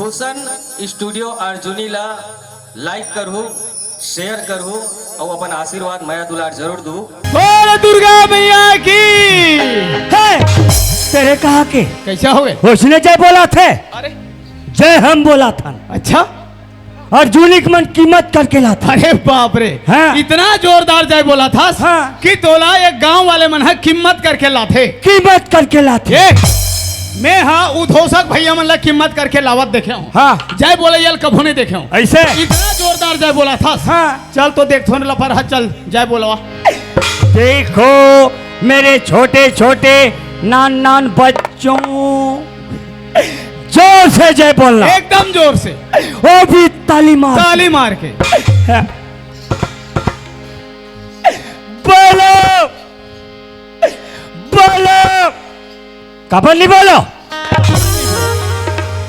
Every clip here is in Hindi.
भूषण स्टूडियो अर्जुनी ला लाइक करहु, शेयर करहु और अपन आशीर्वाद माया दुलार जरूर दू। बोल दुर्गा मैया की। तेरे कहा के कैसा हो गए? उसने जय बोला थे। अरे जय हम बोला था। अच्छा, अर्जुनी की मन कीमत करके ला था। अरे बाप रे। हाँ। इतना जोरदार जय बोला था। हाँ। कि तोला एक गांव वाले मन कीमत करके लाथे। कीमत करके ला थे। मैं हाँ उधोषक भैया मन ला कीमत करके लावत देखे हूँ। हाँ। जय बोले यल कभू नहीं देखे हूँ। ऐसे इतना जोरदार जय बोला था। हाँ। चल तो देख थोड़ा लफर है, चल जय बोलवा। देखो मेरे छोटे छोटे नान नान बच्चों, जोर से जय बोलना। एकदम जोर से। वो भी ताली मार के। बोलो बोलो। कबर नहीं बोलो।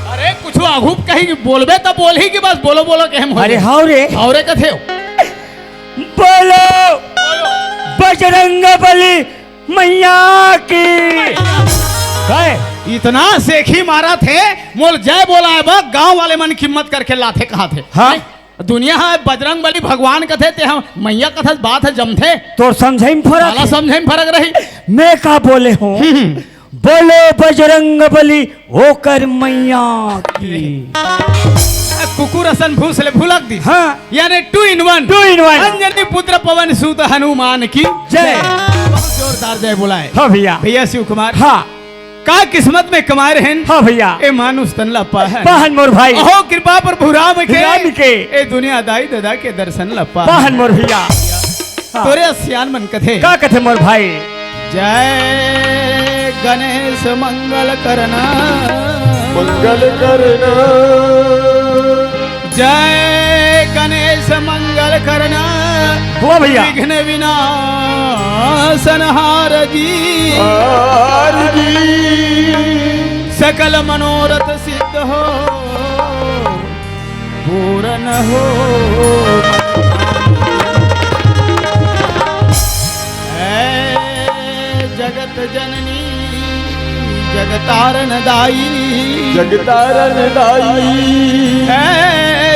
अरे कुछ आघू कहीं बोलबे तब बोल ही कि बस बोलो बोलो के हम। अरे हाउ रे हावरे कथे हो। बोलो बजरंग बली मैया की। इतना सेखी मारा थे मोल जय बोला है बा गांव वाले मन कीमत करके लाथे कहा थे। हाँ? दुनिया है बजरंग बली भगवान कथे ते हम मैया कथे बात है जमथे तो समझे में फर्क साला समझे में फर्क रही। मैं का बोले हूँ बोलो बजरंग बली होकर मैया की। कुकुर असन भूसले भूलक दी। हाँ। यानी 2 in 1 अंजनी पुत्र पवन सूत हनुमान की जय। बहुत जोरदार जय बोला है। हाँ भैया। भैया शिव कुमार। हाँ का किस्मत में कमाए रहे। हाँ भैया। ए मानुष तन लपा है पाहन मोर भाई। अहो कृपा पर भुराम भुराम के। ए दुनिया दाई दादा के दर्शन लपा पाहन मोर भैया। हाँ। तोरे सियान मन कथे का कथे मोर भाई। जय गणेश मंगल करना जय गणेश मंगल करना हुआ भैया। विघ्न विनाशन हार जी सकल मनोरथ सिद्ध हो पूर्ण हो। जगत जननी जगतारण दाई है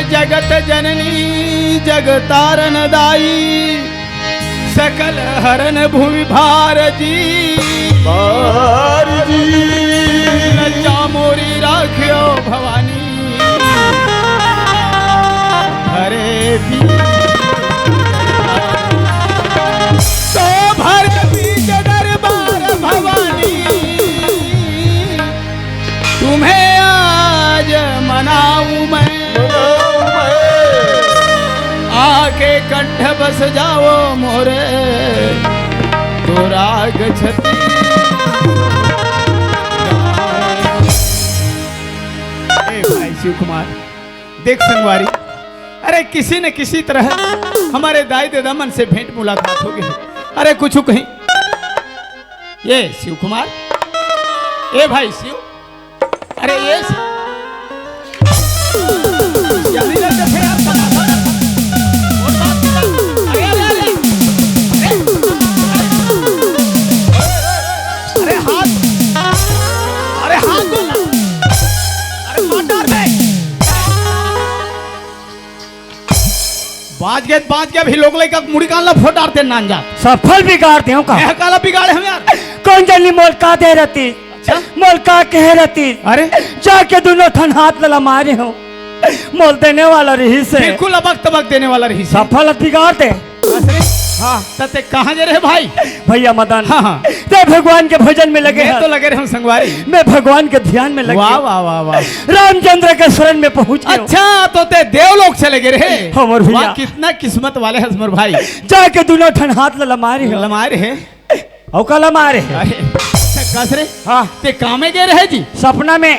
जगत जननी जगतारण दाई सकल हरण भूमि भार जी लज्जा मोरी राखियो भवानी हरे भी तो भर बीच दरबार भवानी तुम्हें आज मनाऊं मैं आके कंठ बस जाओ मोरे तो राग छती। भाई शिव कुमार देख संगवारी, अरे किसी न किसी तरह हमारे दाई दादा मन से भेंट मुलाकात हो गई। अरे कुछ कहीं ये शिव कुमार, ए भाई शिव, अरे ये जल्दी जल्दी थे आप और बात अरे अरे अरे अरे हाथ दो ना, अरे मार दे। बाज गया भी लोग लेकर मुड़ी काला फोट डालते नान जा सफल बिगाड़ते हो का। काला बिगाड़े हम यार। कौन जल्दी मोल का दे रहती। अच्छा? मोल का कह रहती। अरे जाके दोनों थन हाथ लला मारे हो मोल देने वाला रही से बिल्कुल अबक तबक देने वाला रही से। सफल बिगाड़ते। हाँ तते कहाँ जा रहे भाई। भैया मदन। हाँ हाँ ते भगवान के भजन में लगे मैं तो लगे रहे हम संगवारी। मैं भगवान के ध्यान में लगे। वाह वाह वाह वाह। रामचंद्र के शरण में पहुंच गए। अच्छा तो ते देवलोक चले गए रहे। हमर भैया। वाह, कितना किस्मत वाले हैं हमर भाई। जाके दोनों ठन हाथ लला मारे हो। लमारे है औ कला मारे। अरे कसरे हाँ ते कामे गए रहे जी सपना में।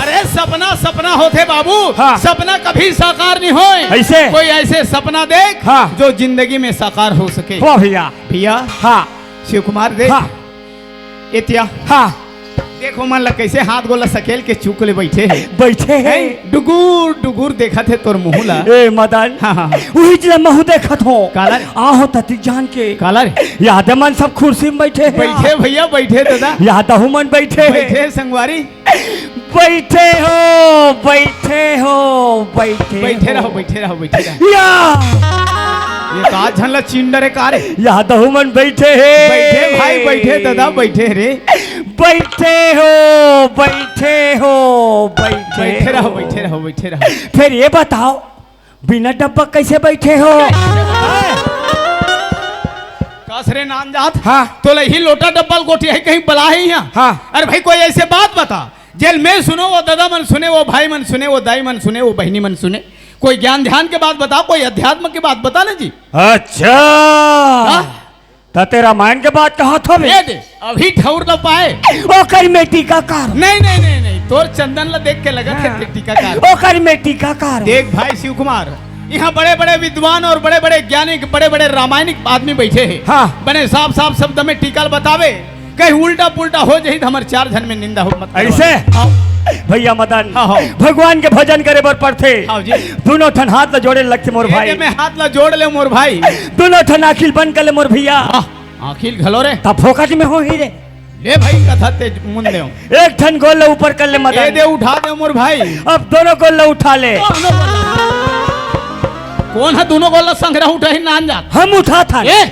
अरे सपना सपना होते बाबू। हाँ। सपना कभी साकार नहीं हो। ऐसे कोई ऐसे सपना देख हाँ। जो जिंदगी में साकार हो सके। वाह भैया। भैया हाँ शिव कुमार देख। हाँ इतिया हाँ देखो मन लग कैसे हाथ गोला सकेल के चूक ले बैठे है। बैठे हैं। डुगुर डुगुर देखा थे तोर मुहला। ए मदन। हाँ हाँ वही जला महू देखत हो। काला आहो तती जान के। काला रे यादव सब कुर्सी में बैठे हैं। बैठे भैया बैठे दादा। यादव मन बैठे हैं। बैठे संगवारी। बैठे हो बैठे हो बैठे बैठे रहो बैठे रहो बैठे रहो। या ये का झनला चिंडर है का रे? यहाँ तो मन बैठे हैं। बैठे भाई बैठे दादा बैठे रे। बैठे हो बैठे हो बैठे बैठे रहो हो। बैठे रहो बैठे रहो। फिर ये बताओ बिना डब्बा कैसे बैठे हो? कसरे नाम जात हाँ। तो लही लोटा डब्बल गोटी है कहीं बला है यहाँ। हाँ। अरे भाई कोई ऐसे बात बता जेल में सुनो, वो दादा मन सुने, वो भाई मन सुने, वो दाई मन सुने, वो बहनी मन सुने। कोई ज्ञान ध्यान के बात बता, कोई अध्यात्म की बात बता ना जी। अच्छा तो तेरा मायन के बात कहा था दे दे अभी ठौर न पाए। ओकर में टीकाकार नहीं नहीं नहीं नहीं तोर चंदन ला देख के लगा थे टीकाकार। ओकर में टीकाकार। देख भाई शिव कुमार, यहाँ बड़े बड़े विद्वान और बड़े बड़े ज्ञानी, बड़े बड़े रामायणिक आदमी बैठे हैं। हाँ। बने साफ साफ शब्द में टीका बतावे, कहीं उल्टा पुल्टा हो जाए तो हमारे चार जन में निंदा हो मत। ऐसे हाँ। भैया मदन हाँ, हाँ। भगवान के भजन करे बर पड़थे। हाँ जी। दोनों ठन हाथ ला जोड़े लगते मोर ये भाई। दे में हाथ ला जोड़ ले मोर भाई। दोनों ठन आखिल बन कर ले मोर भैया। आखिल घलो रे तब फोकट में हो ही रे। ले भाई कथा ते मुन दे एक ठन गोल ला ऊपर कर ले ये मदन। दे उठा दे मोर भाई। अब दोनों गोल ला उठा ले। कौन है दोनों गोला संग्रह उठा ही नान जात हम उठा था। ए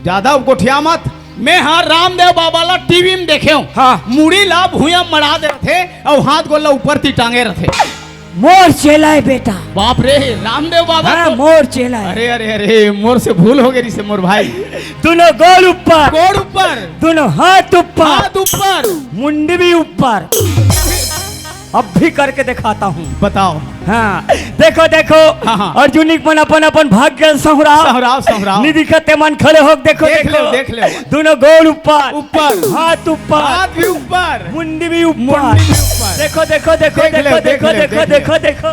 ज्यादा गोठिया मत। मैं हाँ रामदेव बाबा ला टीवी में देखे हूँ। हाँ। मुड़ी ला भूया मड़ा दे रहे और हाथ गोला ऊपर ती टांगे रहे। मोर चेला है बेटा। बाप रे रामदेव बाबा हाँ तो- मोर चेला है। अरे अरे अरे मोर से भूल हो गई से मोर भाई। दोनों गोल ऊपर, गोड़ ऊपर, दोनों हाथ ऊपर, हाथ ऊपर, मुंडी भी ऊपर। अब भी करके दिखाता हूँ। बताओ। हाँ देखो देखो हाँ, हाँ। अर्जुन मन अपन अपन भाग्य सहराव सहराव सहराव निधि कते मन खड़े हो देखो देख देखो ले देख ले दोनों गोल ऊपर ऊपर, हाथ ऊपर, हाथ भी ऊपर, मुंडी भी ऊपर। मुंडी भी ऊपर। देखो देखो देखो देख ले, देखो देख देखो ले, देखो देख ले। देखो देखो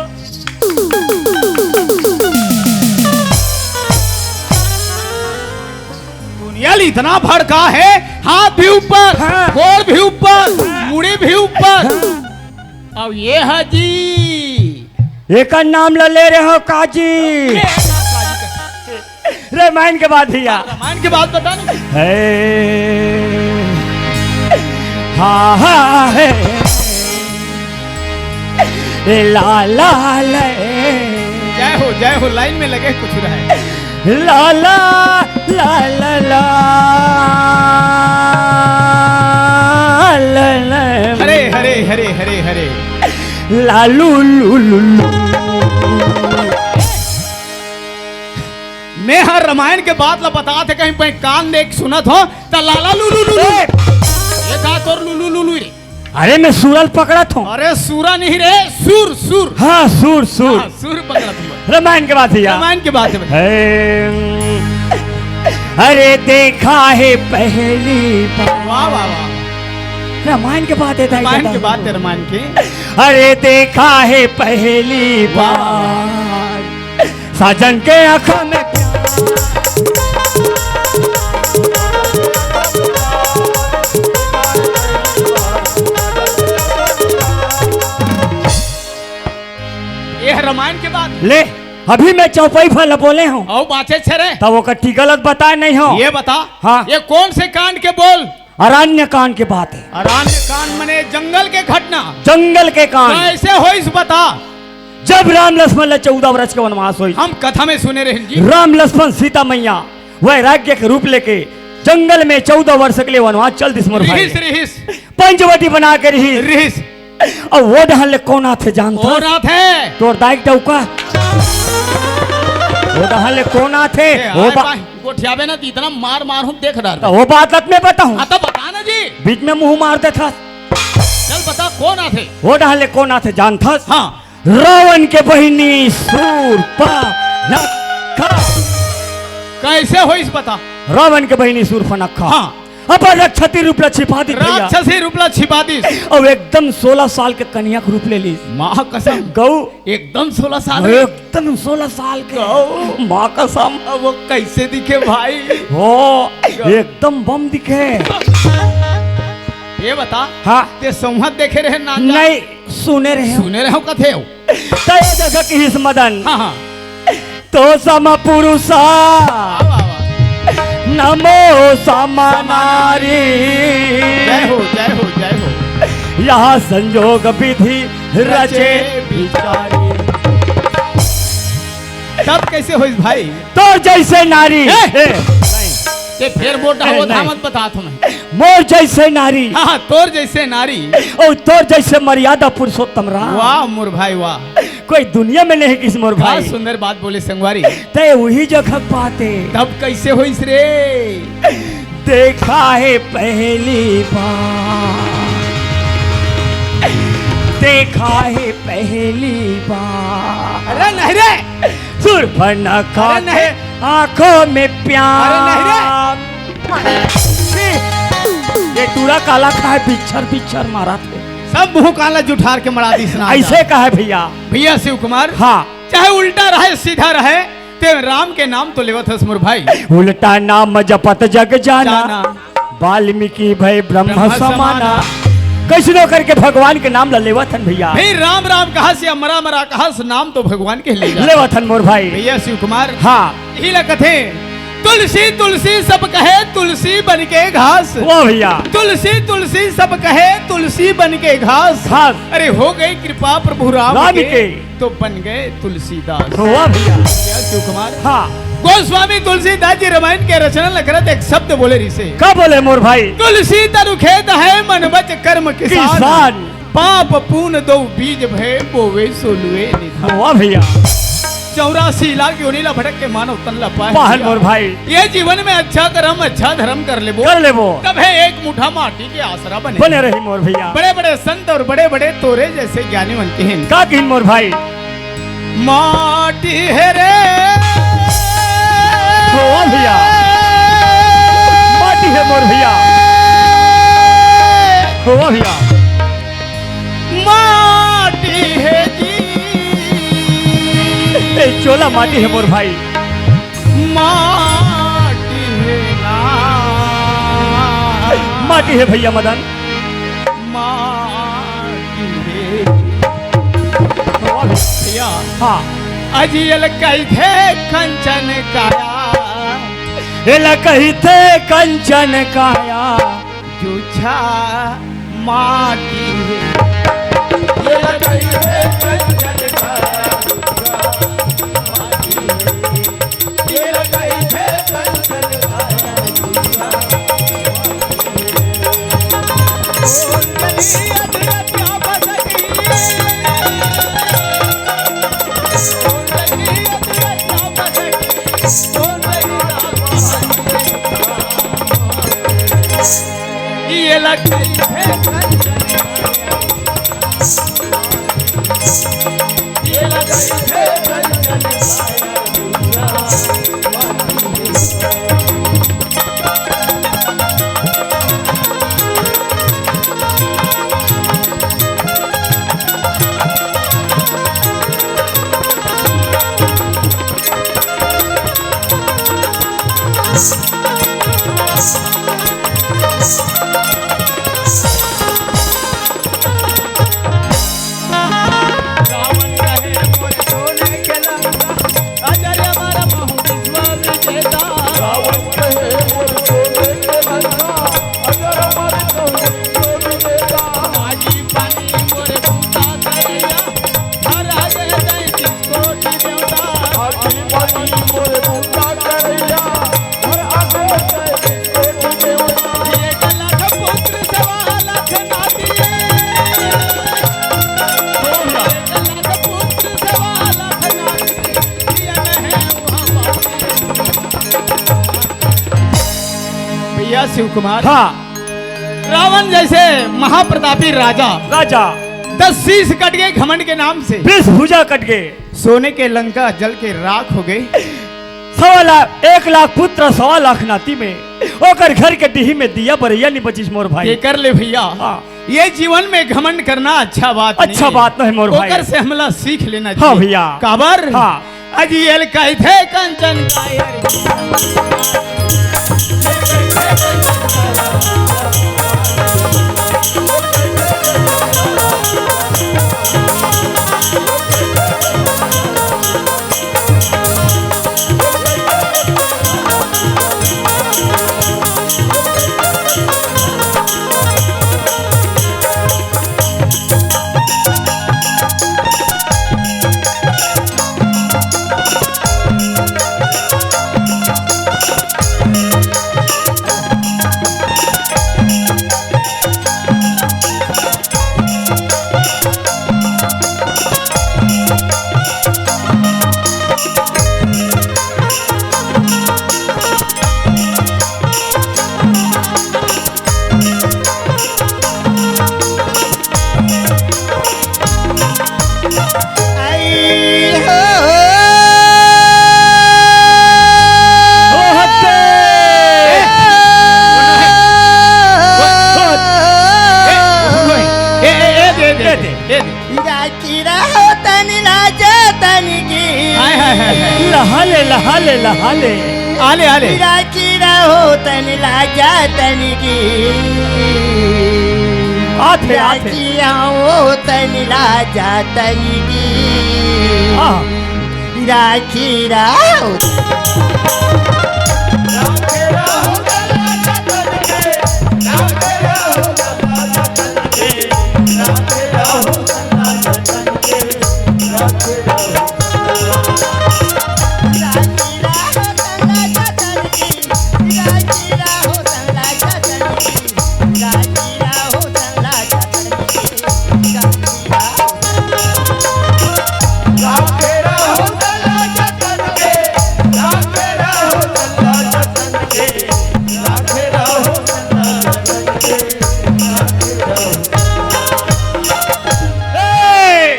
दुनिया ली इतना भड़का है। हाथ भी ऊपर, हाँ। गोड़ भी ऊपर, मुड़ी भी ऊपर। अब ये है जी एक नाम ले रहे हो काजी। रामायण के बाद भैया रामायण की बात बता नहीं। हाँ हाँ है ला ला ले जय हो लाइन में लगे कुछ रहे। ला ला ला ला ला ला ला हरे हरे हरे हरे हरे लालू लू लू लू। मैं हर रामायण के बात ला बता थे कहीं पे कान देख सुनत हो तो लाला लुलू लुलू ये का तोर लुलू लुलू रे। अरे मैं सूरल पकड़ा था। अरे सूरा नहीं रे सुर सुर। हाँ सूर सूर हाँ, सुर पकड़ा तुम। रामायण के बाद भैया रामायण की बात है। अरे देखा है पहली बार। वाह वाह वाह रामायण के बाद है रामायण की बात है रामायण की। अरे देखा है पहली बार साजन के आंखों में ये है रामायण की बात। ले अभी मैं चौपाई फल बोले हूँ और बाचे छे तब वो कट्टी गलत बताए नहीं हो। ये बता। हाँ। ये कौन से कांड के बोल? अरण्य कांड की बात है। अरण्य कांड मने जंगल के घटना। जंगल के कांड कैसे हो इस बता। जब राम लक्ष्मण 14 वर्ष के वनवास हुई। हम कथा में सुने रहे जी। राम लक्ष्मण सीता मैया वैराग्य के रूप लेके जंगल में 14 वर्ष के लिए वनवास चल दिसमर भाई रिहिस रिहिस पंचवटी बना कर ही रिहिस और वो डहल कौन थे जानता हो रहा थे। तोर दाइक टौका वो डहल कौन थे वो गोठियाबे ना इतना मार मार हम देख रहा तो वो बात अब मैं बताऊं। था। तो बता ना जी। बीच में मुंह मारते था। चल बता कौन आते। वो डहल कौन थे जानता। हाँ। रावण के बहिनी शूरपा नखा। कैसे हो इस बता। रावण के बहिनी शूरपनखा हाँ। अपन रक्षती रूप ला छिपा दी भैया। राक्षसी रूपला छिपा दी और एकदम 16 साल के कन्या के रूप ले ली। माँ कसम गौ एकदम 16 साल में। एकदम 16 साल के माँ कसम। अब वो कैसे दिखे भाई। हो एकदम बम दिखे। ये बता। हाँ ते संहत देखे रहे ना नहीं सुने रहे हो। सुने रहे हो कथे हो। तय जगह की हिस मदन हाँ हाँ तो सम पुरुषा वाह, वाह, वाह। नमो सम नारी। जय हो जय हो जय हो। यहाँ संजोग विधि रचे बिचारी। तब कैसे हो भाई? तो जैसे नारी ये फिर मोटा नहीं, हो नहीं। मत बता तुम्हें। मोर जैसे नारी हाँ तोर जैसे नारी। और तोर जैसे मर्यादा पुरुषोत्तम राम। वाह मोर भाई वाह, कोई दुनिया में नहीं किस मोर बहुत भाई। सुंदर बात बोले संगवारी। ते वही जगह पाते तब कैसे हो रे? देखा है पहली बार, देखा है पहली बार। अरे नहीं रे, सुर्पनखा अरे नहीं। के आंखों में प्यार। अरे ये टूरा काला खा है, बिच्छर बिच्छर मारा थे। सब मुंह काला जुठार के मरा दी स्नान। ऐसे कहा है भैया। भैया शिव कुमार, हाँ चाहे उल्टा रहे सीधा रहे, ते राम के नाम तो लेवत हस मोर भाई। उल्टा नाम जपत जग जाना, जाना। वाल्मीकि भय ब्रह्म ब्रह्म समाना। समाना। कैसनो करके भगवान के नाम लेवथन भैया। फिर राम राम कहा से मरा मरा कहा से नाम तो भगवान के ले जा। लेवथन मोर भाई। भैया शिव कुमार, हाँ यही लकथे तुलसी तुलसी सब कहे तुलसी बन के घास। वो भैया। तुलसी तुलसी सब कहे तुलसी बन के घास। घास। अरे हो गई कृपा प्रभु राम राम के, के। तो बन गए तुलसीदास। हुआ भैया। भैया शिव कुमार, हाँ गोस्वामी तुलसीदास जी रामायण के रचना लखरत एक शब्द बोले रिसे। क्या बोले मोर भाई? तुलसी तरु खेत है मन बच कर्म किसान। किसान। पाप पून दो बीज भय बोवे सोलुए निधान। हुआ भैया। 84 लाख योनिला भटक के मानव तन ला पाए। वाहन मोर भाई। ये जीवन में अच्छा कर्म अच्छा धर्म कर ले कर ले वो। तब है एक मुठा माटी के आसरा बने। बने रही मोर भैया। बड़े बड़े संत और बड़े बड़े तोरे जैसे ज्ञानी बनते हैं। का किन मोर भाई? माटी है रे हुआ भैया। माटी है मोर भैया। हुआ भैया। माटी है जी, ए चोला माटी है मोर भाई। माटी है ना, माटी है भैया मदन। माटी है हुआ भैया। हाँ अजियल कैथे कंचन काया, एला कही थे कंचन काया। जुझा माटी है। ये कैथे कंचन काया, जुझा माटी है। ये कैथे कंचन काया, जुझा माटी है। ओ गली अधरत्या बसती, ये लगई है ये लगई है रावण कहे मोर सोने के लंका, अजर हमारा महु विश्व विजेता। रावण कहे मोर सोने के लंका, अजर हमारा महु विश्व विजेता। आजी पानी मोर भूता करैया, हर आगे जय कोटि देवता। आजी पानी मोर भूता करैया, हर आगे जय कोटि देवता। एक लाख पुत्र सवा लाख नाती, भैया शिव कुमार, हाँ रावण जैसे महाप्रतापी राजा राजा 10 शीश कट गए घमंड के नाम से। 20 भुजा कट गए। सोने के लंका जल के राख हो गए। 1 लाख पुत्र 1.25 लाख नाती में ओकर घर के डीही में दिया बरैया नहीं बचिस मोर ये भाई। कर ले भैया। हाँ। ये जीवन में घमंड करना अच्छा बात नहीं अच्छा है। बात नहीं मोर भाई। ओकर से हमला सीख लेना हाँ चाहिए। भैया। काबर हाँ। अजियल कैथे कंचन कायर, लहाले लहाले आले आले कीड़ा हो तन लाजा तन की आथे आथे कीड़ा हो तन लाजा तन की कीड़ा हो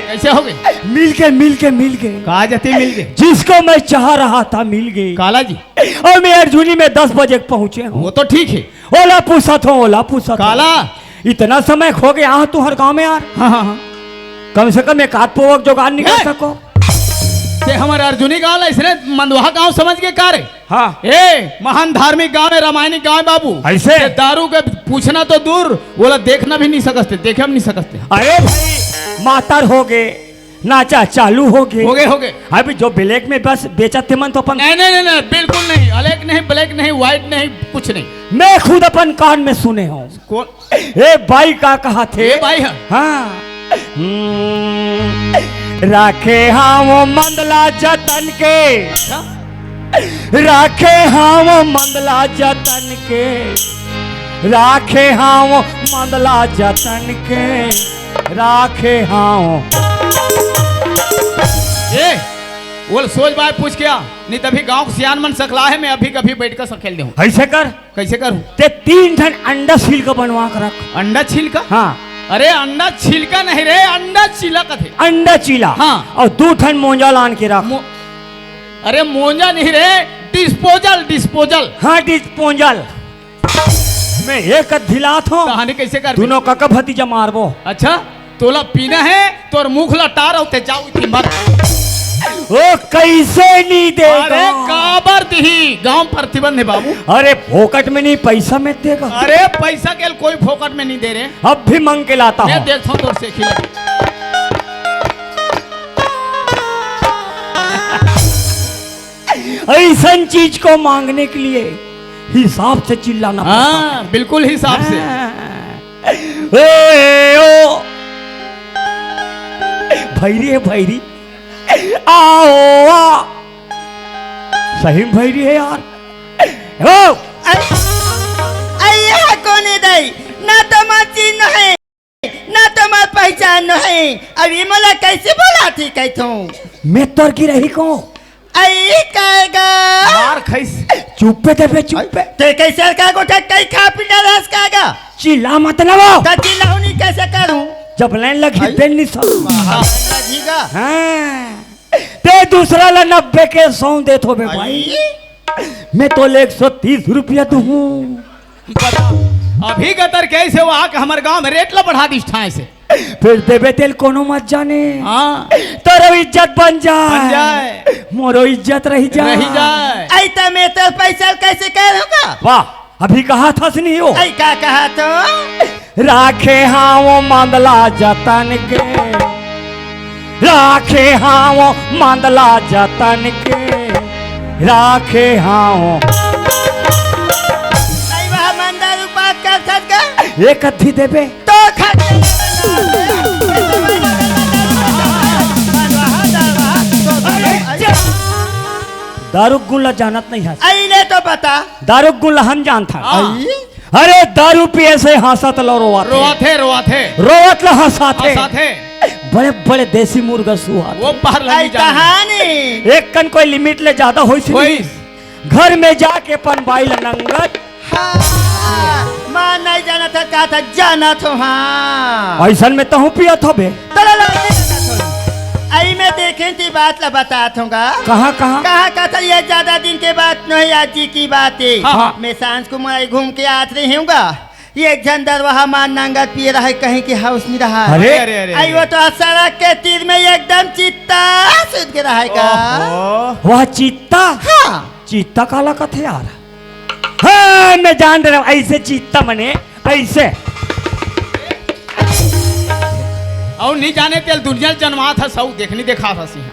कैसे हो गए? मिल के कहा जाते मिल गए? जिसको मैं चाह रहा था मिल गई। काला जी और मैं अर्जुनी में 10 बजे पहुंचे हूँ। वो तो ठीक है। ओला पूछा काला इतना समय खो गया यहाँ तू हर गांव में यार। हाँ हाँ हाँ कम से कम एक हाथ पोवक जुगाड़ निकाल ए! सको। ते हमारे अर्जुनी गांव इसने मंदुहा गांव समझ के का रे? हाँ ए महान धार्मिक गांव है, रामायणिक गांव है बाबू। ऐसे? ते दारू के पूछना तो दूर, बोला देखना भी नहीं सकते, देखे भी नहीं सकते। अरे भाई मातर हो गए, नाचा चालू हो गए। हो गए। अभी जो ब्लैक में बस बेचा थे मन तो अपन नहीं बिल्कुल नहीं, अलेक नहीं, ब्लैक नहीं, व्हाइट नहीं, कुछ नहीं। मैं खुद अपन कान में सुने हूँ। कौन? ए भाई का कहा थे? ये भाई है। हाँ राखे हाँ वो मंदला जतन के, राखे हाँ वो मंदला जतन के, राखे हाँ वो मंदला जतन के, राखे हाँ वो। ए बोल सोच बात पूछ क्या, नहीं तभी गांव को सियान मन सकला है, मैं अभी कभी बैठ कर सखेल दूं। ऐसे कर, कैसे करूं? ते 3 ठन अंडा छील के बनवा कर रख। अंडा छिलका? हाँ अरे अंडा छिलका नहीं रे, अंडा छिलका थे। अंडा चीला। हाँ। और 2 ठन मोंजा लान के रख। अरे मोंजा नहीं रे, डिस्पोजल। हाँ डिस्पोजल। मैं एक धिलात हूँ। कहानी कैसे कर? दोनों का भतीजा मारबो। अच्छा तोला पीना है तो और मुख लटार होते जाओ इतनी मत। ओ कैसे नहीं देगा? अरे काबर दी गांव प्रतिबंध है बाबू। अरे फोकट में नहीं पैसा में देगा। अरे पैसा के कोई फोकट में नहीं दे रहे। अब भी मंग के लाता मैं हूँ। देखता हूँ तोर से खिला। ऐसा चीज को मांगने के लिए हिसाब से चिल्लाना पड़ता है। हाँ बिल्कुल हिसाब से। ओ भैरी है भैरी, आओ आ सही में भैरी है यार। ओ अय्या कोने दई ना तो मत चिन्ह है ना तो मत पहचान है। अभी मला कैसे बोला थी कहतूं मैं तोर की रही को आई कहेगा मार खैस। चुप पे दे चुप पे। ते कैसे का गोटा कई खा पीना रस कागा चिल्ला मत लगाओ। कति लाउनी कैसे करूं? जब लाइन लगी देन नहीं सब। लगेगा हाँ ते दूसरा ला 90 के 100 दे थो बे भाई। मैं तो 130 रुपया दूँ। अभी गतर कैसे वो आके हमारे गांव में रेट ला बढ़ा दी ठाए से। फिर देवे तेल कोनो मत जाने। हाँ तोरो इज्जत बन बन जाए, मोरो इज्जत रही जाए। रही जाए। आई तो मैं तो पैसा कैसे करूंगा? वाह अभी कहा था सुनी हो। आई का कहा तो राखे हाँ वो मंदला जतन के, राखे हाँ वो मंदला जतन के, राखे हाँ वो। आई वह मंदिर उपास कर सकता एक अथी देवे तो दारू गुल्ला जानत नहीं है। आई ने तो पता दारू गुल्ला हम जानता। हाँ। अरे दारू पिए से हंसत लो रोवत रोवत लो हंसत है बड़े बड़े देसी मुर्गा सुहा वो बाहर आई लगी जाने कहानी एक कन कोई लिमिट ले ज्यादा होई सी घर में जाके अपन बाइल नंगत हाँ, मां नहीं जाना था कहा था जाना तो हाँ ऐसन में तहु पियत होबे आई मैं देखें थी बात ला बताता हूँ कहाँ कहाँ कहा था ये ज्यादा दिन के बात नहीं आज जी की बात है हाँ। मैं सांझ को मैं घूम के आत रही हूँ ये झंडर वहाँ मान नंगा पिए रहा है कहीं की हाउस नहीं रहा है। अरे अरे आई वो तो सड़क के तीर में एकदम चित्ता सुध के रहेगा वह चीता हाँ चीता काला कथे यार हाँ मैं जान रहा हूँ ऐसे चीता मने ऐसे और नहीं जाने तेल दुनिया जन्मा था सब देखनी देखा था सिंह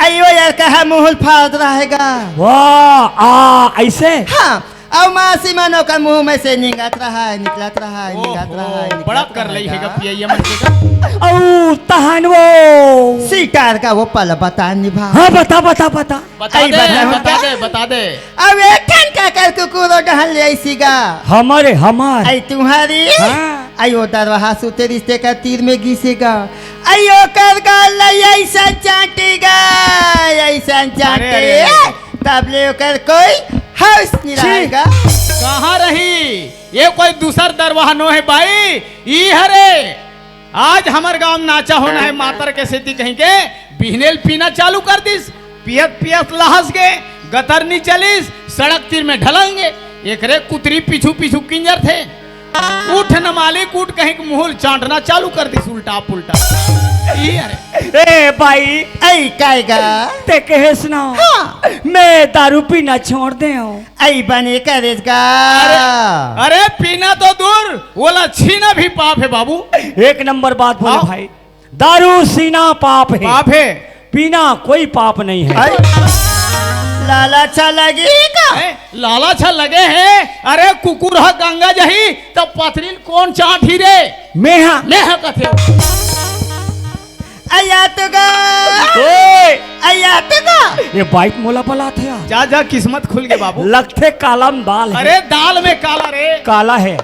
आई वो यार कहा मुंह फाड़ रहेगा वाह आ ऐसे हाँ और मासी मानो का मुंह में से निकलत रहा है निकलत रहा है निकलत रहा है बड़ा कर रही है पिया मन के औ तहन वो सितार का वो पल बता निभा हाँ बता बता बता बता दे अब एक का कर कुकुरो डहल ले ऐसीगा हमारे हमार आई तुम्हारी हाँ। आई वो दरवाहा सुते रिश्ते का तीर में घिसेगा आई वो कर गाल ऐसा चाटेगा ऐसा चाटे तब ले कर कोई हाउस नहीं रहेगा कहाँ रही ये कोई दूसर दरवाहा नो है भाई ई हरे आज हमारे गांव में नाचा होना है मातर के सेती कहीं के बिहनेल पीना चालू कर दिस पियत पियत लहस गए गतर नहीं चलिस सड़क तीर में ढलेंगे एक रे कुतरी पीछू पीछू किंजर थे उठ न मालिक उठ कहीं के मुंह चाटना चालू कर दिस उल्टा पुल्टा ए भाई आई काएगा ते कहे सुनाओ हाँ। मैं दारू पीना छोड़ दे हूँ आई बने करेगा अरे पीना तो दूर बोला छीना भी पाप है बाबू एक नंबर बात बोले हाँ। भाई दारू सीना पाप है पाप है पीना कोई पाप नहीं है आई लालचा लगेगा लालच लगे हैं अरे कुकुर ह गंगा जही तब पथरील कौन चाटी रे मेहा नेह कथे आया तो गा ओए आया तो गा ये बाइक मोला बला थे यार जा जा किस्मत खुल गए बाबू लगते कालम दाल है अरे दाल में काला रे काला है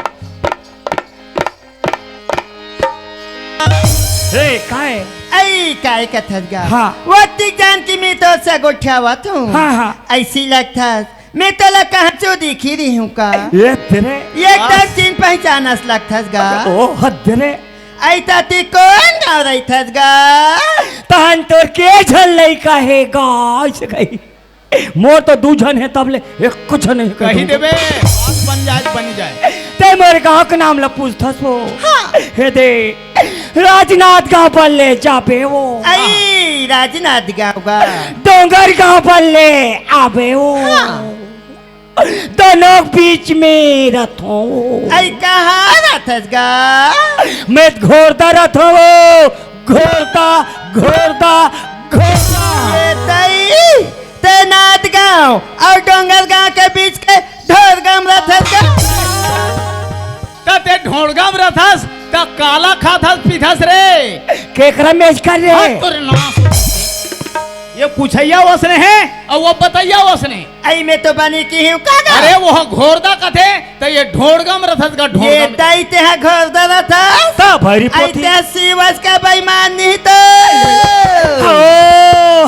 हे काय आई काय कथगा हाँ। वो जान की मैं तो से गोठावत हूँ हाँ, हाँ। ऐसी लगता मैं तो लग कहाँ चो दिखी रही हूँ का ये तेरे ये एकदम चिन्ह पहचानस लगता गा ओ हद रे आई ताती कौन गाँव रही था गा तहन तोर के झल नहीं कहेगा ऐसे कही मोर तो दू जन है तब ले एक कुछ नहीं कही देबे बात बन जाए ते मोर गाँव के नाम ला पूछथस वो हे दे राजनाथ गाँव पर ले जाबे वो आई राजनाथ गाँव का डोंगर गाँव पर ले आबे वो दोनों बीच में रथों आई कहाँ रहता गा मैं घोरता रथो घोरता घोरता घोरता ये तई तेनाथ गाँव और डोंगर गाँव के बीच के ढोर गाँव रहता गा ते ढोड़गाम रथस त काला खाथस पीथस रे केकरा मेज कर रे ये पूछैया वसने है और वो बताइया वसने आई मैं तो बनी की हूँ कागा अरे वो घोरदा कथे तो ये ढोड़गाम रथस का ये ढोड़गाम तई ते है घर दरा था ता भरी आई पोथी ते शिवस का बेईमान नहीं तो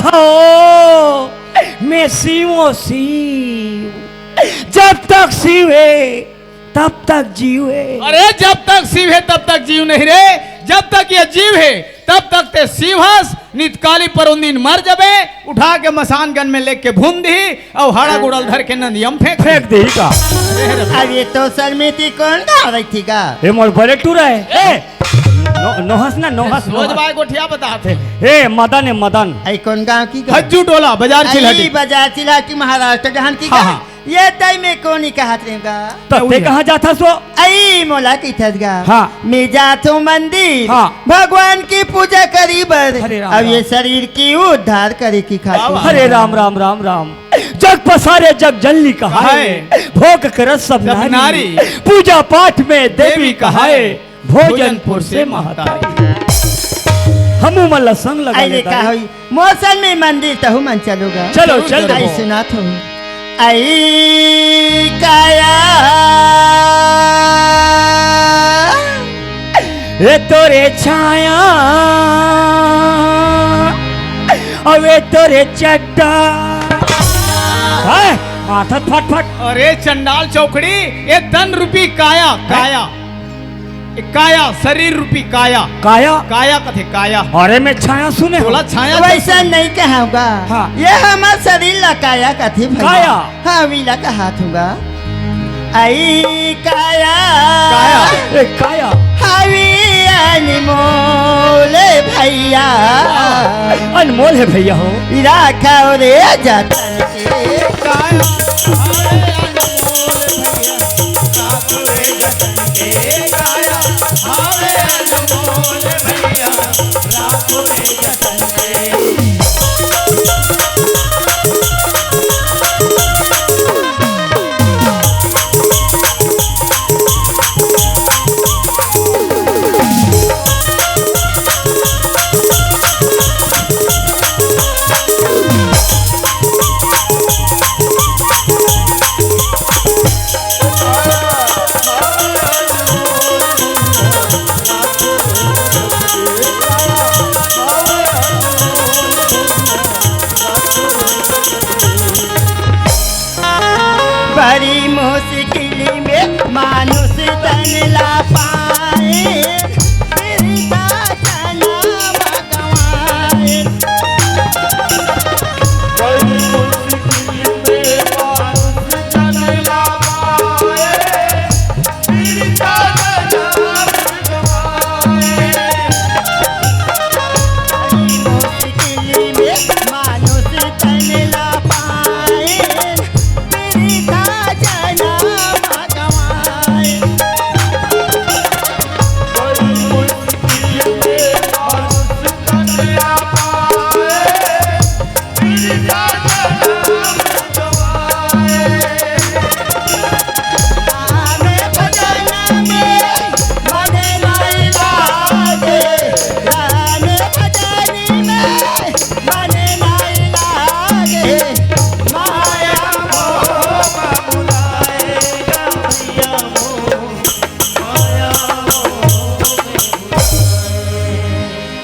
हो मैं शिवो शिव जब तक शिव है तब तक जीव है अरे जब तक शिव है तब तक जीव नहीं रे जब तक ये जीव है तब तक ते शिवहस नितकाली पर उन दिन मर जबे उठा के मसान गन में लेके भून दी और हड़ा गुड़ल धर के नदियम फेंक दे का अब ये तो शर्मिती कौन गाँव रही थी का ए मोर भरे टूर है ए नोहस ना नोहस रोज बाय गोठिया बताते ए मदन है मदन आई कौन गाँव की हज्जू टोला बाजार आई चिल्हटी बाजार चिल्हा की महाराष्ट्र जहां की हाँ, गाँव हाँ। ये तई में कौन ही कहा रहेगा तब ते कहाँ जाता सो आई मोला की थसगा हाँ। मैं जात हूँ मंदिर हाँ। भगवान की पूजा करी बर हरे राम, अब ये राम। शरीर की उद्धार करे की खातिर हरे राम राम राम राम जग पसारे जग जनली कहाए भोग कर सब सब नारी नारी। पूजा पाठ में देवी देवी कहाए कहाए भोजनपुर से महतारी हमू मल्ला संग लगा आई ने कहा हुई मौसम में मंदिर तहु मन चलोगा चलो जरूर, चल जरूर। आई सुना तो आई काया ए तोरे छाया अवे तोरे चड्डा माथा फट। अरे चंडाल चौकड़ी, ये धन रूपी काया काया ये काया शरीर रूपी काया काया काया कथे काया। अरे मैं छाया सुने हो। बोला छाया वैसा नहीं कहूँगा। हाँ। ये हमारा शरीर ला काया कथी भैया। काया। हाँ वीला का हाथ होगा। आई काया काया। ए काया हवी अनमोल भैया अनमोल है भैया हो। राखा रे जतन के काया। बड़ी मुश्किल में मानुष तन ला पाए फिरता जन्म गवाए। मुश्किल में मानुष तन ला पाए फिरता जन्म गवाए। आमे भजन में मन नहीं लागे, गाने भजन में मन नहीं लागे। माया मोह बुलाएगा मैया मोह।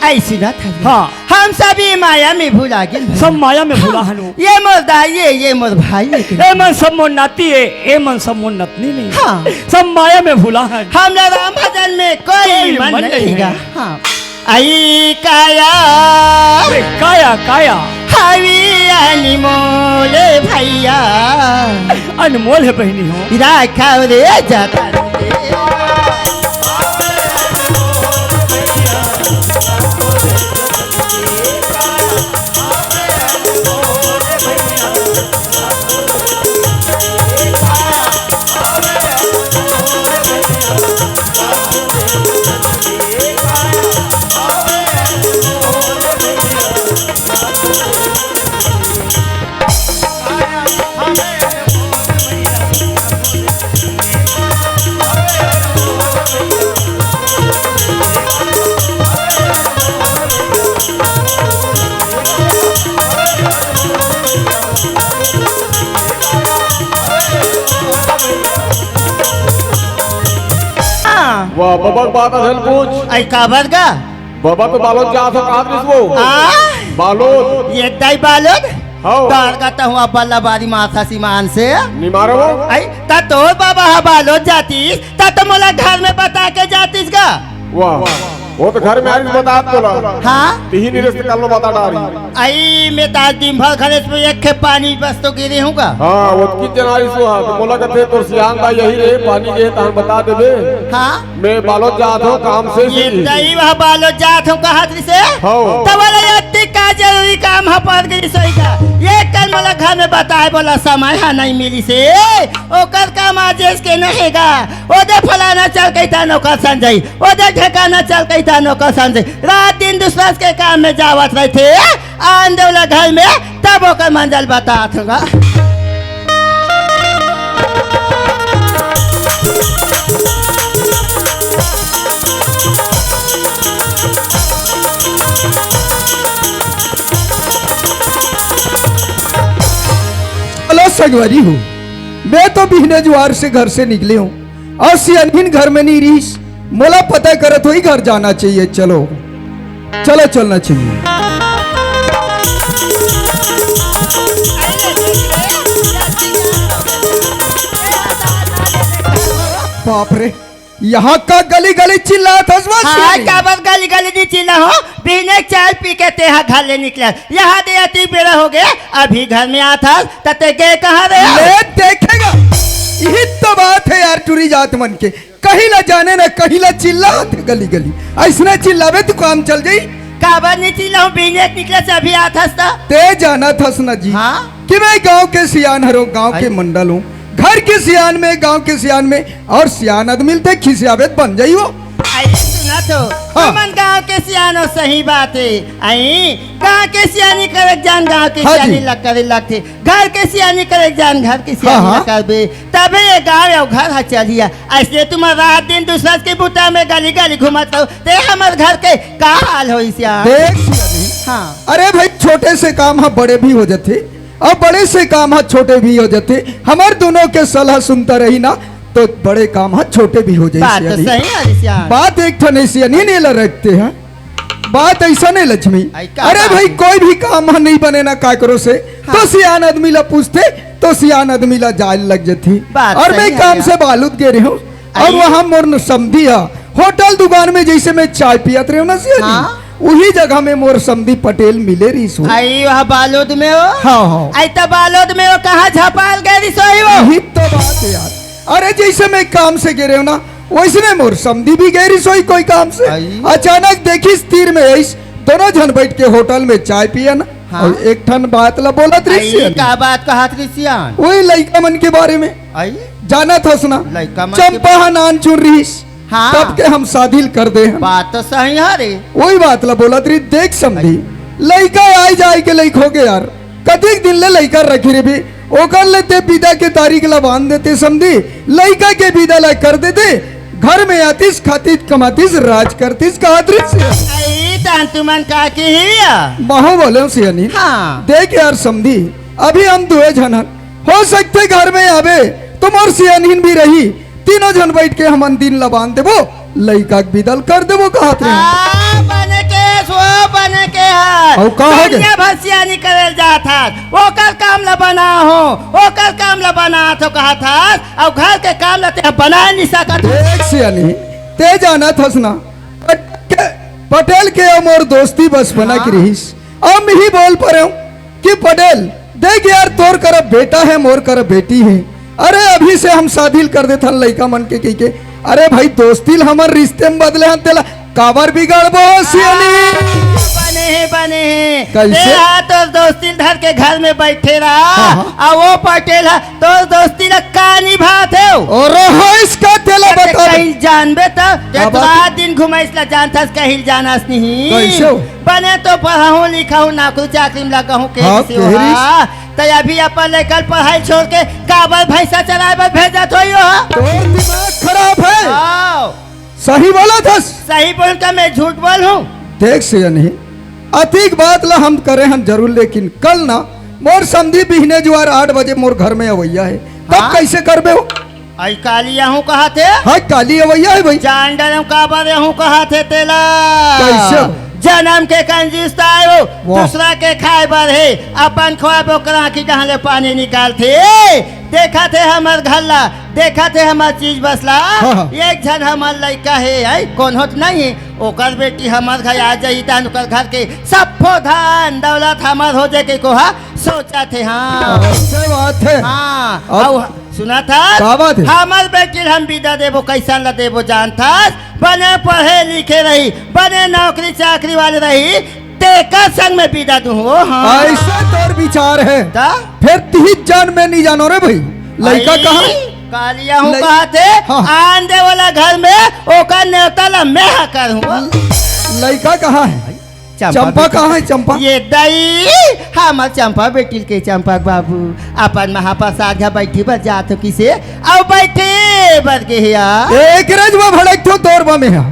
ऐसी ना था। हाँ। हम सभी माया में भुला गए भैया। सब माया में भूला हनु। ये मोर दाई ये मोर भाई ए मन सब मोर नाती है, ए मन सब मोर नतनी नहीं। हाँ। सब माया में भूला है। हमरा राम भजन में कोई मन नहीं है। हाँ। आई काया ए काया काया हवी अनमोल भैया अनमोल है बहनी हो। राखा रे जतन के। वाह बाबा की बात असल पूछ। आई काबर का बाबा पे बालोद क्या था कहाँ थी वो बालोद ये दई बालोद हाँ। तार का तो हुआ बल्लाबारी माथा सीमान से नहीं मारो वो आई ता तो बाबा हा बालोद जातीस ता तो मोला घर में बता के जातीस का। वाह वो तो घर में आई बता बोला हाँ तीन ही रिश्ते कर लो बता डारी। आई मैं ताज दिन भर खड़े पे एक खे पानी बस तो गिरी हूँ का। हाँ वो की जनारी सो हाँ तो बोला कहते तो सियान का यही रे पानी के तान बता दे बे। हाँ मैं बालोद जाता हूँ काम से ये दई वह बालोद जात हूँ कहा से हाँ। तो बोला ये का जरूरी काम है पड़ गई सोई का। ये कल मोला घर में बताए बोला समय है नहीं मिली से ओकर काम आज के नहेगा ओदे फलाना चल कही था नौकर संजय ओदे ठेकाना चल कही था नौकर संजय रात दिन दूसरा के काम में जावत रहे थे आन देवला घर में तब ओकर मंजल बता दूंगा। संगवारी हो मैं तो बिहने जुआर से घर से निकले हूँ और सियानीन घर में नहीं रही। मोला पता करत हुई घर जाना चाहिए। चलो चलो चलना चाहिए। बाप रे, यहाँ का गली गली चिल्ला था। हाँ काबर गली गली नहीं चिल्ला हो, बिना चाय पी के तेहा घर ले निकला। यहाँ दे अति बेरा हो गया, अभी घर में आता तते गए कहाँ रे? ले देखेगा, यही तो बात है यार। टूरी जात मन के कहीं ला जाने ना कहीं ला चिल्लाते गली गली। ऐसा चिल्लावे तो काम चल जाई। काबर नहीं चिल्ला हूँ, बिना निकले से अभी आता था। ते जाना था ना जी हाँ? कि मैं गांव के सियान हरो, गांव के मंडल हूँ। घर के सियान में, गांव के सियान में, और सियान आदमी थे खिसियावेत बन जाई वो। ऐसे सुना तो हाँ। हमन गांव के सियानो सही बात है। आई गांव के सियानी करे जान गांव के हाँ जी। सियानी लग करे लगते, घर के सियानी करे जान घर के सियानी हाँ, हाँ। लग करबे, तबे ये गांव और घर हा चलिया। ऐसे तुम रात दिन दूसरा के बुता में गली गली घुमत हो, ते हमर घर के का हाल हो सियान? देख सियानी, हाँ अरे भाई छोटे से काम हाँ बड़े भी हो जाते और बड़े से काम हाँ छोटे भी हो जाते। हमार दोनों के सलाह सुनता रही ना तो बड़े काम हाँ छोटे भी हो जाए। बात तो सही है सियान। बात एक ठन ऐसी नहीं ला रखते हैं। बात ऐसा नहीं लक्ष्मी। आई का अरे बात भाई है? कोई भी काम हाँ नहीं बने ना काय करो से हाँ। तो सियान आदमी ला पूछते तो सियान आदमी ला जाल लग जाती। बात और सही मैं है काम यार। से बालूद गे रही हूँ और आई। वहाँ मोर समधी है होटल दुकान में, जैसे मैं चाय पियत रही हूँ ना सियानी, हाँ। वही जगह में मोर समधी पटेल मिले रही सो। आई वहाँ बालोद में हो? हाँ हाँ आई तो बालोद में हो, कहाँ झपाल गए रिसोई हो? यही तो बात है यार। अरे जैसे मैं काम से गिरे हूँ ना वैसे मोर समधी भी गई रसोई कोई काम से। आई। अचानक देखी तीर में ऐस दोनों जन बैठ के होटल में चाय पिया ना। हाँ। और एक ठन बात ला बोला आई का बात कहा सियान? वही लड़का मन के बारे में आई जाना था सुना। लड़का मन के चंपा हा नान चुन रही हाँ। तब के हम शादी कर दे हम। बात तो सही है रे। वही बात ला बोला तरी। देख समझी लड़का आई जाए के लड़क हो गए यार, कतिक दिन ले लड़का रखी रे भी ओकर लेते विदा के तारीख ला बांध देते समझी, लड़का के विदा ला कर देते, घर में आतीस खातीस कमातीस राज करतीस कहतरीस। आई तान तुमन का के हिया? महो बोले सियानी। हाँ देख यार समझी अभी हम दुए जनन हो सकते घर में आवे तुम और सियानीन भी रही, तीनों जन बैठ के हम दिन ला बांध देबो, लड़का के विदल कर देबो कहत रहे। हाँ, बने के सो बने के है। और का है के? दुनिया भसिया निकल जात था, ओकर काम ला बना हो, ओकर काम ला बना तो कहा था, और घर के काम ला ते बना नहीं सकत। देख सियानी ते जाना थस ना पटेल के और मोर दोस्ती बस बना की रहीस। अब ही बोल पर हूं कि पटेल देख यार तोर कर बेटा है मोर कर बेटी है। अरे अभी से हम शादी कर देथन लड़का मन के कही के। अरे भाई दोस्ती हमर रिश्ते में बदले हम तेला काबर बिगड़बो सियानी। बने हैं कैसे? ते हा तो दोस्ती धर के घर में बैठे रहा, हाँ, और वो पटेल है तो दोस्ती ला का निभात है। और हो इसका तेला बता दे। कहीं जानबे तो क्या बात रात दिन घुमाइस ला जानथस कहीं जानस नहीं। कैसे हो? बने तो पढ़ाऊं लिखाऊं नौकरी चाकरी में लगा हूं के हाँ, किसी हो हा। तो अभी अपन लेकर पढ़ाई छोड़ के काबर भैंसा चलाए पर भेजा तो हो। तोर दिमाग खराब है। आओ, सही बोला थस। सही बोल कर मैं झूठ बोल हूँ? देख सियानी अतिक बात ला हम करे हम जरूर, लेकिन कल ना मोर समधी बिहने जुआर 8 बजे मोर घर में अवैया है, तब हाँ? कैसे करबे हो? आई कालिया हूँ कहा थे, हाँ काली अवैया है भाई। जान डरम काबर हूँ कहा थे तेला। कैसे? जन्म के कंजूस आयो, वाह। दूसरा के खाए बर है, अपन खोए ओकरा की जहाँ ले पानी निकालते। देखा थे हमार घल्ला, देखा थे हमार चीज बसला। हाँ। एक झन हमार लड़का है, आई कौन होत नहीं है, ओकर बेटी हमार घर आ जाई तान ओकर घर के सब धन दौलत हमार हो जाए के कोहा सोचा थे। हाँ ऐसे बात है। हाँ अब- और सुना था का बात है? हमार बेटी हम विदा देबो कैसा ला देबो जानता, बने पढ़े लिखे रही, बने नौकरी चाकरी वाले रही, तेकर संग में विदा दूँ। हाँ ऐसा तोर विचार है। ता? फिर 30 जान में नहीं जानो रे भाई। लड़का आई, कहाँ? कालिया हूँ लड़- कहा थे, हाँ। आन दे वाला घर में ओकर न्योता ला मैं कर हूँ। लड़का कहाँ है? चंपा कहाँ है? चंपा ये दई हमार चंपा बेटी के चंपा बाबू अपन महाप्रसाद घर बैठी बस जात हो किसे और बैठे बर के हिया। एक रजवा भड़क तो तोरबा में है।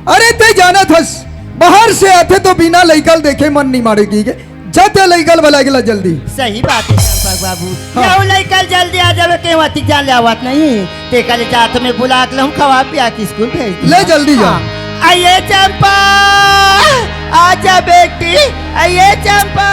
अरे ते जाना थस बाहर से आते तो बिना लइकल देखे मन नहीं मारेगी के, जते लइकल बला गेला जल्दी। सही बात है चंपा बाबू यौ लइकल जल्दी आ जावे के वाती जान ले आवत नहीं ते कल चाथ में बुला के हम खवा पिया के स्कूल भेज दिया। ले जल्दी जा। आइए चंपा आजा बेटी आइए चंपा।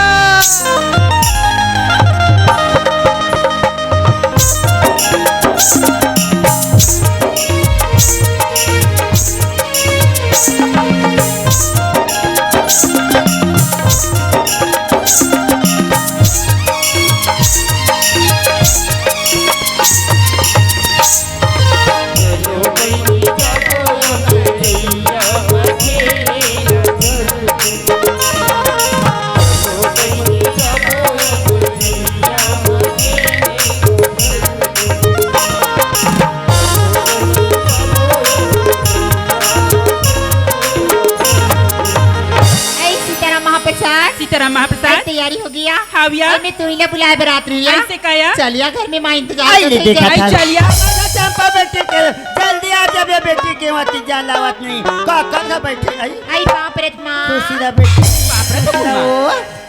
सीताराम महाप्रसाद तैयारी हो गया। हाँ भैया। मैं तुहिला बुलाए बारात रही है। ऐसे काया चलिया घर में माँ इंतजार आई ले कर देखा रही है। था। चलिया चंपा बेटी के जल्दी आ जा बे बेटी के वाती जान लावत नहीं का का बैठे आई आई बाप रे माँ। खुशी दा बेटी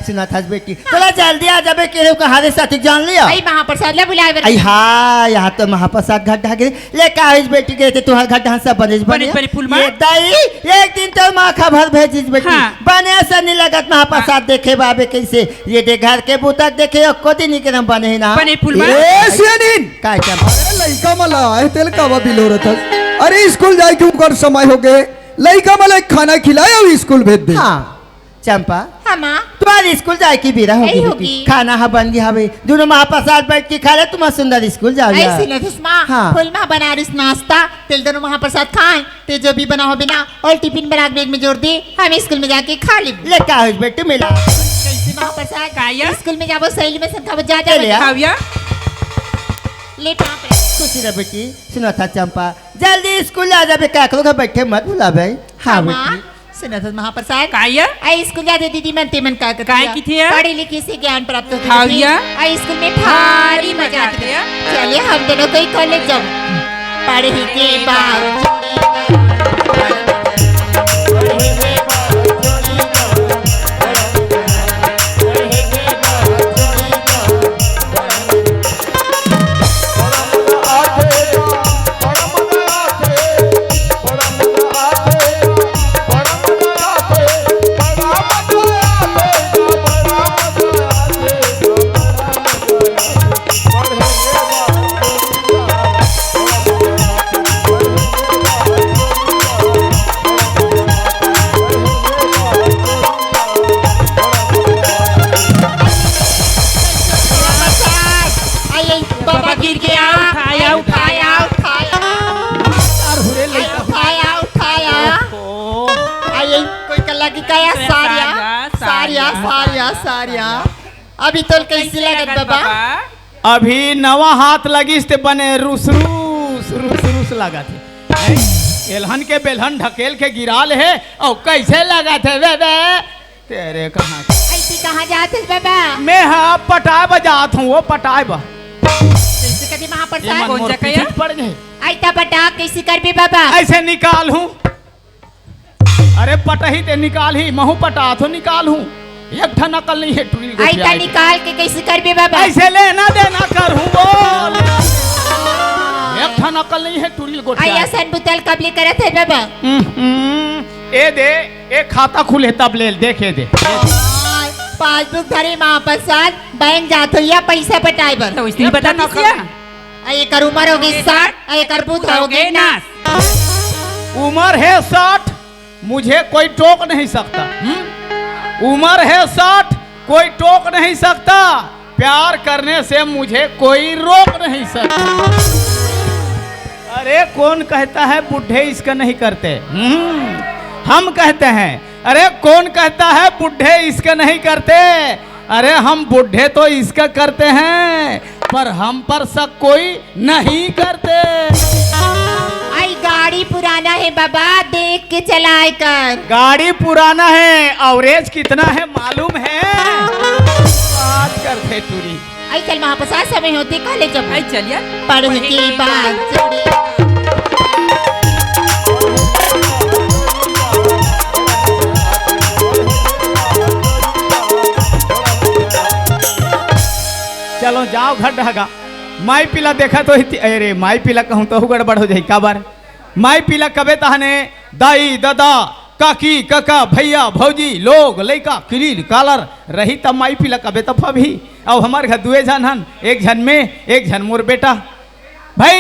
सुना था बेटी चला जल्दी आ जा बे के कहारे साथी जान लिया। आई महाप्रसाद ला बुलाए आई बारात। हाँ यहाँ तो महाप्रसाद घाट ढाके ले काहिज बेटी गए थे तुहार घाट से बनेज बने फूल माँ। ये दाई एक दिन तो माँ खबर भेजिस बेटी हाँ। बने ऐसा नहीं लगत महाप्रसाद देखे बाबे कैसे ये दे घर के बुतक देखे को दिन के नाम बने ना बने फूल माँ। ए सियानीन काय चंपा अरे लइका मला है तेल कावा बिलो रहत। अरे स्कूल जाए के उनकर समय हो गए लइका मला एक खाना खिलाया और स्कूल भेज दे। हाँ चंपा हाँ माँ। तुम्हारी स्कूल जाए की बेरा आई होगी होगी। बेटी खाना हा बन गया हवे दोनों महाप्रसाद बैठ के खा ले तुम सुंदर स्कूल जाओ आई यार। सिनथिस माँ। हाँ। फुल माँ बनारस नाश्ता तेल दोनों महाप्रसाद खाएं ते जो भी बना हो बिना और टिफिन बना के बैग में जोड़ दे हम स्कूल में जाके खा ली। ले काहिज बेटी मिला कैसे महाप्रसाद काया? स्कूल में जाबो सहेली में संग खाबो जा चले आ। हाँ भैया। ले बाप रे। खुशी रह बेटी सुना था चंपा जल्दी स्कूल आ जाबे का करो बैठे मत भूला भाई। हाँ बेटी सिनथिस महाप्रसाद। काया आई स्कूल जाते दीदी मन तेमन का काय की थी है? पढ़ी लिखी से ज्ञान प्राप्त होती हाँ थी। भैया। आई स्कूल में भारी मजा आती है। चलिए हम दोनों कोई कॉलेज जाओ पढ़ी के बाद बाबा गिर गया। उठाया, उठाया उठाया उठाया उठाया। आई कोई कल्ला की काया सारिया सारिया सारिया सारिया। अभी तो कैसी लगत बाबा? अभी नवा हाथ लगिस ते बने रुस रुस रुस रुस लगा थे एलहन के बेलहन ढकेल के गिराल है और कैसे लगा थे वे तेरे कहाँ ऐसी कहाँ जाते हैं बाबा? मैं हाँ पटाए बजात हूँ वो पटाए बा कैसे कभी ये महाप्रसाद? मन मोर चकैया? पीछे पड़ गए आइता बटा कैसी कर भी बाबा? ऐसे निकाल हूँ अरे पटही ते निकाल ही महू पटा तो निकाल हूँ एक ठा नकल नहीं है टुरी आइता निकाल के कैसे कर भी बाबा? ऐसे लेना देना कर हूँ बोल एक ठा नकल नहीं है टुरी आया सन बुतल कबले करत है बाबा? ए दे एक खाता खुले तब ले देखे दे पासबुक धरे महाप्रसाद बैंक जात हो या पैसा पटाए बर। तो इसलिए बता दीजिए। ये कर उम्र हो गई 60 ये कर बुत हो गई नास। उम्र है 60 मुझे कोई टोक नहीं सकता उम्र है 60 कोई टोक नहीं सकता प्यार करने से मुझे कोई रोक नहीं सकता। अरे कौन कहता है बुढ़े इसका नहीं करते हम कहते हैं। अरे कौन कहता है बुढ़े इसका नहीं करते? अरे हम बुढ़े तो इसका करते हैं पर हम पर शक कोई नहीं करते। आई गाड़ी पुराना है बाबा देख के चलाए कर। गाड़ी पुराना है एवरेज कितना है मालूम है? बात करते टूरी। आई चल महाप्रसाद समय होती कॉलेज जब आई चलिए पढ़ के बाद चलो जाओ घर ढगा माई पीला देखा तो अरे माई पीला कहूँ तो गड़बड़ हो जाए का बार माई पीला कबे तहने दाई दादा काकी काका भैया भौजी लोग लइका किरील कालर रही तब माई पीला कबे तब भी अब हमारे घर दुए झन हन एक झन में एक झन मोर बेटा भाई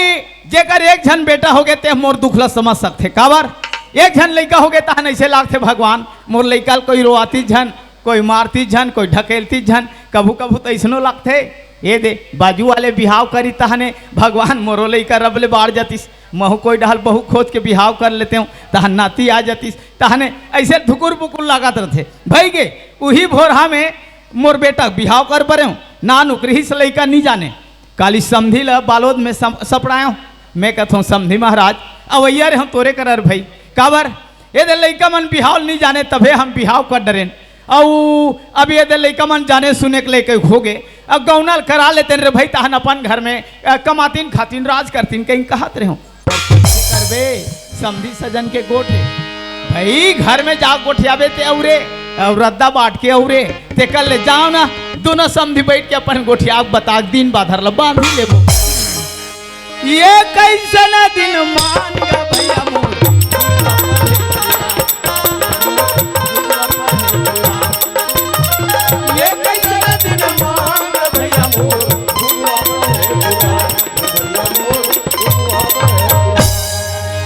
जेकर एक झन बेटा हो गए ते मोर दुखला समझ सकते का बार एक झन लइका हो गए तहन ऐसे लागते भगवान मोर लइका कोई रोआती झन कोई मारती झन कोई ढकेलती झन कभू कभू तो ऐसनो लगते ये दे बाजू वाले बिहाव करी तहने भगवान मोरो लइका रबले बाढ़ जातीस महू कोई डाल बहु खोज के बिहाव कर लेते हूँ तहन नाती आ जातीस तहने ऐसे धुकुर बुकुर लागत रहते भाई गे वही भोरहा में मोर बेटा बिहाव कर परे हूँ ना नुकरी से लइका नहीं जाने काली समधी ला बालोद में सपड़ाया हूँ मैं कहता हूँ समधी महाराज अवैया रे हम तोरे कर भाई काबर ये दे लइका मन बिहाव नहीं जाने तभे हम बिहाव कर डरेन और अब ये दे लइका मन जाने सुने के लेके हो गए अब गौनल करा लेते रे भाई तहन अपन घर में कमातीन खातीन राज करतीन कहीं कहत रहे हूँ करबे समधी सजन के गोठे भाई घर में जा गोठियाबे ते औरे और रद्दा बांट के औरे ते कल ले जाओ ना दोनों समधी बैठ के अपन गोठिया बता दिन बाधर ल बांध लेबो ये कैसन दिन मान गा भैया मोर ये कैसन दिन मान गा भैया मोर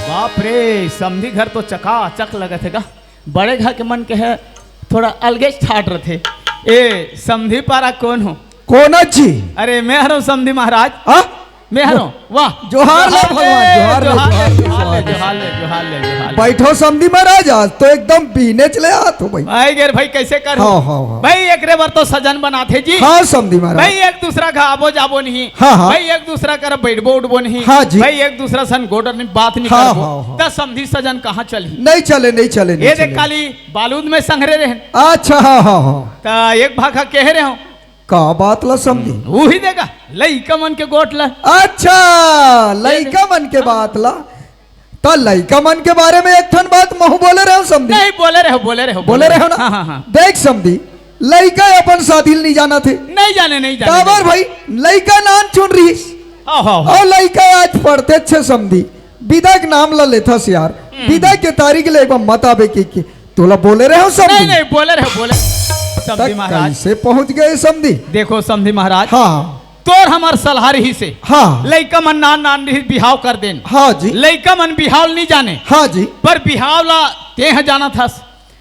बाप रे समधी घर तो चकाचक लगत है का बड़े घर के मन के है थोड़ा अलगे ठाट रहे ए समधी पारा कौन हो कौन जी? अरे मैं हूँ समधी महाराज हाँ मैं हूँ वाह जोहार ले भगवान, जोहार ले। बैठो समधी महाराज आज तो एकदम पीने चले आत हो भाई। भाई गेर भाई कैसे कर हाँ। भाई एक रे बार तो सजन बनाते जी। हाँ समधी महाराज। भाई एक दूसरा का आबो जाबो नहीं। हाँ। भाई एक दूसरा कर बैठबो उठबो नहीं। हाँ जी। भाई एक दूसरा सन गोडर नहीं बात नहीं हाँ, करबो। हाँ। तो समधी सजन कहाँ चली? नहीं चले ये देख काली बालूद में संघरे रहे। अच्छा हाँ। तो एक भागा कह रहे हो का बात ला समझी वही देगा लइका मन के गोट ला। अच्छा लइका मन के बात ला तो लइका मन के बारे में एक ठन बात महू बोले रहे हो समझी? नहीं बोले रहे हो ना। हाँ। देख समझी लइका अपन शादी नहीं जाना थे। नहीं जाने काबर भाई लइका नाम चुन रही और लइका आज पढ़ते अच्छे समझी विदा के नाम ला लेता यार विदा के तारीख ले मत आवे की तोला बोले रहे हो समझी? नहीं बोले समधी महाराज से पहुंच गए समझी। देखो समधी महाराज हाँ तोर हमार सलाह रही से हाँ लइका मन नान रही बिहाव कर देन। हाँ जी। लइका मन बिहाव नहीं जाने। हाँ जी। पर बिहावला तेह जाना था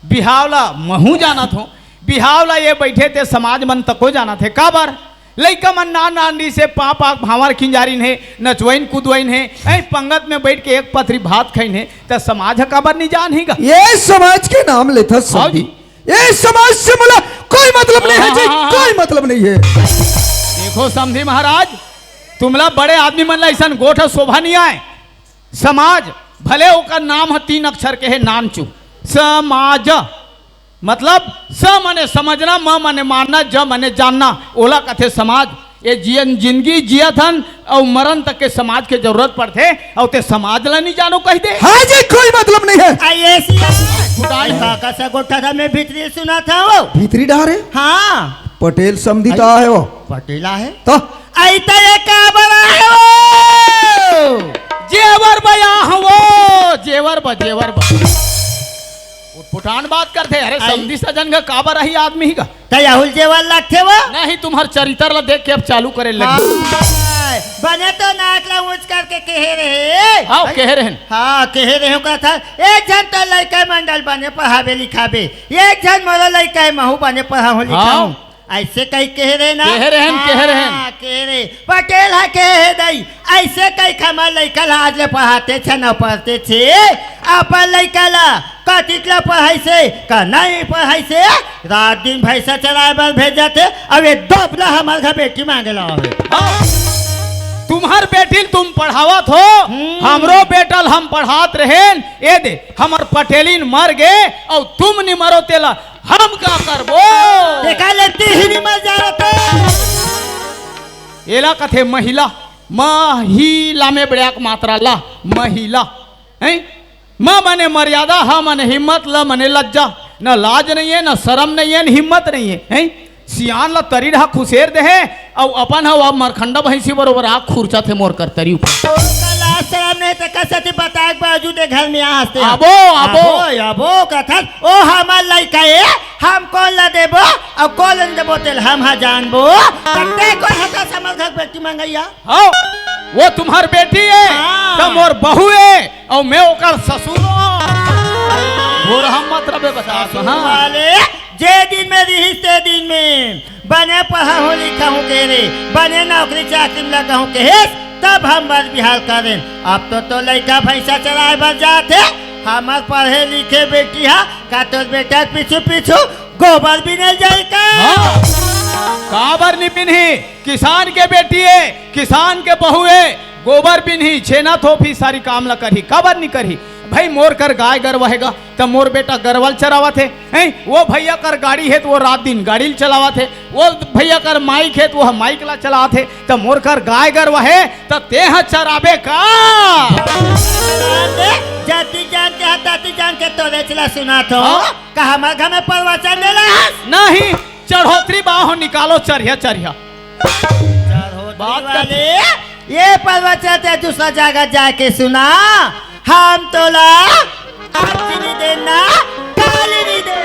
बिहावला महू जाना था बिहावला ये बैठे थे समाज मन तको जाना थे का बार लइका मन नान रही से पाप भावर खिंजारिन है नचवैन कुदवैन है ऐ पंगत में बैठ के एक पथरी भात खाइन है तो समाज काबर नहीं जान ही गा। ये समाज के नाम लेता समझी ये समाज से मुला कोई मतलब नहीं है जी कोई मतलब नहीं है। देखो समधी महाराज तुमला बड़े आदमी मन ला ऐसा गोठ शोभा नहीं आए। समाज भले ओकर नाम है 3 अक्षर के है नानचू समाज मतलब स मने समझना म मने मानना ज मने जानना ओला कथे समाज ये जीवन जिंदगी जियत हन और मरण तक के समाज के जरूरत पड़ते और ते समाज ला नहीं जानो कह दे। हाँ जी कोई मतलब नहीं है। आइए का सा गोठा था मैं भीतरी सुना था वो भीतरी डारे हाँ पटेल समझीता है वो पटेला है तो ऐता ये का बना है वो जेवर बया वो जेवर पुटान बात करते अरे समझी सजन का काबर रही आदमी ही का तयाहुल जेवर लगते वो नहीं तुम्हार चरित्र ला देख के अब चालू करे लगे। बने तो नाक ला ऊंच करके कह रहे हाँ कह रहे हैं हाँ कह रहे हो का था एक जन तो लड़का मंडल बने पढ़ावे लिखावे एक जन मोला लड़का महू बने पढ़ाओ लिखाओ ऐसे कहीं कह रहे ना कह रहे पटेल है कह दई ऐसे कई खमा लड़का ला आज ले पढ़ाते थे न पढ़ते थे अपन लड़का ला कतिक ला पढ़ाई से का नहीं पढ़ाई से रात दिन भैंसा चलाए बर भेज जाते अब ये दोपला हमारे घर बेटी मांगे ला तुम्हार बेटी तुम पढ़ावत हो हमरो बेटल हम पढ़ात रहे ए दे हमार पटेलिन मर गए और तुम नहीं मरो तेला हम का करबो देखा लेती ही नहीं मर जा रहा एला कथे महिला महिला में बड़ाक मात्रा ला महिला हैं म मने मर्यादा हा मने हिम्मत ल मने लज्जा न लाज नहीं है न शर्म नहीं है न हिम्मत नहीं है हैं सियान ला तरी रहा खुशेर दे है और अपन हवा मरखंडा भैंसी बरोबर आग खुरचा थे मोर कर तरी ऊपर तो कला शर्म नहीं तो कसती बताए बावजूद घर में यहाँ हंसते आबो आबो अबो कथन ओ हमार लड़का है हम कौन ला देबो और कौन ला देबो तेल हम हा जानबो तते कोई हता समझ घर बेटी मंगैया हाँ वो तुम्हार बेटी है हाँ। तो मोर बहू है और मैं ओकर ससुर और हम मतलब बता हाँ वाले जे दिन में रहीस ते दिन में बने पढ़ा हो लिखा हूँ के रे बने नौकरी चाकरी में लगा हूँ के हेस तब हम बस बिहार करें अब तो लड़का भैंसा चलाए बस जाते हमार पढ़े लिखे बेटी है का तो बेटा पीछू पीछू गोबर भी नहीं जाएगा हाँ। काबर नहीं पिन्ही किसान के बेटी है किसान के बहू है गोबर पिन्ही छेना थोपी सारी काम ला करही काबर नहीं करही भाई मोर कर गाय गर वहेगा तब मोर बेटा गरवल चरावा थे वो भैया कर गाड़ी है तो वो रात दिन गाड़ी चलावा थे वो भैया कर माइक है तो वो माइक ला चला थे तब मोर कर गाय गर वहे तब तेह चराबे का जाति जान के ताती जान के तो चला सुना तो हाँ? का हमारे घर में प्रवचन दे नहीं चढ़ोतरी बाहों निकालो चरिया चरिया बात वाले ये प्रवचन ते दूसरा जगह जाके सुना हम तोला नहीं देना काली नहीं दे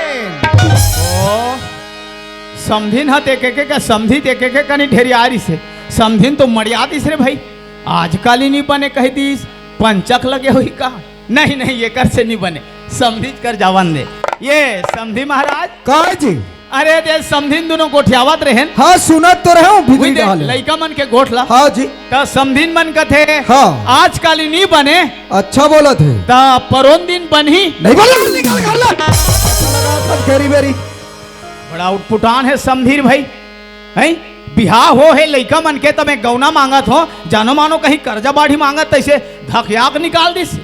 समधिन हा देखे के समधी देखे के कनी ढेरी आरी से समधिन तो मर्यादिस रे भाई आजकल ही नहीं बने कह दीस पंचक लगे हुई का नहीं नहीं ये कर से नहीं बने समझी कर जावन दे ये समझी महाराज कहा जी अरे दे समझिन दोनों गोठियावत रहे हाँ सुनत तो रहे हूँ भित्री डाले लड़का मन के गोठला हाँ जी तो समझिन मन का थे हाँ आजकल ही नहीं बने अच्छा बोला थे ता परोन दिन बनी नहीं बोला निकाल कर ला सब खेरी बेरी बड़ा उटपुटान है समधीर भाई है बिहार हो है लड़का मन के तमें गौना मांगत हो जानो मानो कहीं कर्जा बाढ़ी मांगत तैसे धकयाक निकाल दिस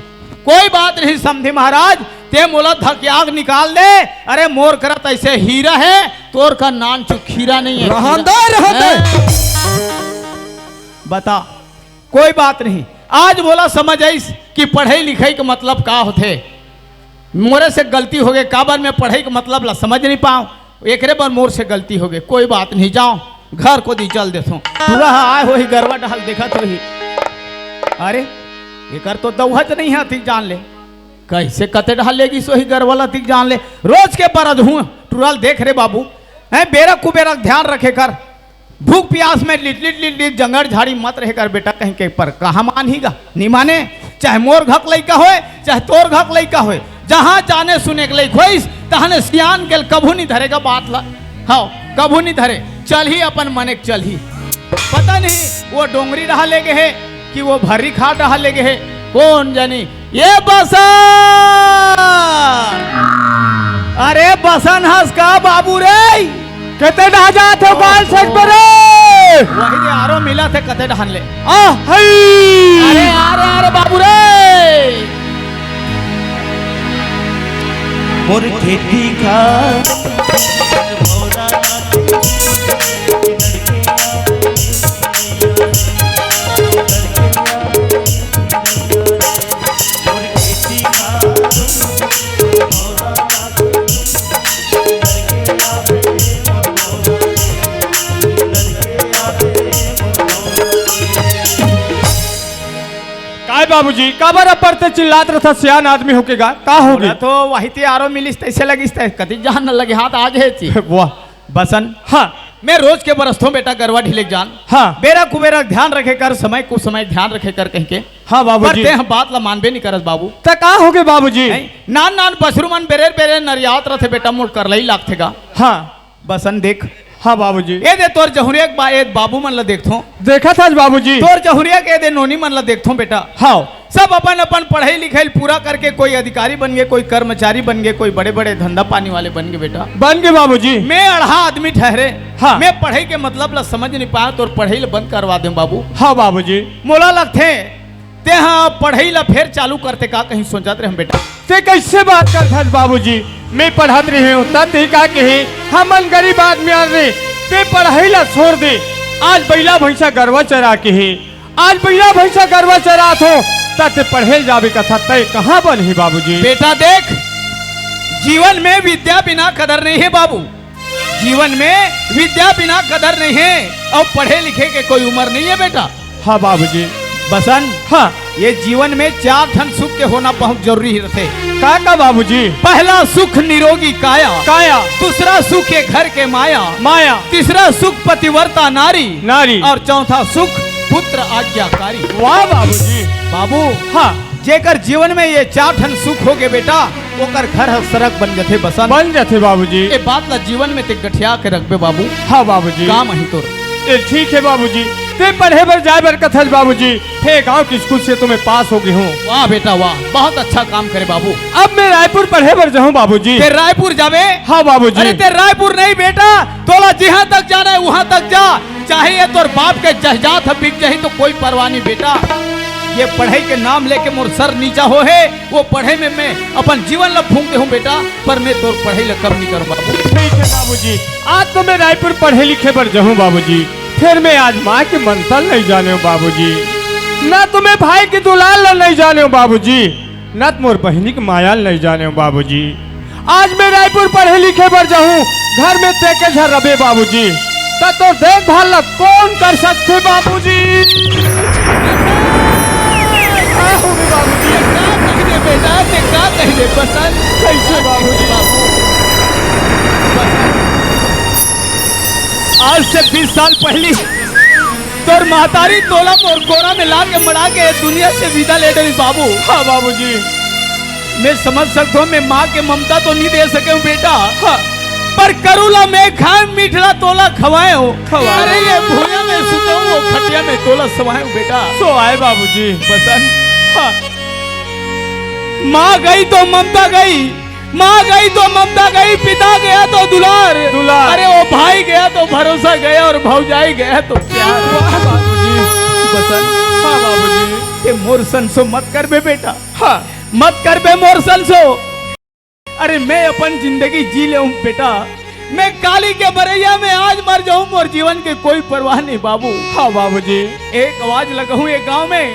कोई बात नहीं समझी महाराज ते मोला धकयाक निकाल दे अरे मोर करत ऐसे हीरा है तोर का नान चुखीरा नहीं है रहते बता कोई बात नहीं आज बोला समझ आईस कि पढ़ाई लिखाई का मतलब का होते मोरे से गलती हो गई काबर में पढ़ाई का मतलब ला समझ नहीं पाऊँ एकरे बार मोर से गलती हो गई कोई बात नहीं जाओ घर को दी चल देता पूरा आए हो ही गरवा डहल देखा तो ही अरे एकर तो दौहत नहीं है अतिक जान ले कैसे कते डहल लेगी सो ही गरवाला अतिक जान ले रोज के बरद हूँ टूरल देख रे बाबू है बेरक कुबेरक ध्यान रखे कर भूख प्यास में लिट लिट लिट लिट जंगड़ झाड़ी मत रहे कर बेटा कहीं के पर कहाँ मानेगा नहीं माने चाहे मोर घक लइका होए चाहे तोर घक लइका होए जहाँ जाने सुने के लइक होइस तहने सियान के कभू नहीं धरेगा बात ला हाँ कभू नहीं धरे चल ही अपन मने चल ही पता नहीं वो डोंगरी रहा ले गए है कि वो भरी खाट रहा ले गए है कौन जानी ये बसन अरे बसन हंस का बाबू रे कहते ना जात हो बाल सेट पर वही दे आरो मिला थे कते ढान ले अरे अरे बाबू रे मोर खेती का बाबूजी काबर पड़ते चिल्लात रहा सियान आदमी होकेगा का हो गया तो वही ते आरो मिलिस तैसे लगिस तै कति जान न लगे हाथ आज है ची वाह बसन हाँ मैं रोज के बरसों बेटा गरवा ढीले जान हाँ बेरा कुबेरा ध्यान रखे कर समय कुछ समय ध्यान रखे कर कहीं के हाँ बाबूजी पर हम बात ला मानबे नहीं करस बाबू त का हो गए बाबूजी नान नान बसरू मन बेरे बेरे नरियात रथे बेटा मोर कर लई लागथेगा हाँ बसन देख हाँ बाबूजी ए दे तोर जहुरिया के ए बाबू मन ला देखथो देखा था बाबूजी तोर जहुरिया के दे नोनी मन ला देखथो बेटा हाँ सब अपन अपन पढ़ाई लिखाई पूरा करके कोई अधिकारी बन गए कोई कर्मचारी बन गए कोई बड़े बड़े धंधा पानी वाले बन गए बेटा बन गए बाबूजी मैं अढ़ा आदमी ठहरे हाँ मैं पढ़ाई के मतलब ला समझ नहीं पाया तो पढ़ाई ला बंद करवा दे बाबू हाँ बाबूजी मोला लगते ते हाँ पढ़ाई ला फिर चालू करते का कहीं सोचत रहे हम बेटा ते कैसे बात करता बाबूजी मैं पढ़त रहे हूँ ते का कहे हमन गरीब आदमी आ रहे ते पढ़ाई ला छोड़ दे आज बैला भैंसा गरवा चरा के है आज बैला भैंसा गरवा चरा थो ते पढ़े जावे कथा तय कहाँ बन है बाबूजी बेटा देख जीवन में विद्या बिना कदर नहीं है बाबू जीवन में विद्या बिना कदर नहीं है और पढ़े लिखे के कोई उम्र नहीं है बेटा। हाँ बाबूजी। बसंत, हाँ ये जीवन में 4 ठन सुख के होना बहुत जरूरी रहते। का बाबूजी? पहला सुख निरोगी काया, काया। दूसरा सुख ये घर के माया, माया। तीसरा सुख पतिव्रता नारी, नारी। और चौथा सुख पुत्र आज्ञाकारी। वाह बाबूजी। बाबू, हाँ जेकर जीवन में ये 4 ठन सुख हो गए बेटा, ओकर घर हर सड़क बन जाते बसन। बन जाते बाबूजी। ये बात ला जीवन में ते गठिया के रखबे बाबू। हाँ बाबूजी। काम ही तोर। ए ठीक है बाबूजी। ते पढ़े बर जाए बर कथल बाबूजी। हे गांव की स्कूल से तो मैं पास हो गई हूँ। वाह बेटा वाह, बहुत अच्छा काम करे बाबू। अब मैं रायपुर पढ़े बर जाऊँ बाबूजी। ते रायपुर जावे? हाँ बाबूजी। अरे ते रायपुर नहीं बेटा, तोला जहाँ तक जाना है वहाँ तक जा। चाहे ये तोर बाप के जहजात बिक जाही तो कोई परवाह नहीं बेटा। ये पढ़ाई के नाम लेके मोर सर नीचा हो है, वो पढ़े में मैं अपन जीवन ला फूंक दे हूँ बेटा, पर मैं तोर पढ़ाई ला कम नहीं करूँ बाबू। ठीक है बाबूजी। आज तो मैं रायपुर पढ़े लिखे बर जाऊँ बाबूजी। फिर मैं आज माँ की मंसल नहीं जाने हूँ बाबूजी, न तो मैं भाई की दुलाल नहीं जाने हूँ बाबूजी, न तो मोर बहनी की मायाल नहीं जाने हूँ बाबूजी। आज मैं रायपुर पढ़े लिखे बर जाऊँ, घर में तेके झर रबे बाबूजी, तब तो देखभाल ला कौन कर सकते बाबूजी। बेटा ते का कह दे बसन? कैसे बाबूजी? आज से 20 साल पहले तोर महतारी तोला मोर कोरा में ला के मरा के दुनिया से विदा ले गई बाबू। हाँ बाबूजी। मैं समझ सकता हूँ, मैं माँ के ममता तो नहीं दे सके हूँ बेटा। हाँ। पर करूला मैं खाए मीठला तोला खवाए हो। अरे ये भूया में सुते हूँ, वो खटिया में तोला सवाए हूँ बेटा। सो आए बाबूजी। बसन, हाँ। माँ गई तो ममता गई, माँ गई तो ममता गई, पिता गया तो दुलार। दुलार। अरे वो भाई गया तो भरोसा गया, और भौजाई गया तो प्यार। वाह बाबूजी। बसन, हाँ बाबूजी। ये मोर संसो मत कर बे बेटा। हाँ, मत कर बे मोर संसो। अरे मैं अपन जिंदगी जी ले हूँ बेटा, मैं काली के बरैया में आज मर जाऊं, मोर जीवन के कोई परवाह नहीं बाबू। हाँ बाबूजी। एक आवाज लगाऊं एक गांव में,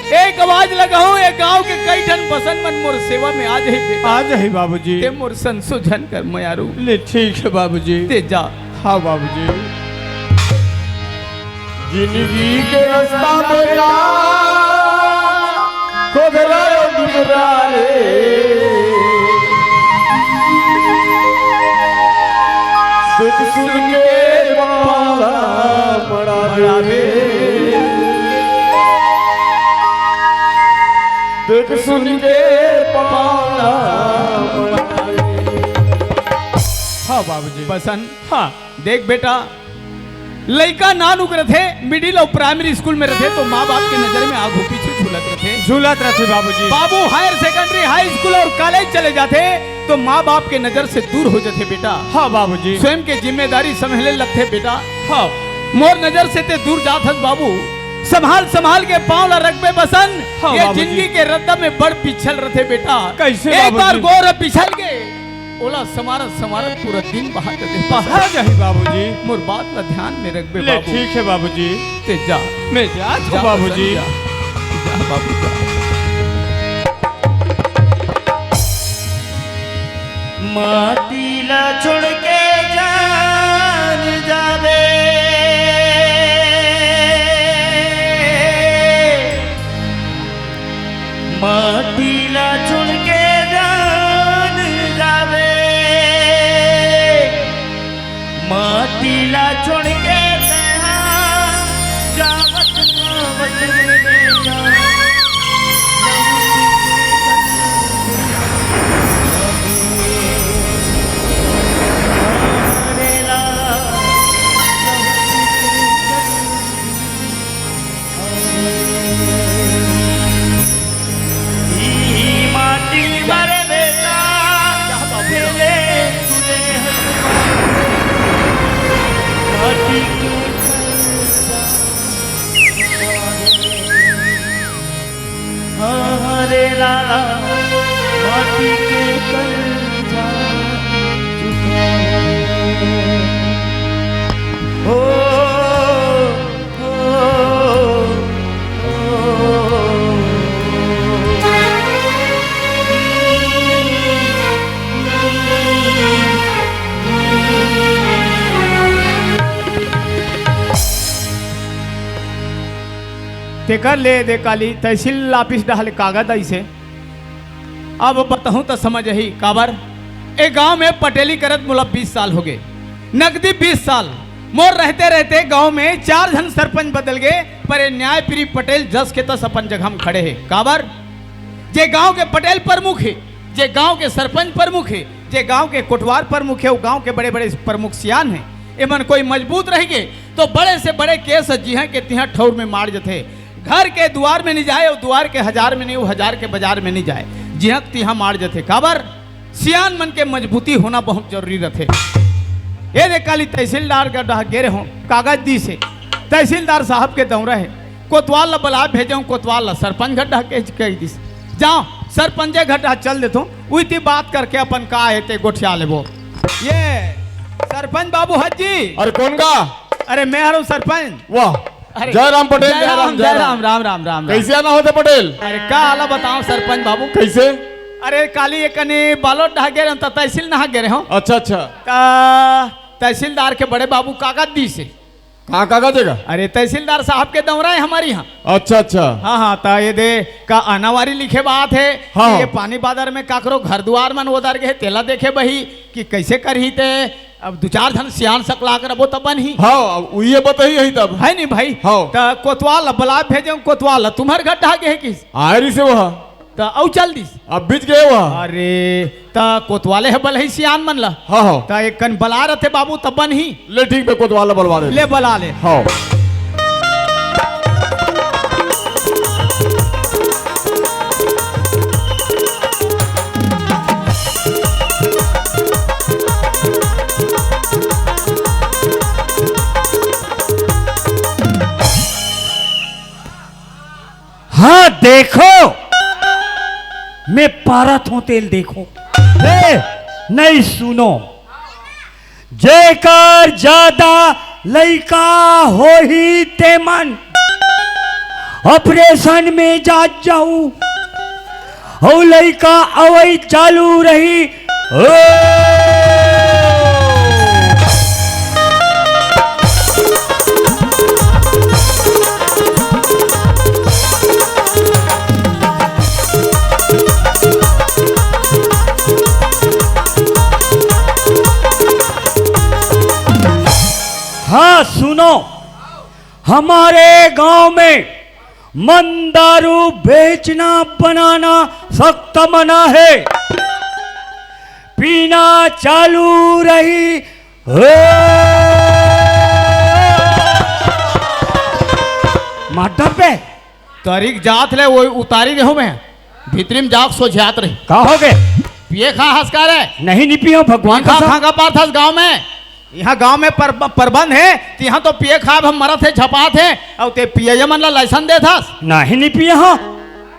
एक आवाज लगाऊं एक गांव के कई ठन बसन मन मोर सेवा में आज है बेटा। आज है बाबूजी। ते मोर संशोधन कर मयारू। ले ठीक है बाबूजी। ते जा। हाँ बाबूजी। जिंदगी के रास्ता में जा खोदरायो दुबरा रे, दुख सुन के पाला पड़ा दे, दुख सुन के पाला पड़ा दे। हाँ बाबूजी। बसन, हाँ देख बेटा, लड़का नानुक रथे, मिडिल और प्राइमरी स्कूल में रथे तो माँ बाप की नजर में आगू पीछे झूलत रथे। झूलत रथे बाबूजी। बाबू हायर सेकेंडरी हाई स्कूल और कॉलेज चले जाते तो माँ बाप के नजर से दूर हो जाते बेटा। हाँ बाबूजी। स्वयं के जिम्मेदारी संभालने लगते बेटा। हाँ, मोर नजर से ते दूर जात हस बाबू, संभाल संभाल के पाँव ला रखबे बसन। हाँ, ये बाबूजी। जिंदगी के रद्दा में बड़ पिछल रथे बेटा। कैसे एक बार बाबूजी? गोर पिछल गए, ओला समारत समारत पूरा दिन बहा दे। बाहर जाही बाबूजी। मोर बात ला ध्यान में रखबे ले बाबू। ठीक है बाबूजी। ते जा, मैं जा जा बाबूजी। बसन, जा। जा बाबू जा। माटीला छोड़ के जान जावे, माटीला छोड़ के जान जावे, माटीला छोड़ के जावत जावत रे जान। तेकर ले दे काली तहसील ऑफिस डाल कागज ऐसे अब बताऊं तो समझ ही काबर ए गांव में पटेली करत मुला 20 साल हो गए नकदी 20 साल मोर रहते रहते गांव में 4 जन सरपंच बदल गए पर ये न्यायप्रिय पटेल जस के तस अपन जगह में खड़े है काबर जे गांव के पटेल प्रमुख है जे गांव के सरपंच प्रमुख है जे गांव के कोटवार प्रमुख है वो गांव के बड़े बड़े प्रमुख सियान है एमन कोई मजबूत रहेंगे तो बड़े से बड़े केस जिहा के तिहा ठौर में मार जथे घर के द्वार में नहीं जाए और द्वार के 1000 में नहीं वो 1000 के बाजार में नहीं जाए जिहा तिहा मार जथे काबर सियान मन के मजबूती होना बहुत जरूरी रहते ये दे काली तहसीलदार का डहा गेरे हो कागज दी से तहसीलदार साहब के दौरा है कोतवाल ला बला भेजो कोतवाल ला सरपंच घड्डा के कह दी जाओ सरपंच घड्डा चल देतो उइती बात करके अपन का है ते गोठिया लेबो ये सरपंच बाबू हजी अरे कौन का? अरे मैं हूँ सरपंच वाह अरे जयराम पटेल जय राम राम राम राम राम कैसे आना होते पटेल? अरे का हाल बताओ सरपंच बाबू कैसे? अरे काली एक कने बालोट ढहा गे रहे तहसील नहा गे रहे हो अच्छा अच्छा तहसीलदार के बड़े बाबू कागज दी से कहाँ कागज देगा? अरे तहसीलदार साहब के दौरा है हमारी यहाँ अच्छा अच्छा हाँ हाँ तो ये दे का अनावारी लिखे बात है हाँ। कि ये पानी बादर में काकरो घर द्वार मन उधर गए तेला देखे बही कि कैसे करही ते अब 2-4 धन सियान सकला कर वो तब ही हाँ ये बताइए यही तब है नहीं भाई हाँ। तो कोतवाल बला भेजे कोतवाल तुम्हारे घर ढहा गए किस आयरी से वह तो औ चल दिस अब बीच गए वह अरे तो कोतवाले है बल है सियान मन ला हाँ हाँ तो एक कन बला रहे बाबू तबन ही ले ठीक पे कोतवाल बलवा दे ले बला ले हाँ हाँ देखो मैं पारत हूं तेल देखो नहीं सुनो जेकर ज्यादा लइका हो ही ते मन ऑपरेशन में जा जाऊं हो लइका अवई चालू रही हाँ सुनो हमारे गांव में मन दारू बेचना बनाना सख्त मना है पीना चालू रही माधव पे तारीख जात ले वो उतारी रहो मैं भीतरी में जाग सो जात रही का हो गए पिए खा हंसकार है नहीं नहीं पियो भगवान का खा का पार था गांव में यहाँ गांव में प्रबंध है तो यहाँ तो पिए खाब हम मरत है झपात है और ते पिए मन ला लाइसेंस दे था नहीं नहीं पिए हाँ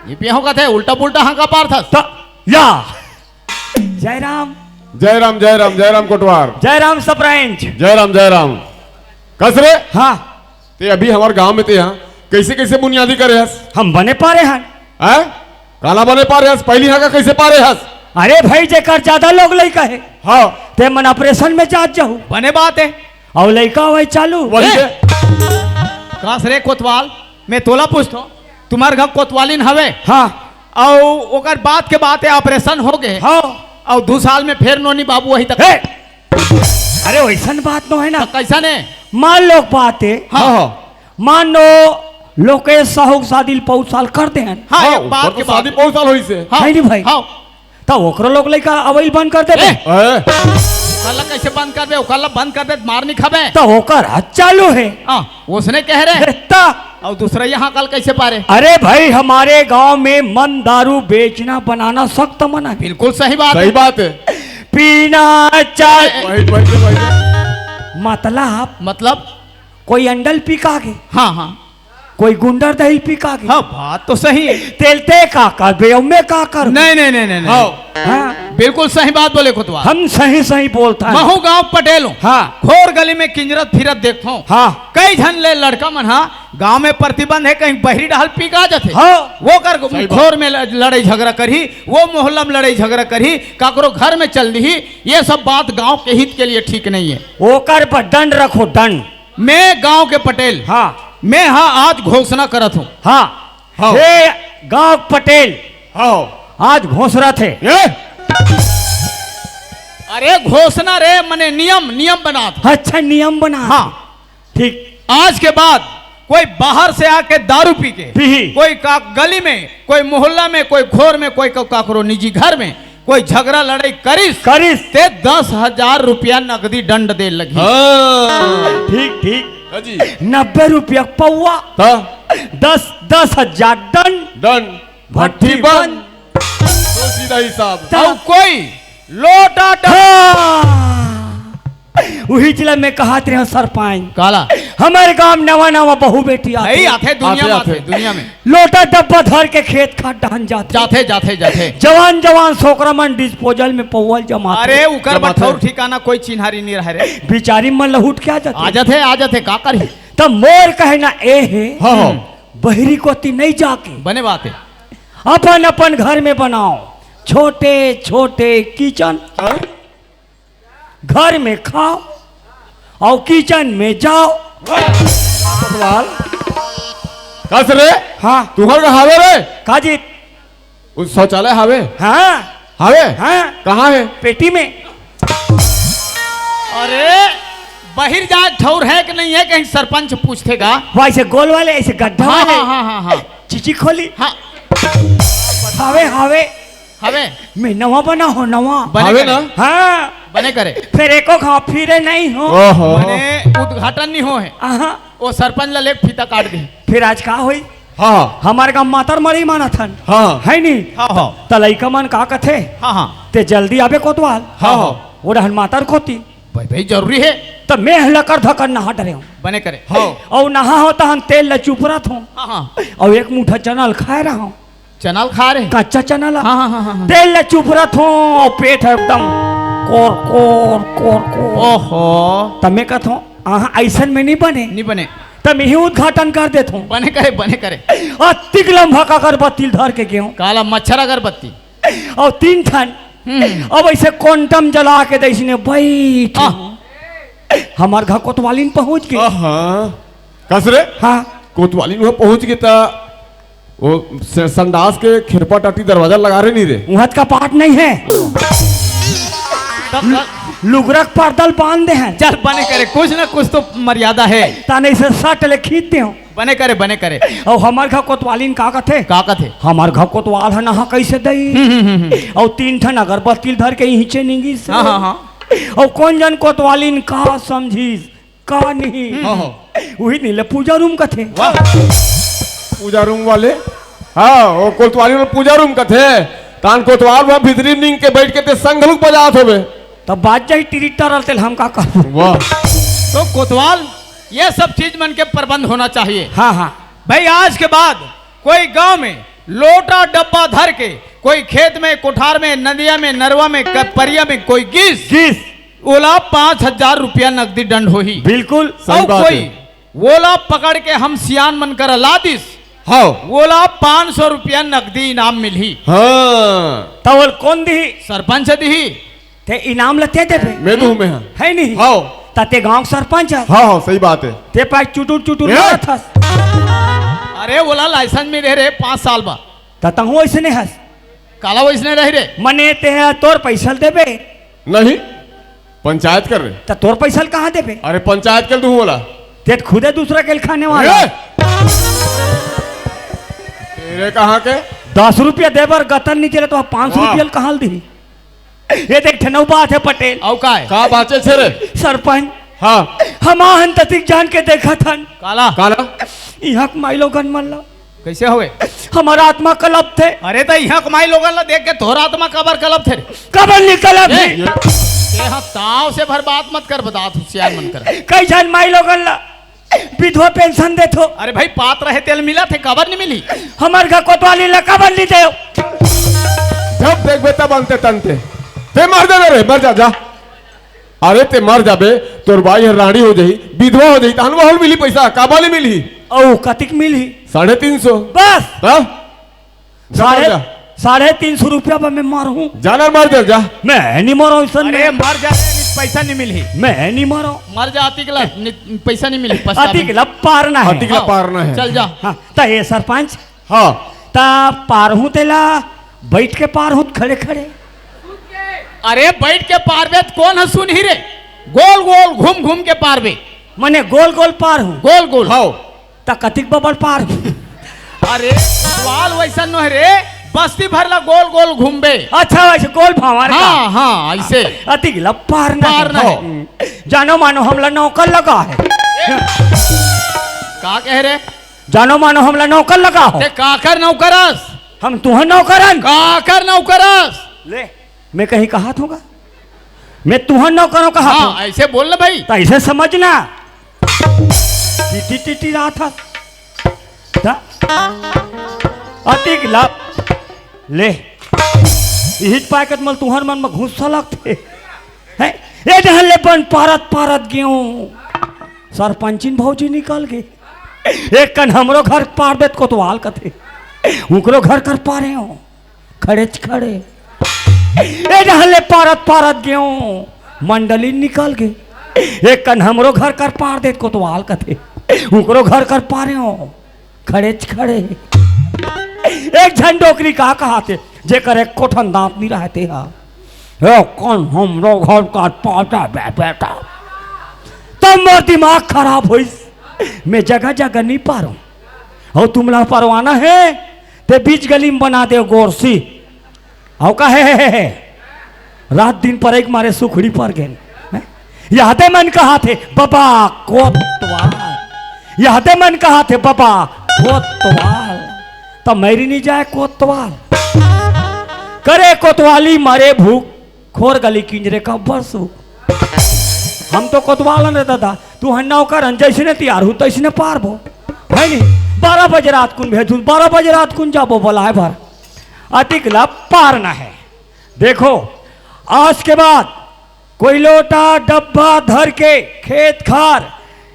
ये पिए हो कहते उल्टा पुल्टा हाँ का पार था तो या जयराम जयराम जयराम जयराम कोटवार जयराम सरपंच जयराम कस रे हाँ ते अभी हमारे गांव में ते यहाँ कैसे कैसे बुनियादी करे हस हम बने पा रहे हैं हैं काला बने पा रहे हस पहली यहाँ का कैसे पा रहे हस अरे भाई जेकर ज्यादा लोग लइका है हाँ ते मन ऑपरेशन में जात जाऊ बने बात है और लइका वही चालू वही से कहाँ से रे कोतवाल मैं तोला पूछता हूँ तुम्हारे घर कोतवालिन हवे हाँ और ओकर बात के बात है ऑपरेशन हो गए हाँ और 2 साल में फिर नोनी बाबू वही तक हे! अरे वैसन बात तो है ना कैसा ने मान लो बात है हाँ हाँ मान लो लोकेश साहू शादी 5 साल करते हैं हाँ हाँ, एक बात ऊपर के तो शादी बाद 5 साल हुई से हाँ नहीं भाई। हाँ तो ओकरो लोग लइका अवैल बंद कर देते हैं? कल कैसे बंद कर दे कल बंद कर दे मार नहीं खाबे तो ओकर हद चालू है हाँ उसने कह रहे ता और दूसरा यहाँ कल कैसे पारे अरे भाई हमारे गांव में मन दारू बेचना बनाना सख्त मना है बिल्कुल सही बात सही है बात है पीना चाय वही मतलब कोई अंडल पिका के हाँ हाँ कोई गुंडर दही पिका के हाँ बात तो सही है तेलते का कर बेव में का कर नहीं नहीं नहीं नहीं, नहीं। हाँ, बिल्कुल सही बात बोले खुतवा हम सही सही बोलता है महू गांव पटेल हूँ हाँ खोर गली में किंजरत फिरत देखता हूँ हाँ कई झन ले लड़का मन हाँ गांव में प्रतिबंध है कहीं बहरी डाल पीका जाते हाँ वो कर खोर में लड़ाई झगड़ा करी वो मोहल्ला में लड़ाई झगड़ा करी काकरो घर में चल दी ये सब बात गांव के हित के लिए ठीक नहीं है ओकर पर दंड रखो दंड मैं गांव के पटेल हाँ मैं हाँ आज घोषणा करत हूँ। हाँ हाँ। हे गांव पटेल हाँ आज घोषणा थे अरे घोषणा रे मने नियम नियम बना दो। अच्छा नियम बना हाँ ठीक आज के बाद कोई बाहर से आके दारू पी के पी कोई का गली में कोई मोहल्ला में कोई खोर में कोई काकरो निजी घर में कोई झगड़ा लड़ाई करिस करिस ते 10,000 रुपया नकदी दंड दे लगी। ठीक ठीक हाँ जी 90 रुपया पौवा ता 10,000 दंड दंड भट्टी बंद तो सीधा हिसाब तो कोई लोटा वही जिला में कहा थे सरपंच काला हमारे गांव नवा नवा बहू बेटी यही आते दुनिया में आते, आते दुनिया में लोटा डब्बा धर के खेत खाद डहन जाते जाते जाते जाते जवान जवान सोकरामन डिस्पोजल में पौवल जमा अरे उकर बठौर ठिकाना कोई चिन्हारी नहीं रहे रे बिचारी मन लहुट क्या जाते आ जाते का करी तब मोर कहे ना ए है हाँ बहरी कोती नहीं जाके बने बात है अपन अपन घर में बनाओ छोटे छोटे किचन घर में खाओ और किचन में जाओ कस रे हाँ तुहर का हावे रे काजी उस शौचालय हावे हाँ हावे हाँ कहाँ है पेटी में अरे बहिर जा ठौर है कि नहीं है कहीं सरपंच पूछतेगा। वैसे गोल वाले ऐसे गड्ढा हाँ वाले हाँ हाँ हाँ चिची खोली हाँ हावे हावे हवे मैं नवा बना हो नवा बने हावे करे, ना हाँ बने करे फिर एको खा फिरे नहीं हो ओहो बने उद्घाटन नहीं हो है आहा वो सरपंच ला लेक फीता काट दे। फिर आज का हुई हाँ हमारे गाँव मातर मरी माना थन हाँ है नहीं हाँ हाँ तलैका मन का कथे हाँ हाँ ते जल्दी आवे कोतवाल हाँ हाँ वो रहन मातर खोती भाई भाई जरूरी है तब मैं लकर धकर नहा डरे हूँ बने करे हाँ और नहा होता हम तेल ल चुपरत हूँ हाँ हाँ और एक मुठा चनल खाए रहा हूँ चनाल खा रहे कच्चा चनल हाँ हाँ हाँ हाँ तेल ल चुपरत हूँ और पेट है एकदम कोर कोर कोर कोर ओहो तब मैं कहता हूँ आहा ऐसन में नहीं बने नहीं बने तब यही उद्घाटन कर देता हूँ बने करे और तिक लम्हा का अगरबत्ती धर के गेहूँ काला मच्छर अगरबत्ती और 3 ठन अब ऐसे क्वांटम जला के देसने बैठ हमार घर कोतवाली पहुंच गए हाँ कस रे हाँ कोतवाली में पहुंच गए ता वो संडास के खिरपा टाटी दरवाजा लगा रहे नहीं रे वहां का पाठ नहीं है लुगरक पर्दल बांध दे हैं चल बने करे कुछ ना कुछ तो मर्यादा है ताने से सट ले खींचते हो बने करे और हमार घर कोतवाली का कथे का कथे हमार घर कोतवाल है नहा कैसे दई और 3 ठन अगरबत्ती धर के नीचे निंगी से हाँ हाँ हाँ और कौन जन कोतवाली का समझीस का नहीं वही नीले पूजा रूम का थे पूजा रूम वाले हाँ वो कोतवाली में पूजा रूम का थे तान कोतवाल वहाँ भीतरी नींग के बैठ के ते संगलुक बजात होबे तब बात जाही टिरिटर अलते हम का कर वाह तो कोतवाल ये सब चीज मन के प्रबंध होना चाहिए। हाँ हाँ भाई आज के बाद कोई गांव में लोटा डब्बा धर के कोई खेत में कोठार में नदिया में नरवा में परिया में कोई गिस ओला 5,000 रुपया नकदी दंड हो ही बिल्कुल सही और बात कोई है। वोला पकड़ के हम सियान मन कर ला दिस हाँ वोला 500 रुपया नकदी इनाम मिली हाँ तवल कौन दी सरपंच दी ते इनाम लते देबे मैं तो में हाँ है नहीं हाँ ताते गांव सरपंच है हाँ हाँ सही बात है ते पास चुटुर चुटुर ए? मारत हस अरे बोला लाइसेंस में रह रहे 5 साल बाद ततहु ऐसने हस काला वैसने रह रहे मने ते है तोर पैसा देबे नहीं पंचायत कर रहे त तोर पैसा कहाँ देबे अरे पंचायत कर तू बोला ते खुदे दूसरा के खाने वाला ए! तेरे कहाँ के 10 रुपया देबर गतन नहीं चले तो 500 वाह। रुपया कहाँ दी ये देख ठनौ बात है पटेल औ का है कहाँ बाचे छे रे सरपंच हाँ हम आहन ततिक जान के देखा थन काला काला यहाँ माइलो गन मल्ला कैसे हुए हमारा आत्मा कलब थे अरे तो यहाँ कमाई लोगन ला देख के तोहरा आत्मा कबर कलब थे कबल निकल ए, ये हाँ ताव से भर बात मत कर बता तू सियान मन कर कई जान माइलो गन ला विधवा पेंशन दे थो अरे भाई पात रहे तेल मिला थे कबर नहीं मिली हमार घर कोतवाली ला कबल नहीं दे जब देख बेटा बनते तनते ते मर जा रे मर जा जा अरे ते मर जाबे तोर बाई है रानी हो जाई विधवा हो जाई तहन वहल मिली पैसा काबाली मिली ओ कतिक मिली 350 बस हाँ जा मर जा 350 रुपया पर मैं मारू जाना मर जा जा मैं नहीं मारू अरे मर जा पैसा नहीं मिली मैं नहीं मारो मर जा अतिकला पैसा नहीं मिली पछतावे। अतिकला पारना है अतिकला पारना है। चल जा। हाँ ता ये सरपंच हाँ ता पार हूँ तेला बैठ के पार हूँ खड़े खड़े। अरे बैठ के पारवे तो कौन है सुन ही रे, गोल गोल घूम घूम के पारवे, मने गोल गोल पार हूँ गोल गोल। हाँ ता कतिक बबल पार हूँ। अरे सवाल वैसा न है रे, बस्ती भरला गोल गोल घूमबे। अच्छा वैसे गोल भावर हाँ हाँ ऐसे अतिकला पारना पारना है। है। जानो मानो हमला नौकर लगा है। का कह रे, जानो मानो हमला नौकर लगा हो। ते काकर नौकरस, हम तुह नौकरन काकर नौकरस। ले मैं कहीं कहा होगा, मैं तुह नौकरों कहा हूँ। हाँ ऐसे बोल ना भाई। तो ऐसे समझना टीटी टीटी रहा था अतिक लाभ ले हिट पाकत मल तुहर मन में घुस लगते हैं। ए जहन ले बन पारत पारत गेहूं सरपंचिन भौजी निकल गए। एक कन हमरो घर पार देत कोतवाल कथे उकरो घर कर पा रहे हो खड़े खड़े। ए जहन ले पारत पारत गेहूं मंडली निकल गए। एक कन हमरो घर कर पार देत कोतवाल कथे उकरो घर कर पा रहे हो खड़े खड़े। एक झंडोकरी का कहा थे जे करे कोठन दांत नहीं रहते हा ए कौन हमरो घर का पाटा बेटा तब मोर दिमाग खराब हुई। मैं जगह जगह नहीं पारू और तुमला परवाना है ते बीच गली में बना दे गोरसी औ का है रात दिन पर एक मारे सुखड़ी पर गए। यादे मन कहा थे बाबा कोतवाल, यादे मन कहा थे बाबा कोतवाल, तो मेरी नहीं जाए कोतवाल करे कोतवाली मारे भूख खोर गली किंजरे का बरसू। हम तो कोतवाल रे दादा तू हन्ना कर जैसे ने तैयार हूँ तैसे ने पार भो है नहीं। 12 बजे रात कुन भेजू 12 बजे रात कुन जाबो बोला है भर अतिकला पारना है। देखो आज के बाद कोई लोटा डब्बा धर के खेत खार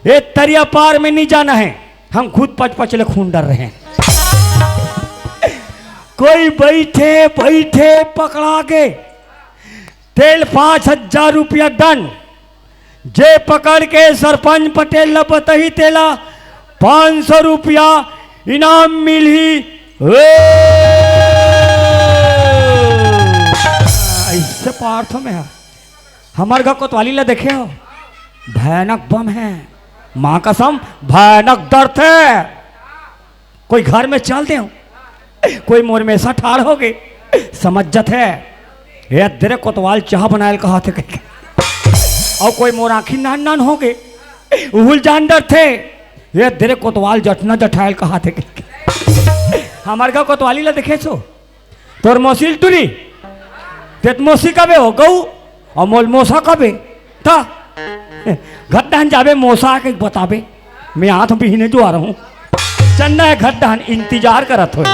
ये तरिया पार में नहीं जाना है। हम खुद पचले खून डर रहे हैं। कोई बैठे बैठे पकड़ा के तेल 5000 रुपया दंड जे पकड़ के सरपंच पटेल न बतही तेला 500 रुपया इनाम मिली। ऐसे पार्थ में है हमारे घर कोतवाली ला देखे हो भयानक बम है माँ कसम भयानक दर्द है। कोई घर में चल दे कोई मोर में ऐसा ठाड़ हो गए समझत है ये तेरे कोतवाल चाह बनाए कहा थे कहीं और कोई मोर आखिर नान नान हो गए उहुल जान डर थे ये तेरे कोतवाल जटना जठायल कहा थे कहीं। हमारे गाँव कोतवाली ला देखे छो तोर मोसिल टूरी तेत मोसी कबे हो गऊ और मोल मोसा कबे था घटन जाबे मोसा आके बताबे मैं हाथ बिहने जो आ रहा हूँ चन्ना है घटन इंतजार करत हो।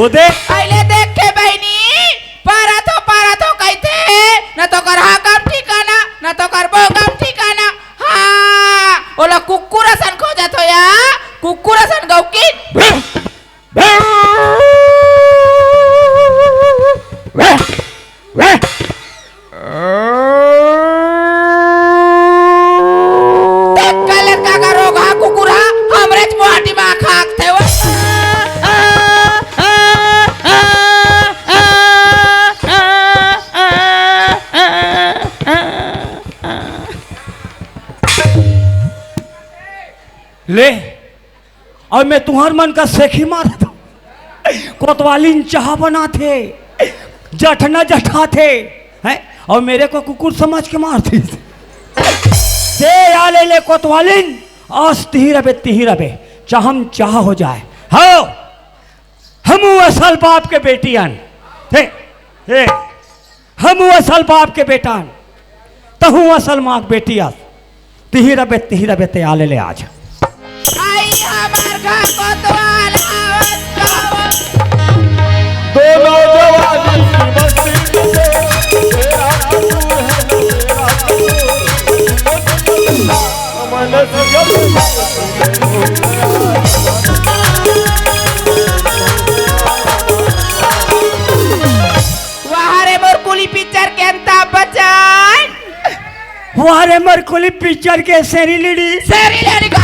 देख पहले देख के बहनी पारा तो कहते न तो कर हा काम ठिकाना न तो कर बो काम ठिकाना। हाँ ओला कुकुर असन खोजत हो या कुकुर असन गौकी कलर का रोग हा कुकुर हा हमरे मोहाटी में खाक थे वो। ले और मैं तुम्हार मन का सेखी मारा था कोतवाली चाह बना थे जठना जठा थे हैं और मेरे को कुकुर समझ के मारती से आले ले कोतवालिन आज तिही रबे चाहम चाह हो जाए। हो हम असल बाप के बेटियान थे हम असल बाप के बेटान तहू असल माँ के बेटी आज तिही रबे ते आले ले आज आई हमार घर कोतवाल आवत गावत। दोनों जवानी की मस्ती से तेरा कसूर है न तेरा कसूर। मन से वाहरे मोर कुली पिक्चर के अमिताभ बच्चन वारे मरकुली पिक्चर के सेरी लीडी सेरी लेडी का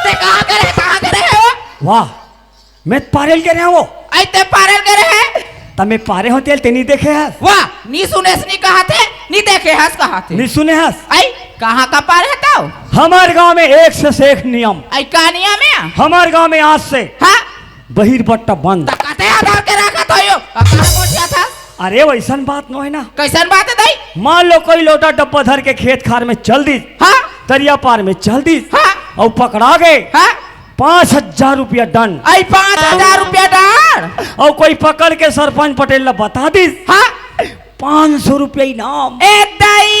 ते कहाँ करे हो वाह मैं पारेल के रहा वो आई ते पारल करे है तमे पारे हो तेल ते नहीं देखे हस वाह नी सुनेस नी कहा थे नी देखे हस कहा थे नहीं सुने हस आई कहाँ का पार है ताऊ हमारे गांव में एक से एक नियम आई कहानिया में हमारे गांव में आज से हाँ बहिर्बट्टा बंद तकते आधार के रखा तो यो कहाँ पहुंचा था अरे वैसन बात न है ना कैसन बात है दाई मान लो कोई लोटा डब्बा धर के खेत खार में चल दी हाँ दरिया पार में चल दी हाँ और पकड़ा गए हाँ 5,000 रुपया दंड आई 5,000 रुपया डार और कोई पकड़ के सरपंच पटेल ला बता दी हाँ 500 रुपया इनाम ए दाई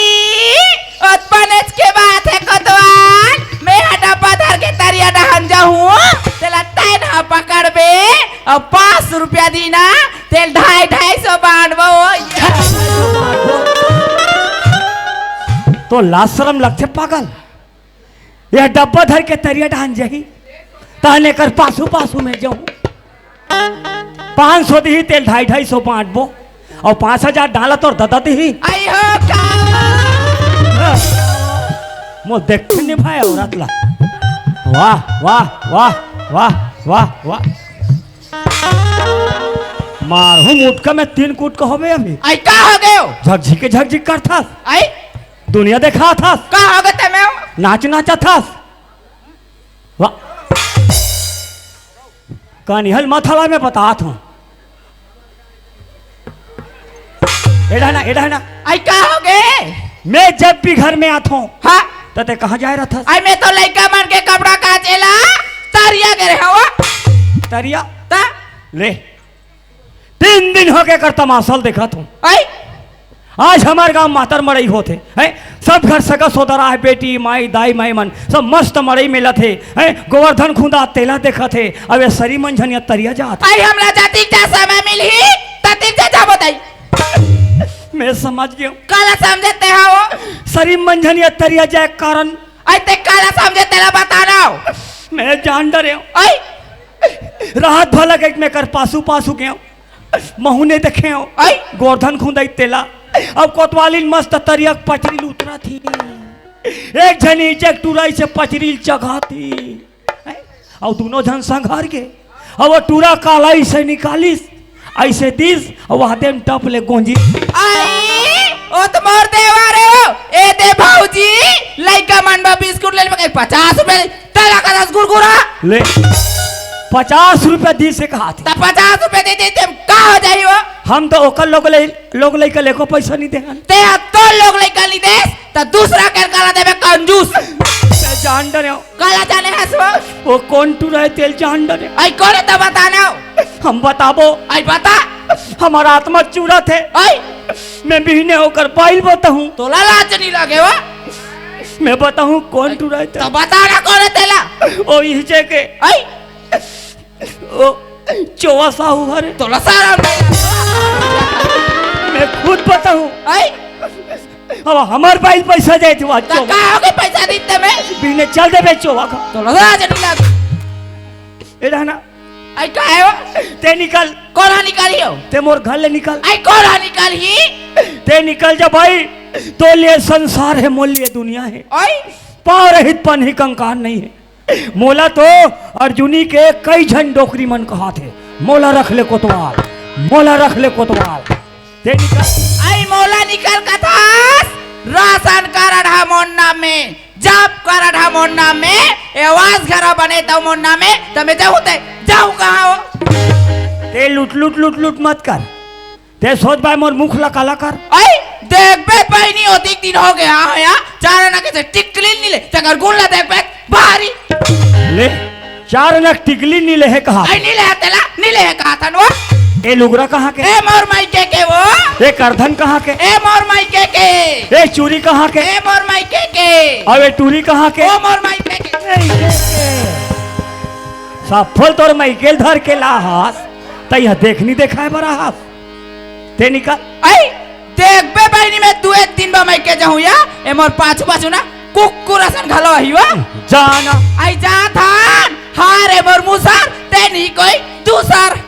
उत्पन्नज के बात है कोतवाल मैं डब्बा धर के तरिया डहन जाऊँ तेला तैन पकड़ बे और 500 रुपया दीना तेल 250 बांटबो तो लाज शरम लगते पागल यह डब्बा धर के तरिया ढान जाही तहने कर पासू पासू में जाऊं 500 दी तेल 250 बांटबो और 5,000 डाला तो ददा दी आई हो का मो देखते नहीं भाई औरत ला वाह वाह वाह वाह वाह वाह मारू मुटका में 3 कूट का होबे अभी आई का हो गयो झकझिक कर था आई दुनिया देखा था का हो गए तमे नाच नाचा था वाह कहानी हल माथाला में बता था एडा ना आई का हो गए मैं जब भी घर में आता हूँ हाँ तते कहाँ जा रहा था आई मैं तो लड़का मन के कपड़ा काचेला तरिया करे हवा तरिया ता ले 3 दिन हो गए कर तमाशल देखा तू आई आज हमारे गांव मातर मड़ई होते हैं सब घर सगा सोदरा है बेटी माई दाई माई मन सब मस्त मड़ई मेला थे हैं गोवर्धन खुदा तेला देखा थे अब ये सरी मंझनिया तरिया जात आई हमरा जाति का समय मिली तती से जा बताई मैं समझ गया काला समझते हो सरी मंझनिया तरिया जाए कारण आई ते काला समझे तेरा बताना मैं जान डरे हूँ आई राहत भला एक में कर पासू पासू गया महुने देखे हो आई गोवर्धन खुदाई तेला अब कोतवाली मस्त तरिया पचरील उतरा थी एक जनी एक टूराई से पचरील चघा थी और दोनों जन संघार के और वो टूरा कालाई से निकालिस ऐसे दिस और वहां देम टप ले गोंजी आई ओ तो मोर देवा रे हो ए दे भाऊजी लइका मनबा बिस्कुट ले 50 रुपए तेरा का 10 गुरगुरा ले 50 रुपया दी से कहा थी त 50 रुपए दे देते का हो जाई हो हम तो ओकर लोग लेकर लेको पैसा नहीं देहन ते तो लोग लइका ली दे त दूसरा कर काला देबे कंजूस मैं जान डरे हूँ काला जाने हसो वो कौन टूरा है तेल जान डरे आई कोने तो बताना हम बताबो आई बता हमारा आत्मा चूड़ा थे आई मैं बीने होकर पाइल बताऊं तो लाज नहीं लगे हो मैं बताऊं कौन टूरा है तो बताना कोने तेला ओ हिचे के आई ओ चोवा साहू हरे तो लसारा मैं खुद बताऊं आई अब हमार पाइल पैसा जाए थे त का हो गए पैसा दीते में बीने चल दे बे चोवा का तो लाज नहीं लगे एडा ना आई का है हो ते निकल कोना निकालियो ते मोर घर ले निकल आई कोना निकाली ते निकल जा भाई तो लिए संसार है मोल लिए दुनिया है आई पाव रहित पन ही कंकार नहीं है मोला तो अर्जुनी के कई झन डोकरी मन कहा थे मोला रख ले कोतवाल मोला रख ले कोतवाल ते निकल आई मौला निकल कथास राशन करढ़ा मोन्ना में जब करढ़ा मोन्ना में एवाज घर बने तो मोन्ना में तमे जाऊ ते जाऊ कहाँ हो ते लूट मत कर ते सोच भाई मोर मुख ला काला कर आई देख बे भाई नहीं होती एक दिन हो गया हो या चार ना कैसे टिकली नहीं ले तगर गुल्ला देख बे भारी ले 4 नक टिकली नीले है कहा आई नहीं ले तेला नहीं ले कहा था नो ए लुगरा कहाँ के? ए मोर माइके के वो। ए करधन कहाँ के? ए मोर माइके के। ए चूड़ी कहाँ के? ए मोर माइके के। अब ए टूरी कहाँ के? ओ मोर माइके के। सफल तोर माइकेल धर के लाहास त यह देखनी देखाए बड़ा हास ते निकल। आई देख बे बहनी में तू एक दिन बा माइके जाऊं या ए मोर पाछू पाछू ना कुकुर असन घलो हिवा जाना आई जा थान हारे मोर मुसर ते नहीं कोई दूसर।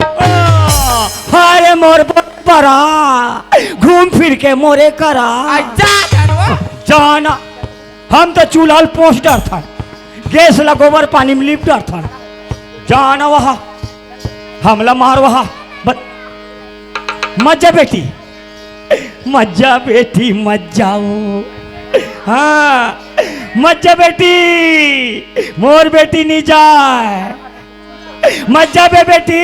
हारे मोर बरा घूम फिर के मोरे करा आई जा थान जाना हम तो चूल्हा पोस्ट डर था गैस लगोबर पानी में लिप डर था जाना वहा हमला मार वहा मज्जा बेटी मज्जा बेटी मत जाओ। हाँ मज्जा बेटी मोर बेटी नहीं जाए मज्जा बे बेटी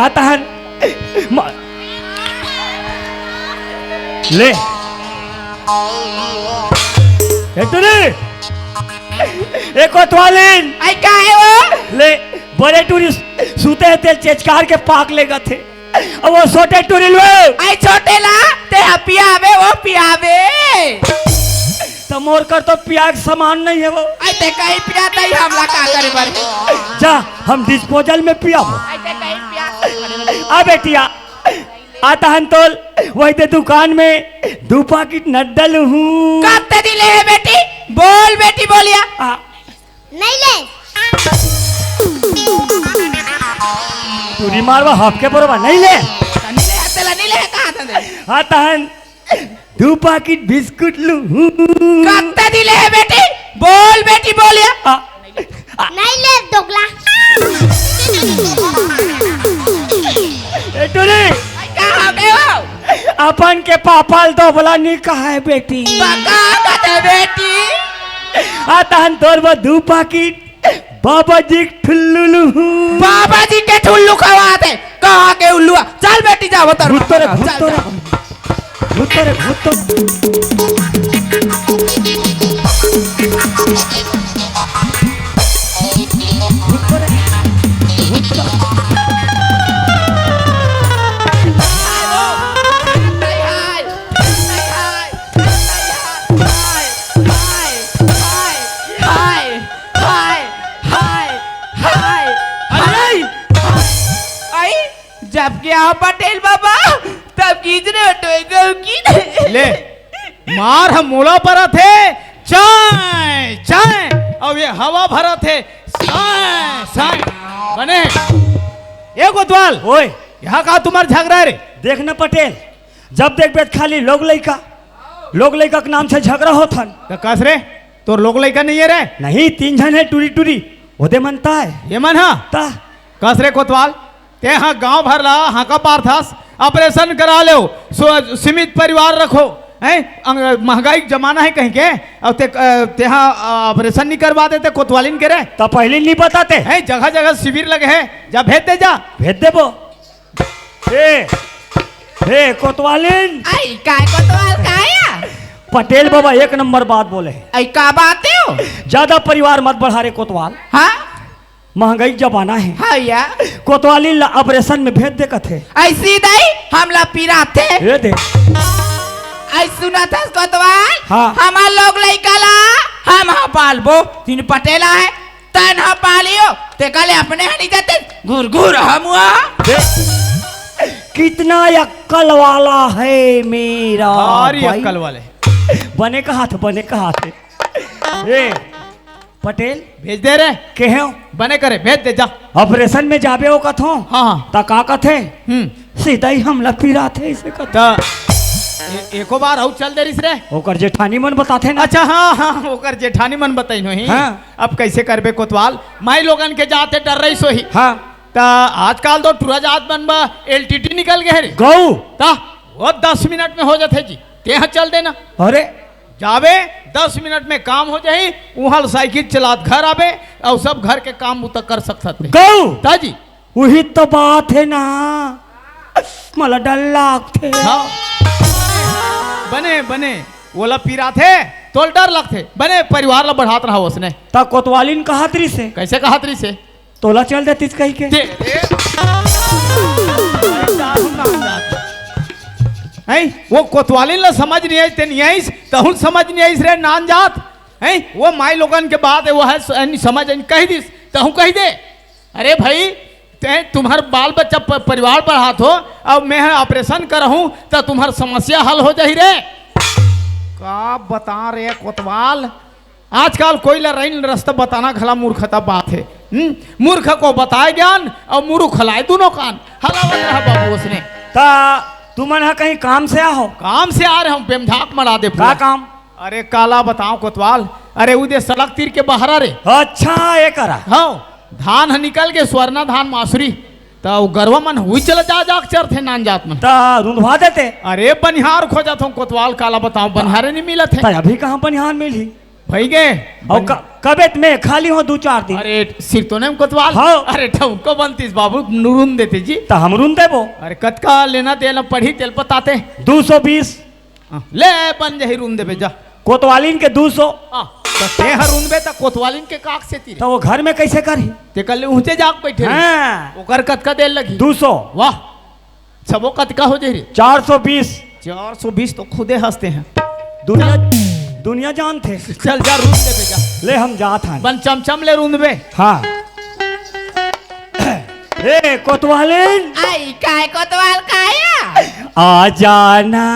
आता है ले एक कोतवालिन आई का है वो ले बड़े टूरिस्ट सूते हैं तेल चेचकार के पाक ले गए थे और वो छोटे टूरिल आई छोटे ला ते पियावे वो पियावे तो मोर कर तो पियाग सामान नहीं है वो आई ते कहीं पियाता ही हमला का करे बर जा हम डिस्पोजल में पिया आई ते कहीं पिया आ बेटिया आता हन तोल वही ते दुकान में 2 पैकेट नड्डल हूँ कब ते दिले है बेटी बोल बेटी बोलिया नहीं ले टूरी मारवा हाफ के बरोबर नहीं ले नीले हतेला नीले कहां था दे आता हन 2 पैकेट बिस्कुट लू कब ते दिले है बेटी बोल बेटी बोलिया नहीं ले दोगला टूरी कहां गए हो अपन के पापाल तो बोला नहीं कहा है बेटी बका बता बेटी आता हन तोर वो 2 पैकेट बाबा जी ठुल्लू बाबा जी के ठुल्लू खवाते कहां के उल्लुआ चल बेटी जा उतर भूतरे भूतो जब क्या पटेल बाबा तब कीजने हटोएगा की ले मार हम मोला पर थे चाय चाय और ये हवा भरा थे साय साय बने ये कोतवाल ओए यहाँ कहा तुम्हारा झगड़ा रे देखना पटेल जब देख बेत खाली लोग लइका के नाम से झगड़ा होथन तो कस रे तो लोग लइका नहीं है रे नहीं 3 जन है टूरी टूरी ओदे मनता है ये मन हाँ ता कस रे कोतवाल ते हाँ गांव भर ला हाँ का पार्थास ऑपरेशन करा लो सीमित परिवार रखो हैं महंगाई जमाना है कहीं के और ते हाँ ऑपरेशन नहीं करवा देते कोतवालिन के रे तो पहले नहीं बताते हैं जगह जगह शिविर लगे हैं जा भेज दे जा भेज देबो हे कोतवालिन आई काय कोतवाल काया पटेल बाबा 1 नंबर बात बोले है आई का बात हो ज्यादा परिवार मत बढ़ा रे कोतवाल हाँ महंगाई जमाना है हाँ या कोतवाली ऑपरेशन में भेज दे कथे ऐसी दई हमला पीरा थे ये दे आई सुना था कोतवाल हाँ। हमार लोग लइकाला हम हा पालबो तीन पटेला है तन हा पालियो ते कले अपने हनी जाते घुर घुर हमुआ कितना अक्कल वाला है मेरा सारी भाई। अक्कल वाले बने का हाथ ए पटेल भेज दे रे केहे बने करे भेज दे जा ऑपरेशन में जाबे हो कथो हाँ हाँ ता का कथे सीधा ही हमला पीरा थे इसे कथा एको बार आउ चल दे रिस रे ओकर जेठानी मन बताथे ना अच्छा हाँ हाँ ओकर जेठानी मन बताई नो ही हाँ। अब कैसे करबे कोतवाल माई लोगन के जाते डर रही सो ही हाँ ता आजकल तो टूरा जात बनबा एलटीटी निकल गए रे गौ ता वो 10 मिनट में हो जाते जी ते यहाँ चल देना अरे जावे 10 मिनट में काम हो जाही वहाँ साइकिल चलात घर आवे और सब घर के काम उतर कर सकते गौ ताजी वही तो बात है ना मला डर लागथे हाँ बने बने ओला पीरा थे तोल डर लगते बने परिवार ला बढ़ात रहा उसने ता कोतवालिन कहा तरी से कैसे कहा तरी से तोला चल देतीस कही के दे हैं वो कोतवाली ला समझ नहीं आई ते नहीं आई तहुन समझ नहीं आई रे नान जात हैं वो माई लोगन के बात है वो है समझ कह दिस तहु कह दे अरे भाई ते तुम्हार बाल बच्चा परिवार पर हाथ हो अब मैं ऑपरेशन करहूं तो तुम्हार समस्या हल हो जाही रे का बता रे कोतवाल आजकल कोई लड़ाई रास्ता बताना खला मूर्खता बात है मूर्ख को बताए ज्ञान और मूर्ख खलाए दोनों कान हलावत रहा बाबू उसने ता तुमन हा कहीं काम से आहो? काम से आ रहे हम बेमझाक मरा दे का काम? अरे काला बताओ कोतवाल अरे उदे सड़क तीर के बहरा रे अच्छा ये करा हाँ धान है निकल के स्वर्णा धान मासुरी तो गरवा मन हुई चल जा जाक चर थे नान जात मन ता रुंधवा देते। अरे बनिहार खोजत हूँ कोतवाल काला बताओ बनिहारे नहीं मिलत है अभी कहाँ बनिहार मिली भाई गए और कबेत में खाली हो 2-4 दिन। अरे सिर तो नहीं कोतवाल हाँ। अरे ठुमको बनतीस बाबू नुरुन देते जी तो हम रुन देबो। अरे कतका लेना तेल पढ़ी तेल बताते 220 ले बन जही रुन देबे जा कोतवालीन के 200 तो ते हर रुन बे तो कोतवालीन के काक से तीर तो वो घर में कैसे करी? ते कल ऊंचे जाक बैठे हाँ। ओकर कतका देर लगी 200 वाह सबो कतका हो जाही 420 420 तो खुदे हंसते हैं दुनिया जानते। चल जा रूम दे जा ले हम जात हैं बन चमचम ले रूम बे हाँ ए कोतवालीन आई काय कोतवाल काया आ जाना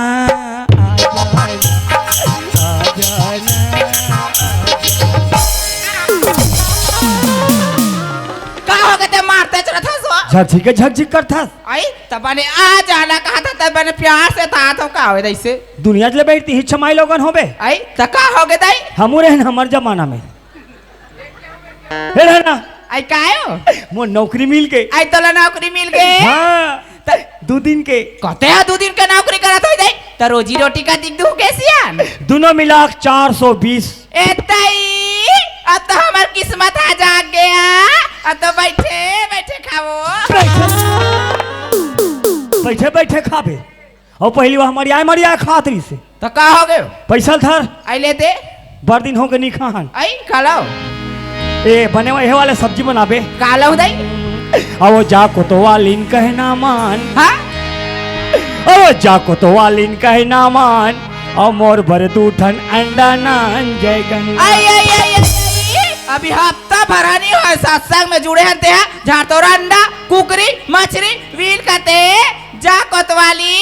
का हो गए ते मारते चलत हसवा झकझक करता आई तब ने आ जाना कहा था तब ने प्यार से था तो का हो ऐसे दुनिया ले बैठती हिच माई लोगन होबे आई त का हो गए दाई हमू रहे हमर जमाना में हे ना आई कायो मोर नौकरी मिल गई आई तोला नौकरी मिल गए हाँ 2 दिन के कहते हैं 2 दिन के नौकरी करत हो जाई त रोजी रोटी का दिख दू कैसियान दोनों मिला 420 एतई अब तो हमार किस्मत आ जाग गया अब तो बैठे बैठे खाओ बैठे बैठे खाबे और पहली बार हमारी आय मरिया खातरी से तो का हो गए पैसा धर आई ले दे बड़ दिन हो गए नहीं खान आई खा लो ए बने हुए वाले सब्जी बनाबे का लो दाई अब वो जा कोतवालीन कहना मान हां अब वो जा कोतवालीन कहना मान और मोर भर दूठन अंडा नान जय गंगा आई आई आई आई अभी हफ्ता भरा नहीं हुआ सत्संग में जुड़े हते हैं झाड़तोरा अंडा कुकरी मछली वील कते जा कोतवाली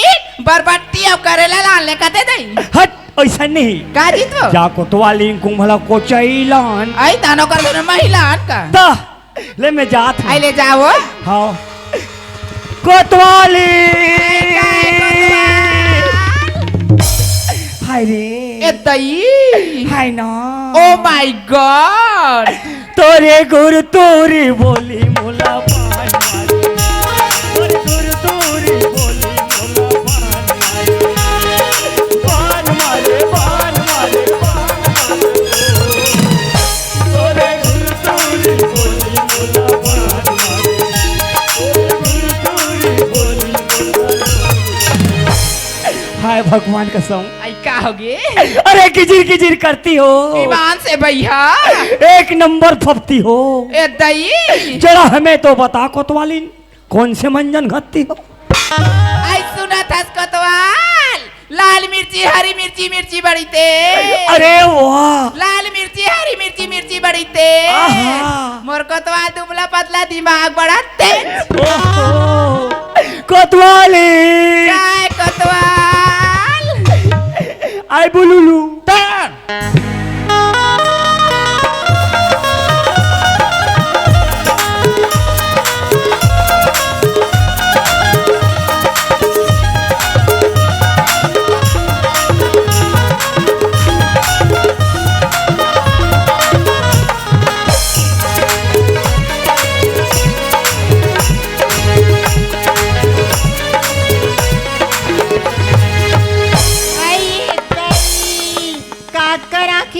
बरबट्टी और करेला लान ले कते दई हट ऐसा नहीं का जीतो जा कोतवालीन कुंभला को चैलान आई तानो कर दो महिला का ता ले मैं जात आई ले जाओ हाँ कोतवाली हाय रे ए दई हाय ना ओ माय गॉड तोरे गुरु तोरी बोली मोला पान मारे तोरे गुरु तोरी बोली मोला पान मारे पान मारे तोरे गुरु तोरी बोली मोला पान मारे तोरे गुरु तोरी बोली हाय भगवान कसम आई का हो गए अरे किजिर किजिर करती हो ईमान से भैया एक नंबर फपती हो ए दई जरा हमें तो बता कोतवालीन कौन से मंजन घटती हो आई सुना था कोतवाल लाल मिर्ची हरी मिर्ची मिर्ची बड़ी ते अरे वाह लाल मिर्ची हरी मिर्ची मिर्ची बड़ी ते आहा। मोर कोतवाल दुबला पतला दिमाग बड़ा तेज कोतवाली काय कोतवाल आई बुलुलू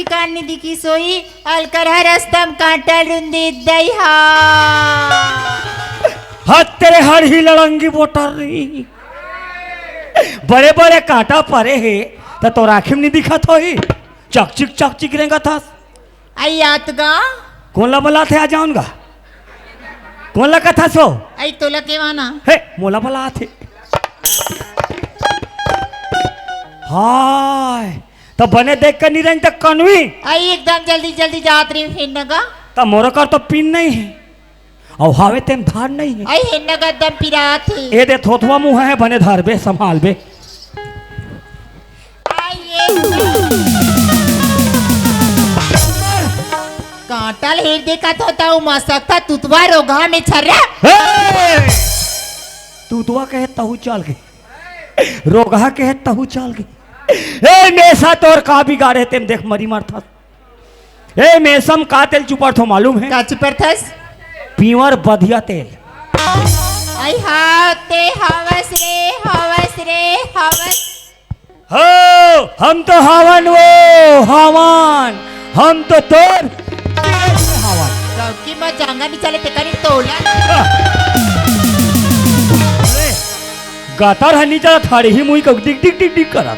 काटनी दिखी सोई अलकर हरस्तम काटल रुंदी दई हा हाथ तेरे हर ही लड़ंगी बोटर रही बड़े बड़े कांटा परे है तो राखी में नहीं दिखा था ही चक चिक रहेगा था आई आतगा कौन ला बला थे आ जाऊंगा कौन लगा था सो आई तोला के वाना हे मोला भला थे हाय तो बने देख कर नहीं रही तक कनवी आई एकदम जल्दी जल्दी जात रही हिन्ना का तो मोरा कर तो पिन नहीं है और हावे तेम धार नहीं है आई हिन्ना का एकदम पिरात है ए दे थोथवा मुंह है बने धार बे संभाल बे आई ये कांटल हेर देखा तो होता हूँ मसकता तुतवा रोगा में छर्रा तू दुआ कहे तहु चल गए रोगा कहे तहु चल गए ए मेसा तोर का बिगाड़े तेम देख मरी मर था ए मेसम का तेल चुपर थो मालूम है काची पर थस पीवर बधिया तेल आई हाते हवस रे हवस हो हम तो हवन वो हवन हम तो तोर हवन चौकी में जांगा नहीं चले ते करी तोला गातार हनी चला थारी ही मुई को डिग डिग डिग डिग करा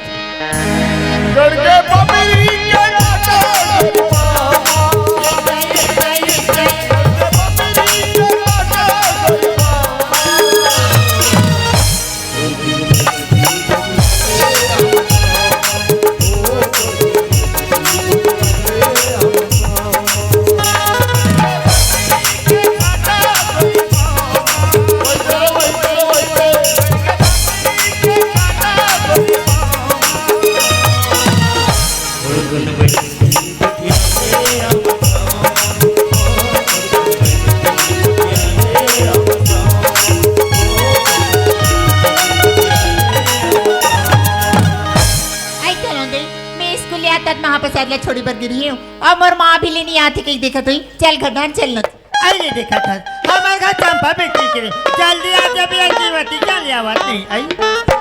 छोड़ी पर गिरी हूँ अब मोर माँ भी लेनी आती कहीं देखा तो चल घटान चलना आई देखा था हमारे घर चंपा बेटी के जल्दी आ जा बेटी कीमती चल आवत नहीं आई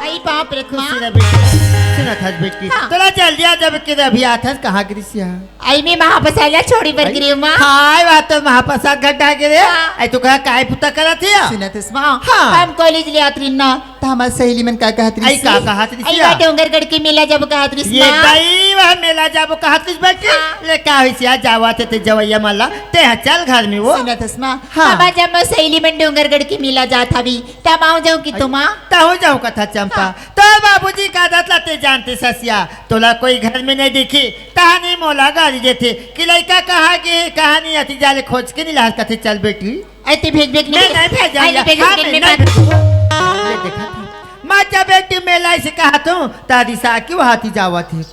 आई बाप रे खुशी खुशी रे बेटी सुना था बेटी हाँ। तोला जल्दी आ जब के अभी आता कहां गिरसिया आई मैं महापसाला छोड़ी पर गिरी हूँ माँ हाय बात तो महाप्रसाद घटा के रे हाँ। आई तो कहा काय पुता करा थी सुनत माँ हाँ। हम कॉलेज ले आतरी ना तो हमारी सहेली मन का कहत आई का कहत रही आई डोंगरगढ़ के मेला जब कहत रही ये गई वह मेला जब कहत रही बेटी हाँ। ले का होइसिया जावा ते जवैया माला ते चल घर में वो सुनत माँ हाँ। हमारा जब मैं सहेली मन डोंगरगढ़ के मेला जात हवी तब आऊँ जाऊँ कि तुम ताऊ जाऊं कथा चंपा तो बाबूजी का आदत लाते जानते ससिया तोला कोई घर में नहीं दिखी कहानी मोला गाड़ी देते कि लड़का कहा कि कहानी अति जाले खोज के नहीं लाल कथे चल बेटी ऐते भेज भेज नहीं भेजा आई भेज हाँ, भेज मैं में नहीं देखा था मैं जब बेटी मेला से कहा तू तारी सा क्यों हाथी जावा थी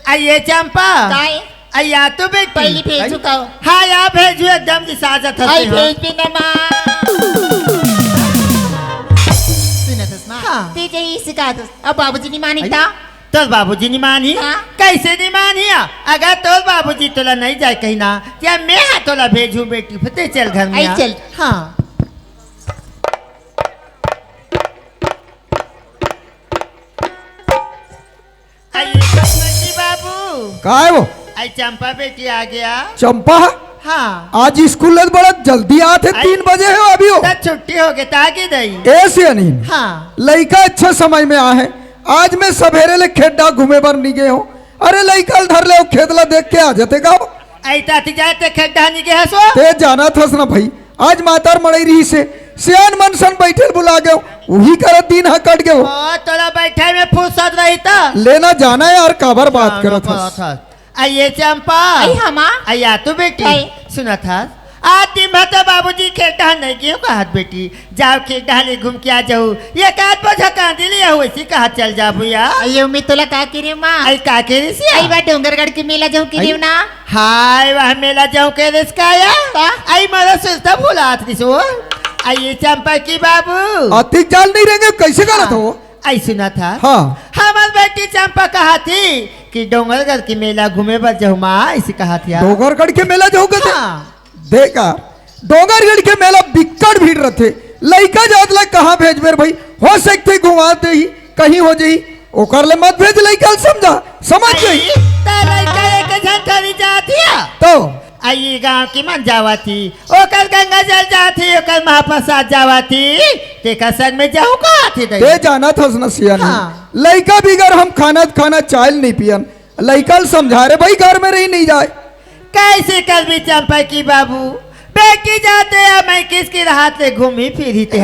आइए चंपा काय आया तो बेटी पहली भेज चुका हूँ हाँ या भेजू एकदम जी साजत आई हंसी भेज भी ना माँ सुनत माँ हाँ। तेजे ही सिखा दो अब बाबूजी नहीं मानी था तो बाबूजी नहीं मानी हाँ। कैसे नहीं मानी अगर तो बाबूजी तोला नहीं जाए कहीं ना या मैं तोला भेजू बेटी फिर चल घर में आई चल। हाँ बाबू का है वो आई चंपा बेटी आ गया चंपा हाँ आज स्कूल में बड़ा जल्दी आते 3 बजे हो अभी हो तब छुट्टी हो गई ताकि दई ऐसे अनिल हाँ लड़का अच्छे समय में आ है आज मैं सवेरे ले खेड्डा घूमे बर नहीं गए हो अरे लड़का धर ले खेतला देख के आ जाते का आई ताती जाए ते खड्डा नहीं गया सो ते जाना थस ना भाई आज मातार मड़ई रही से सियान मनसन बैठे बुला गए वही कर दिन हा कट गए ओ तोला बैठे में फुर्सत रही था लेना जाना है और काबर बात करत हस आइए चंपा आई हमा आया तो बेटी आई। सुना था आज दिन भर तो बाबूजी खेलता नहीं क्यों कहा बेटी जाओ खेलता ले घूम के आ जाओ ये काट बोझा कहाँ दिली है वैसी कहा चल जा भैया आई उम्मीद तोला का करी माँ आई का के रिसी आई बा डोंगरगढ़ के मेला जाऊँ करी ना हाय वह मेला जाऊं के रिस्का आया आई मरा सोचता भूला आती सो आइए चंपा की बाबू अतिक जाल नहीं रहेंगे कैसे करत हो आई सुना था हाँ हमारी बेटी चंपा कहा थी कि डोंगरगढ़ की मेला घूमे पर जाऊँ माँ ऐसी कहा थी डोंगरगढ़ के मेला जो गए हाँ। देखा डोंगरगढ़ के मेला बिकट भीड़ रहते लड़का जात ला कहाँ भेज बेर भाई हो सकते घुमा दे ही कहीं हो जाई ओकर ले मत भेज लड़का समझा समझ गई लड़का एक झंझरी जाती है तो आई गांव की मन जावा थी ओकर गंगा जल जाती ओकर महाप्रसाद जावा थी तेका संग में जाऊ कहा थी ते जाना था ना सिया हाँ। लड़का बिगर हम खाना चाय नहीं पियन लड़का समझा रहे भाई घर में रही नहीं जाए कैसे कर भी चंपा की बाबू बेटी जाते हैं मैं किसकी राहत ले घूमी फिरी ते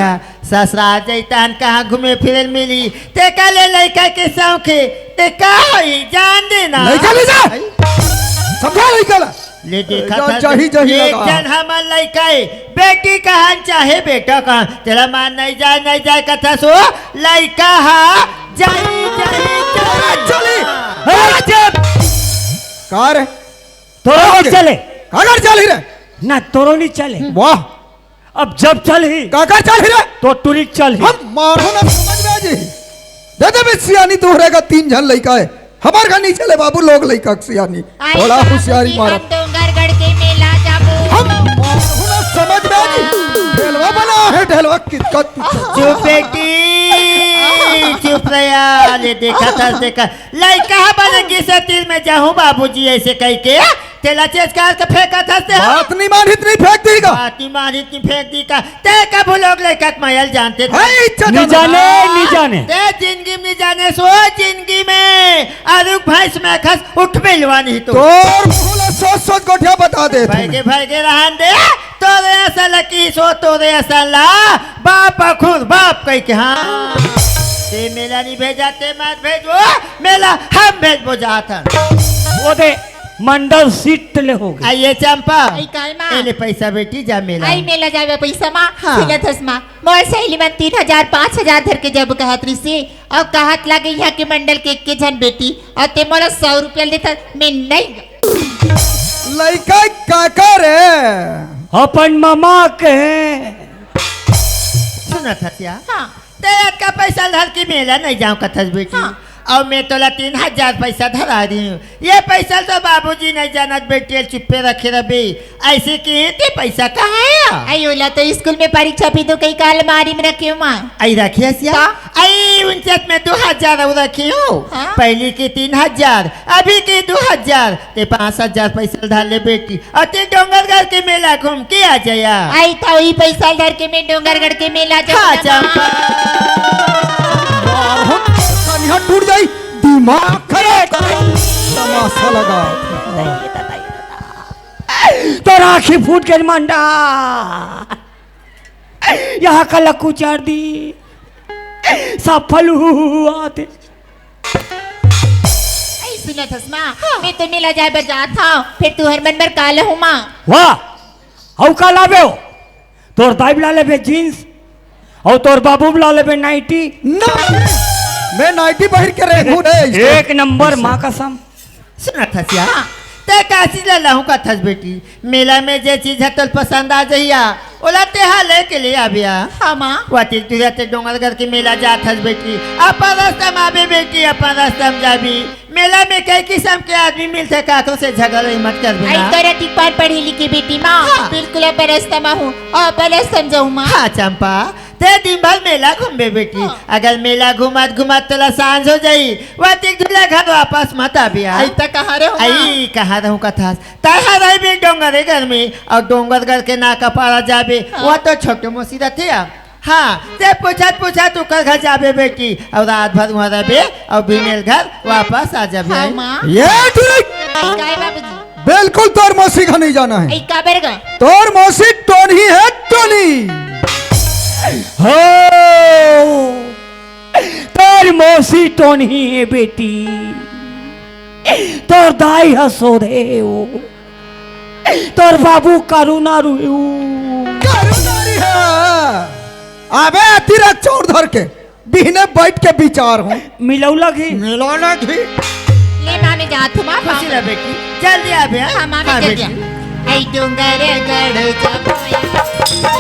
ससुराल जैतान कहाँ घूमे फिरे मिली ते का ले लड़का के शौके ते का होई जान देना लड़का ले जा समझा लड़का ला ले देखा जा- था जाही- जाही एक लगा। जन हमार लड़का है बेटी कहाँ चाहे बेटा कहाँ तेरा मान नहीं जाए कथा सो लड़का हा जाई चली कार है तोरो चले काकर चली रे ना तोरो नहीं चले वाह अब जब चल ही काकर चली रे तो टुरिक चल ही हम मारो ना समझ में आ जी दे दे बे सियानी तोहरे का 3 जन लड़का है हमार का नहीं चले बाबू लोग लड़का सियानी आई थोड़ा बाबूजी, होशियारी मारा हम डोंगरगढ़ के मेला जाबो हम मारो ना समझ में आ जी ढेलवा बना है ढेलवा कितना चुप बेटी चुप रहा ले देखा लड़का बनेगी से तिल में जाऊं बाबूजी ऐसे कह के तेला चेज कार के फेंका था से बात नहीं मान इतनी फेंक देगा बाती मारी इतनी फेंक दी का ते कब लोग लड़का के महल जानते थे है इच्छा नहीं जाने नहीं जाने ते जिंदगी में जाने सो जिंदगी में अरुक भैंस में खस उठ मिलवा नहीं तो तोर बोला सोच गोठिया बता दे तूने। भाई के रहन दे तोरे ऐसा लकी सो तोरे ऐसा ला बाप खुद बाप कह के हाँ ते मेला नहीं भेजा ते मत भेजो मेला हम भेजबो जाता वो दे मंडल सीट ले हो गई आइए चंपा आई काय माँ एले पैसा बेटी जा मेला आई मेला जावे पैसा माँ हाँ। सुनत हस माँ मोर सहेली मन 3,000 5,000 धर के जब कहत रही से और कहत लगे यहाँ के मंडल के एक जन बेटी और ते मोला 100 रुपया लेता मैं नहीं लड़का काकर है अपन मामा के सुना था क्या हाँ तेरा का पैसा धर के मेला नहीं जाऊं कथस बेटी हाँ। और मैं तोला 3,000 पैसा धरा रही हूँ ये पैसा तो बाबूजी नहीं जानत बेटी चुप्पे रखे रबी ऐसे कि ते पैसा कहाँ है आई ओला तो स्कूल में परीक्षा भी तो कई काल अलमारी में रखे हो माँ आई रखी है सिया हाँ। आई 59 में 2,000 और रखी हूँ हाँ। पहली की 3,000 अभी की 2,000 ते 5,000 पैसा धार ले बेटी और ते डोंगरगढ़ के मेला घूम के आ जाया आई था वही पैसा धर के मैं डोंगरगढ़ के मेला हाँ जाऊँ चंपा कन्या टूट जाई दिमाग खराब करो तमाशा लगा तो राखी फूट के मंडा यहाँ का लक्कू चार दी सफल हुआ थे आई सुनत हस माँ मैं तो मेला जाए बजा था फिर तू हर मन मर काल हूँ माँ वाह हाउ का लावे हो तोर दाई ला लेबे जींस और तोर बाबू ला लेबे नाइटी ना मैं नाइटी बाहर के रहूं रे एक नंबर माँ कसम सुना था सिया ते काशी ला लाहूं का थस बेटी मेला में जे चीज है तो पसंद आ जइया ओला ते हाले के लिए आबिया हाँ माँ वाती तुझे ते डोंगरगढ़ के मेला जा थस बेटी अपन रास्ता में आबे बेटी अपन रास्ता में जाबी मेला में कई किस्म के आदमी मिलते काकों से झगड़ा ही मत कर आई बिना तो रटी पार पढ़ी लिखी बेटी माँ हाँ। बिल्कुल अब रास्ता में हूँ और पहले समझाऊँ माँ हाँ चंपा ते दिन भर मेला घूमे बेटी हाँ। अगर मेला घुमात घुमात तेला सांझ हो जाई वाती दूल्हा घर वापस मत आबिया आई तक कहाँ रहे हो माँ? आई कहा रहूं कथा तहा रही भी डोंगर घर में और डोंगरगढ़ के नाका पारा जाबे वह तो छोटे मोसी रहते हाँ ते पूछत उकर घर जाबे बेटी और रात भर वहाँ रहे और बिनेल घर वापस आ जाबे हाँ माँ ये ठीक आई काय बाबूजी बिल्कुल तोर मौसी का नहीं जाना है आई का बरगा तोर मौसी टोनी है टोनी हो तोर मौसी तो नहीं है बेटी तोर दाई हसोदे हो तोर बाबू करुणा रुयू करुणारी है अबे अति रख चोर धर के बिहने बैठ के विचार हूँ मिलौला घी मिलाना घी ले माँ मैं जात हूँ माँ खुशी रह बेटी जल्दी आबे हाँ माँ मैं चल गया आई डोंगरगढ़ जाऊँ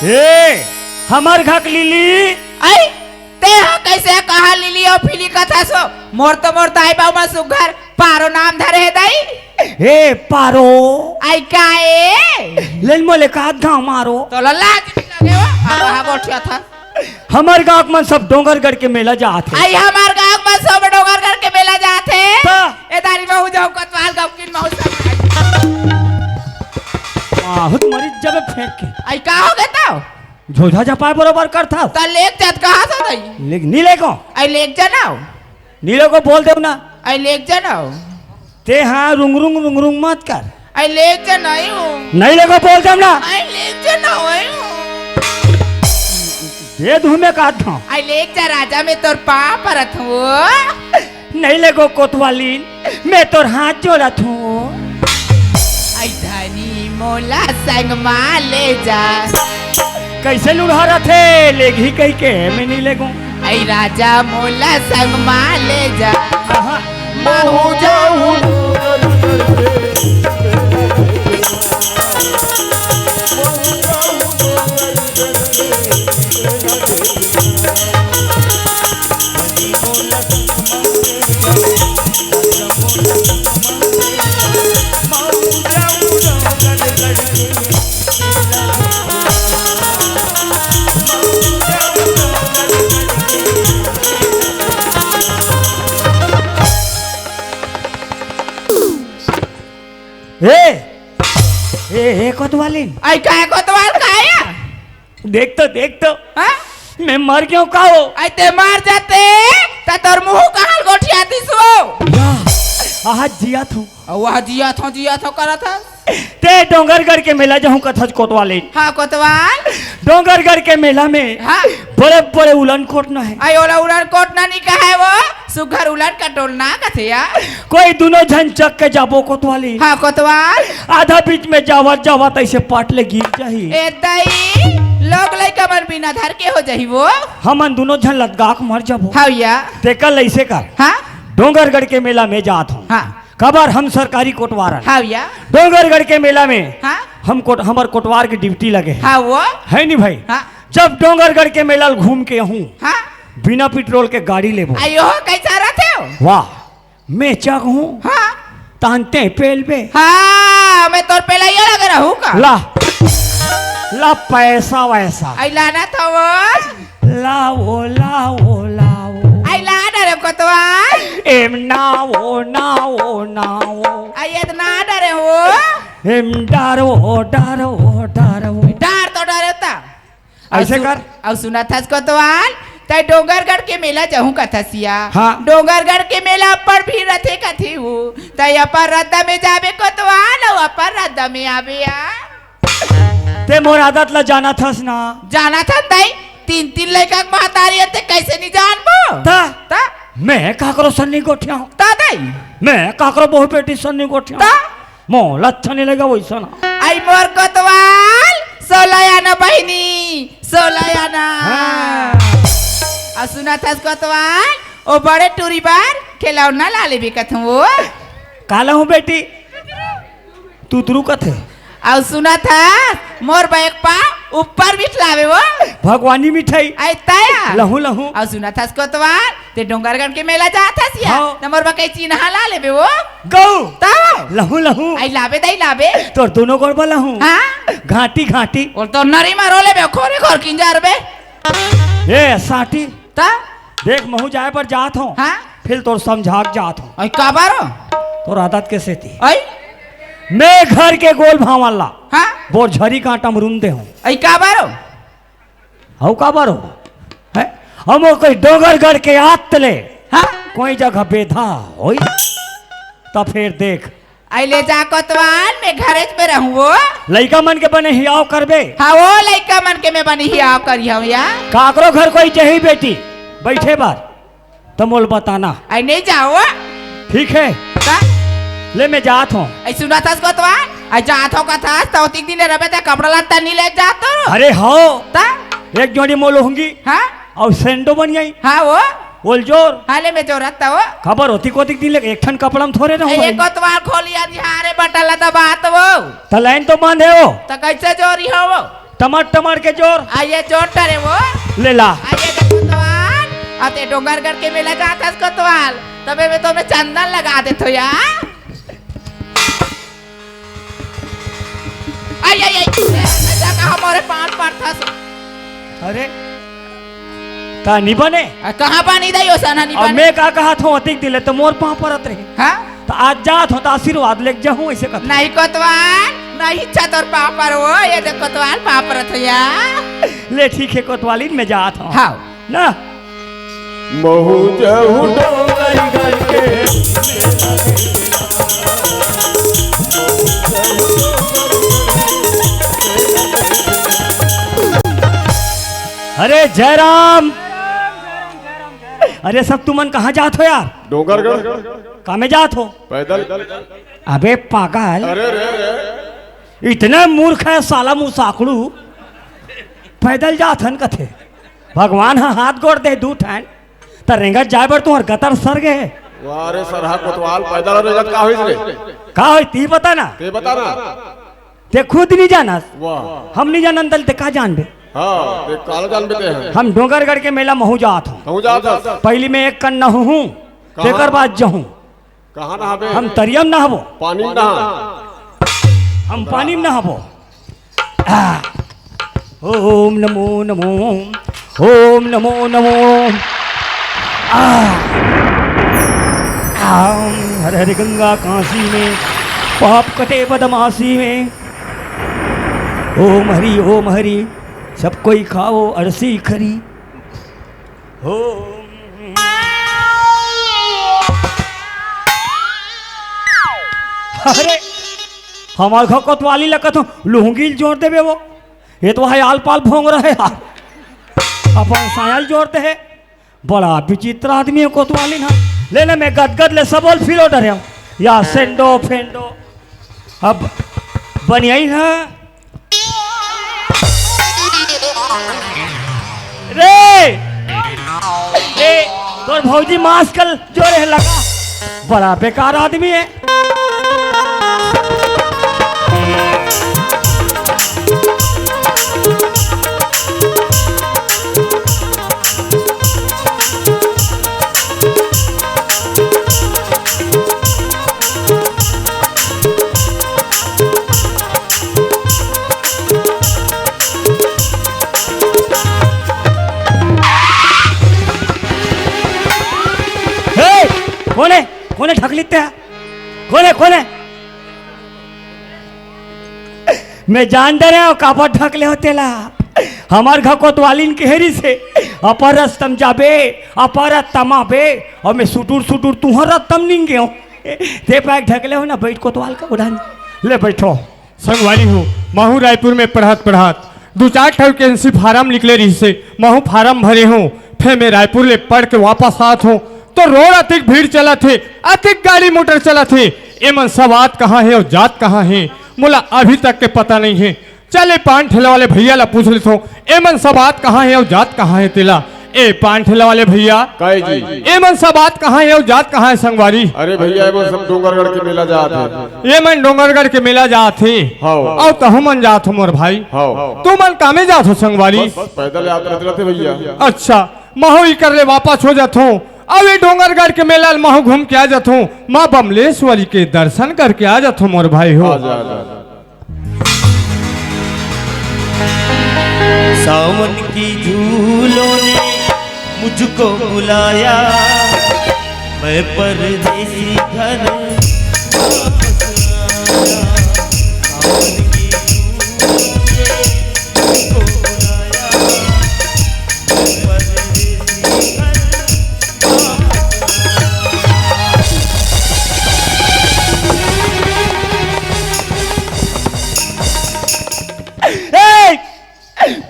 ए हमार घाक लिली आई ते हा कैसे कहा लिली और फिली कथा सो मोर तो मोर दाई बाबा सुघर पारो नाम धरे है दाई हे पारो आई काए लेन मोले कात घाव मारो तो लाज भी लगे हो अब हा गोठिया था हमार गाँव में सब डोंगरगढ़ के मेला जात है आई हमार गांव में सब डोंगर करके मेला जाते ता। ए दारी में हो जाओ कतवाल गांव किन में हो सब बहुत मरीज जब फेंक के आई का हो गए तो झोझा झपाए बरोबर करता तो लेक जात कहाँ से दई लेक नीले को आई लेक जानाओ नीले को बोल दे ना आई लेक जानाओ ते हाँ रुंग रुंग मत कर आई लेक जानाई हूँ नहीं लेको बोल दे ना आई लेक जानाओ आई हूँ ये धूमे का था आई लेक जा राजा में तोर पा परत हूँ नहीं लेको कोतवाली मैं तोर हाथ जोड़त हूँ आई धनी मोला संग मां ले जा कैसे लुढ़ा रहा थे लेगी कहीं के मैं नहीं लेगो आई राजा मोला संग मां ले जा महू जाऊं ए कोतवाली आई काय कोतवाल काया देख तो हाँ मैं मर गया का हो आई ते मार जाते ता तोर मुंह कहां गोठियाती सो आज जिया थू वह जिया थो करा था ते डोंगरगढ़ के मेला जाऊं कथच कोतवाली हाँ कोतवाल डोंगरगढ़ के मेला में हाँ बड़े बड़े उलन कोट न है आई ओला उड़न कोट ना नहीं कहा है वो सुघर उलन का टोलना कथे या कोई दोनों झन चक के जाबो कोतवाली हाँ कोतवाल आधा बीच में जावत ऐसे पाट ले गिर जाही ए दई लोग लाई कमर बिना धर के हो जाही वो हमन दोनों झन लद्दाख मर जाबो हाँ या ते कल ऐसे कर हाँ डोंगरगढ़ के मेला में जात हूँ हाँ कबर हम सरकारी कोटवार हाँ या डोंगरगढ़ के मेला में हाँ हमार कोटवार की ड्यूटी लगे हाँ वो है नहीं भाई हाँ जब डोंगरगढ़ के मेला घूम के हूँ हाँ बिना पेट्रोल के गाड़ी लेबो आयो कैसा रहते हो वाह मैं चक हूँ हाँ तानते पेल पे हाँ मैं तोर पे लाई लग रहा हूँ का ला पैसा वैसा आई लाना था वो लाओ आई लाना रे कोतवाल एम नाओ आई इतना डरे हो एम डारो डार तो डरे था ऐसे कर अब सुना था कोतवाल तय डोंगरगढ़ के मेला जाऊं कथसिया हाँ। डोंगरगढ़ के मेला पर भी रथे कथी हूँ तय अपर रद्दा में जाबे कोतवाल और अपर रद्दा में आबे या ते मोर आदत ला जाना थस ना जाना था तय 3 लड़का महतारी है ते कैसे नहीं जानबो ता मैं काकरो सन्नी गोठिया हूँ ता दई मैं काकरो बहु बेटी सन्नी गोठिया ता मो लच्छा नहीं लगा वैसा ना आई मोर कोतवाल सोलयाना बहिनी सोलयाना और सुना था कोतवाल ओ बड़े टूरी बार खिलौना ला ले भी कथूं वो काला हूँ बेटी तू तुरु कथे और सुना था मोर बैग पा ऊपर बिठलावे वो भगवानी मिठाई आई ताया लहू और सुना था कोतवाल ते डोंगरगढ़ के मेला जाता सिया हाँ। न मोर बकई चिन्हा ला लेबे वो गौ ता लहू आई लाबे दई लाबे तोर दोनों गोड़ लहू हाँ घाटी और तो नरी मारो लेबे खोरे खोर किंजार बे ए साटी ता देख महू जाए पर जात हूँ हाँ फिर तोर समझाक जात हूँ आई का बारो तोर आदत कैसे थी आई मैं घर के गोल भावाला हाँ बोर झरी कांटा मरुंदे हूँ आई का बारो हऊ का बारो है हम कोई डोंगरगढ़ के आतले हाँ कोई जगह बेधा होई तो फिर देख आई ले जा कोतवाल मैं घरेज में रहूं वो लइका मन के बने हियाव करबे हाँ वो लड़का मन के मैं बनी ही आओ करी हूँ या काकरो घर कोई जही बेटी बैठे बार तो मोल बताना आई नहीं जाओ ठीक है ता ले मैं जात हूँ आई सुना था कोतवाल आई जात हो का था तो तीन दिन रबे ते कपड़ा लत्ता नहीं ले जातो अरे हो ता एक जोड़ी मोल होंगी हाँ और सेंडो बन गई हाँ वो बोल जोर हाले में जो रहता वो खबर होती को दिन ले एक ठन कपड़ा में थोड़े ये रहूं कोतवाल खोलिया दिहारे बटला था बात वो तो लाइन तो बांधे हो तो कैसे जोरी हो वो टमाटर के जोर आइए जोर टरे वो ले ला आइए कोतवाल आते डोंगरगढ़ के मेला जाता कोतवाल तबे में तो मैं चंदन लगा दे तो यार आई हमारे पांच पार था अरे का नहीं बने कहाँ पानी दई ओसाना नहीं और बने मैं का कहा था अतिक दिले तो मोर पाँव परत रहे हाँ तो आज जात हो तो आशीर्वाद ले जाऊं ऐसे कर नहीं कोतवाल नहीं चतुर पापर हो ये देखो कोतवाल पापरत हो या ले ठीक है कोतवाली में जात हूँ हाँ ना महू जहू डोंगर गढ़ के अरे जयराम अरे सब तुमन कहाँ जात हो यार डोंगरगढ़ कहाँ में जात हो पैदल अबे पागल अरे रे इतने मूर्ख है साला मुँह साकड़ू पैदल जात हन कथे भगवान हाँ हाथ गोड़ दे दू ठैन त रेंगत जाए बर तुहर गतर सर गए वारे सरहा कोतवाल पैदल रेगत का होइस रे का होई ती बता ना ते बता ना ते खुद नहीं जानस वाह हम नहीं जानन दल ते का जानबे हाँ ते काला जान बेटे हैं हम डोंगरगढ़ के मेला महू जात हूँ कहूँ जा जा पहली में एक कन नहू हूँ कहाँ? तेकर बाद जहूँ कहाँ नहाबे हम तरियम नहाबो पानी में नहा हम पानी में नहाबो ओम नमो नमो ओम नमो नमो हर हर गंगा काशी में पाप कटे बदमाशी में ओम हरि सब कोई खाओ अरसी खरी ओम अरे हमार घर कोतवाली लगत हो लुंगी जोड़ देवे वो ये तो है आल पाल भोंग रहे यार अपन सायल जोड़ते है बड़ा विचित्र आदमी है कोतवाली ना लेने में गदगद ले सबोल फिरो डरे या सेंडो फेंडो अब बनियाई ना रे रे तोर भौजी मास्क कल जोड़े लगा बड़ा बेकार आदमी है कोने ढक लेते हैं कोने मैं जान दे रहे हो कापड़ ढक ले होते ला हमार घर कोतवालीन के हेरी से अपर रस्तम जाबे अपर तमाबे और मैं सुटूर तुहर तम नहीं गए ते पैक ढक ले हो ना बैठ कोतवाल का उड़ान ले बैठो संगवारी हूँ महू रायपुर में पढ़त 2-4 ठव के फार्म निकले रही से महू फार्म भरे हूँ फिर मैं रायपुर ले पढ़ के वापस आत हूँ तो रोड अतिक भीड़ चला थे अतिक गाड़ी मोटर चला थे एमन सवात कहाँ है और जात कहाँ है मुला अभी तक के पता नहीं है चले पान ठेला वाले भैया ला पूछ लेते हो एमन सवात कहाँ है और जात कहाँ है तेला ए पान ठेला वाले भैया काहे जी एमन सवात कहाँ है और जात कहाँ है संगवारी अरे भैया एमन सब डोंगरगढ़ के मेला जात है एमन डोंगरगढ़ के मेला जात है हाओ और तहु मन जात हो मोर भाई हाओ तू मन कामे जात हो संगवारी बस पैदल यात्रा रहते भैया अच्छा महू ही कर ले वापस हो जात हूँ अब ये डोंगरगढ़ के मेला महू घूम के आ जात हूँ माँ बमलेश्वरी के दर्शन करके आ जात हूँ मोर भाई हो सावन की झूलों ने मुझको बुलाया मैं परदेसी घर सावन की झूलों ने मुझको बुलाया मैं परदेसी घर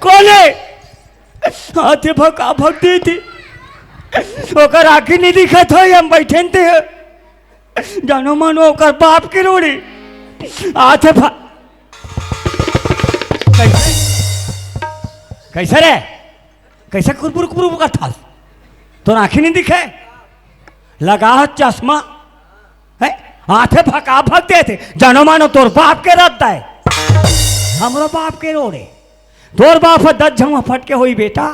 कोने हाथे भका भक्ति थी ओकर आँखी नहीं दिखत हो हम बैठे थे जानो मानो ओकर बाप के रोड़ी हाथे कैसे रे कैसे कुरकुर कुरकुर का था तो आँखी नहीं दिखे लगा चश्मा है हाथे भका भगते थे जानो मानो तोर बाप के रद्द है हमरो बाप के रोड़े तोर बाप 10 झौआ फटके होई बेटा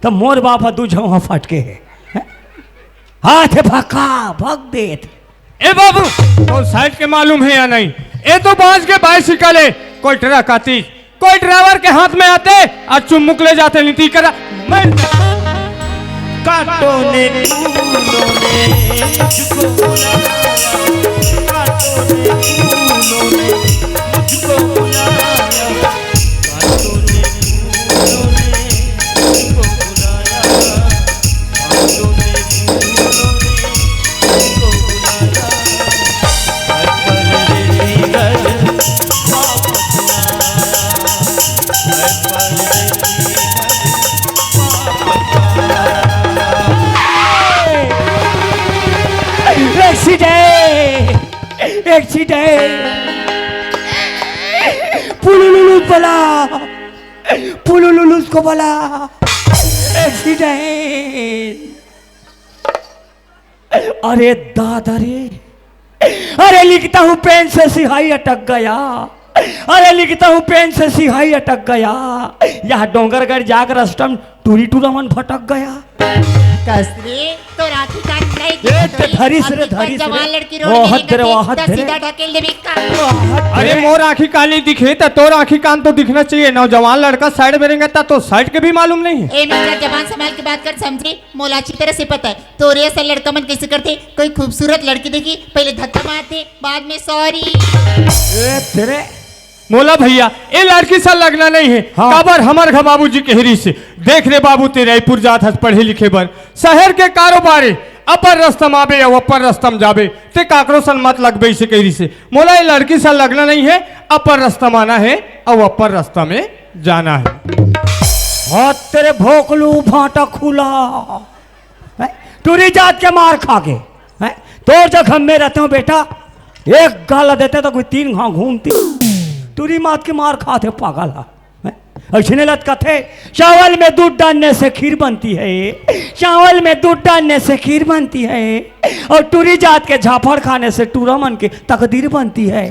तो मोर बाप 2 झौआ फटके है हाथ भका भग देत ए बाबू तो साइड के मालूम है या नहीं ए तो बाज के बाइसिकल है कोई ट्रक आती कोई ड्राइवर के हाथ में आते और चुम्मुक ले जाते नीति करा मैं कांटों ने फूलों ने मुझको बुलाया कांटों ने फूलों ने मुझको बुलाया एक्सीडेंट, पुलुलुलुस बोला, पुलुलुलुस को बोला एक्सीडेंट। अरे दादा रे, अरे लिखता हूँ पेन से सिहाई अटक गया, अरे लिखता हूँ पेन से सिहाई अटक गया, यह डोंगरगढ़ जाकर अष्टम टूरी टूरामन भटक गया। कसरे तो राखी काट नहीं धरी से रे, धरी से रे। लड़की बहुत तेरे वाहत तेरे। सीधा ढकेल दे बिक्का। अरे मोर आँखी काली दिखे तो तोर आँखी कान तो दिखना चाहिए। नौजवान लड़का साइड में रहेंगे तो साइड के भी मालूम नहीं है। ए मिस्टर जबान संभाल के बात कर, समझे? मोला अच्छी तरह से पता है तोरे ऐसा लड़का मन कैसे करते। कोई खूबसूरत लड़की देखी पहले धक्का मारते, बाद में सॉरी। तेरे मोला भैया ये लड़की सा लगना नहीं है। हाँ। काबर हमार घर बाबू जी के हिरी से देख रे बाबू ते रायपुर जात हस पढ़े लिखे बन शहर के कारोबारी अपर रस्तम आबे या अपर रस्तम जाबे ते काकरो सन मत लगबे इसे कहरी से। मोला ये लड़की सा लगना नहीं है। अपर रस्तम आना है और अपर रास्ता में जाना है। हाथ तेरे भोकलू भाटा खुला है? टूरी जात के मार खा के है? तो जगह में रहते हो बेटा, एक गाला देते तो कोई 3 घाव घूमती। टूरी मात के मार खाते पागल है? ऐसे लत थे चावल में दूध डालने से खीर बनती है, चावल में दूध डालने से खीर बनती है, और टूरी जात के झापड़ खाने से टूरा मन की तकदीर बनती है।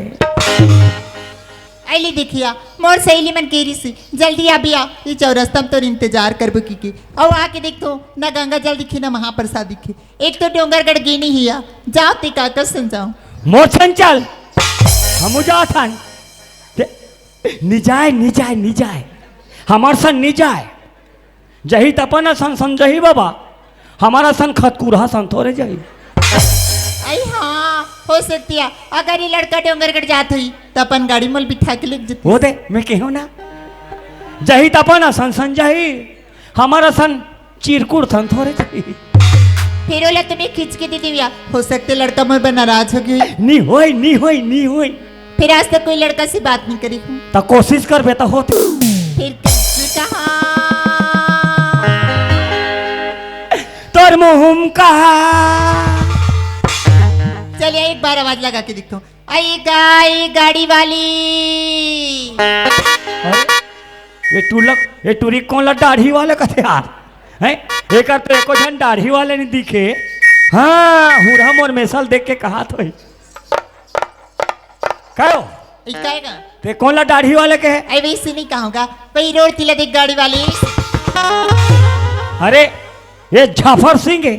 अली देखिया मोर सहेली मन केरी से जल्दी आ बिया, ये चौरस्ता में तो इंतजार करबो की और आके देख तो ना गंगा जल दिखी ना महाप्रसाद दिखे। एक तो डोंगरगढ़ गिनी हिया, जाओ ते काका सुन जाओ। मोचन चल हम जाथन निजाय निजाय निजाय हमार सन निजाय जही तपन सन समझही बाबा, हमारा सन खतकुरा सन थोड़े जही। आई हाँ हो सकती है, अगर ये लड़का डोंगरगढ़ जात हुई तो अपन गाड़ी मोल बिठा के लेके जते। वो दे मैं कहूँ ना जही तपन सन समझही, हमारा सन चिरकुड़ सन थोड़े जही। फिर ओला तुम्हें खींच के दे दिया, हो सकते लड़का मोर पर नाराज हो गई। नी होई नी होई नी होई। फिर आज तक कोई लड़का से बात नहीं करी हूँ, तो कोशिश कर बेटा होते। फिर कहाँ तोर मुहुम कहा। चलिए एक बार आवाज लगा के दिखता हूँ। आई गाई गाड़ी वाली। ये टूरी कौन ला दाढ़ी वाले कथे यार हैं? एक तो एको जन दाढ़ी वाले नहीं दिखे। हाँ हुरा मोर मेसल देख के कहा तो कहो इकाएगा ते कौन ला दाढ़ी वाले के है? आई वैसे नहीं कहूँगा, वही रोड थी देख गाड़ी वाली। अरे ये जाफर सिंह है।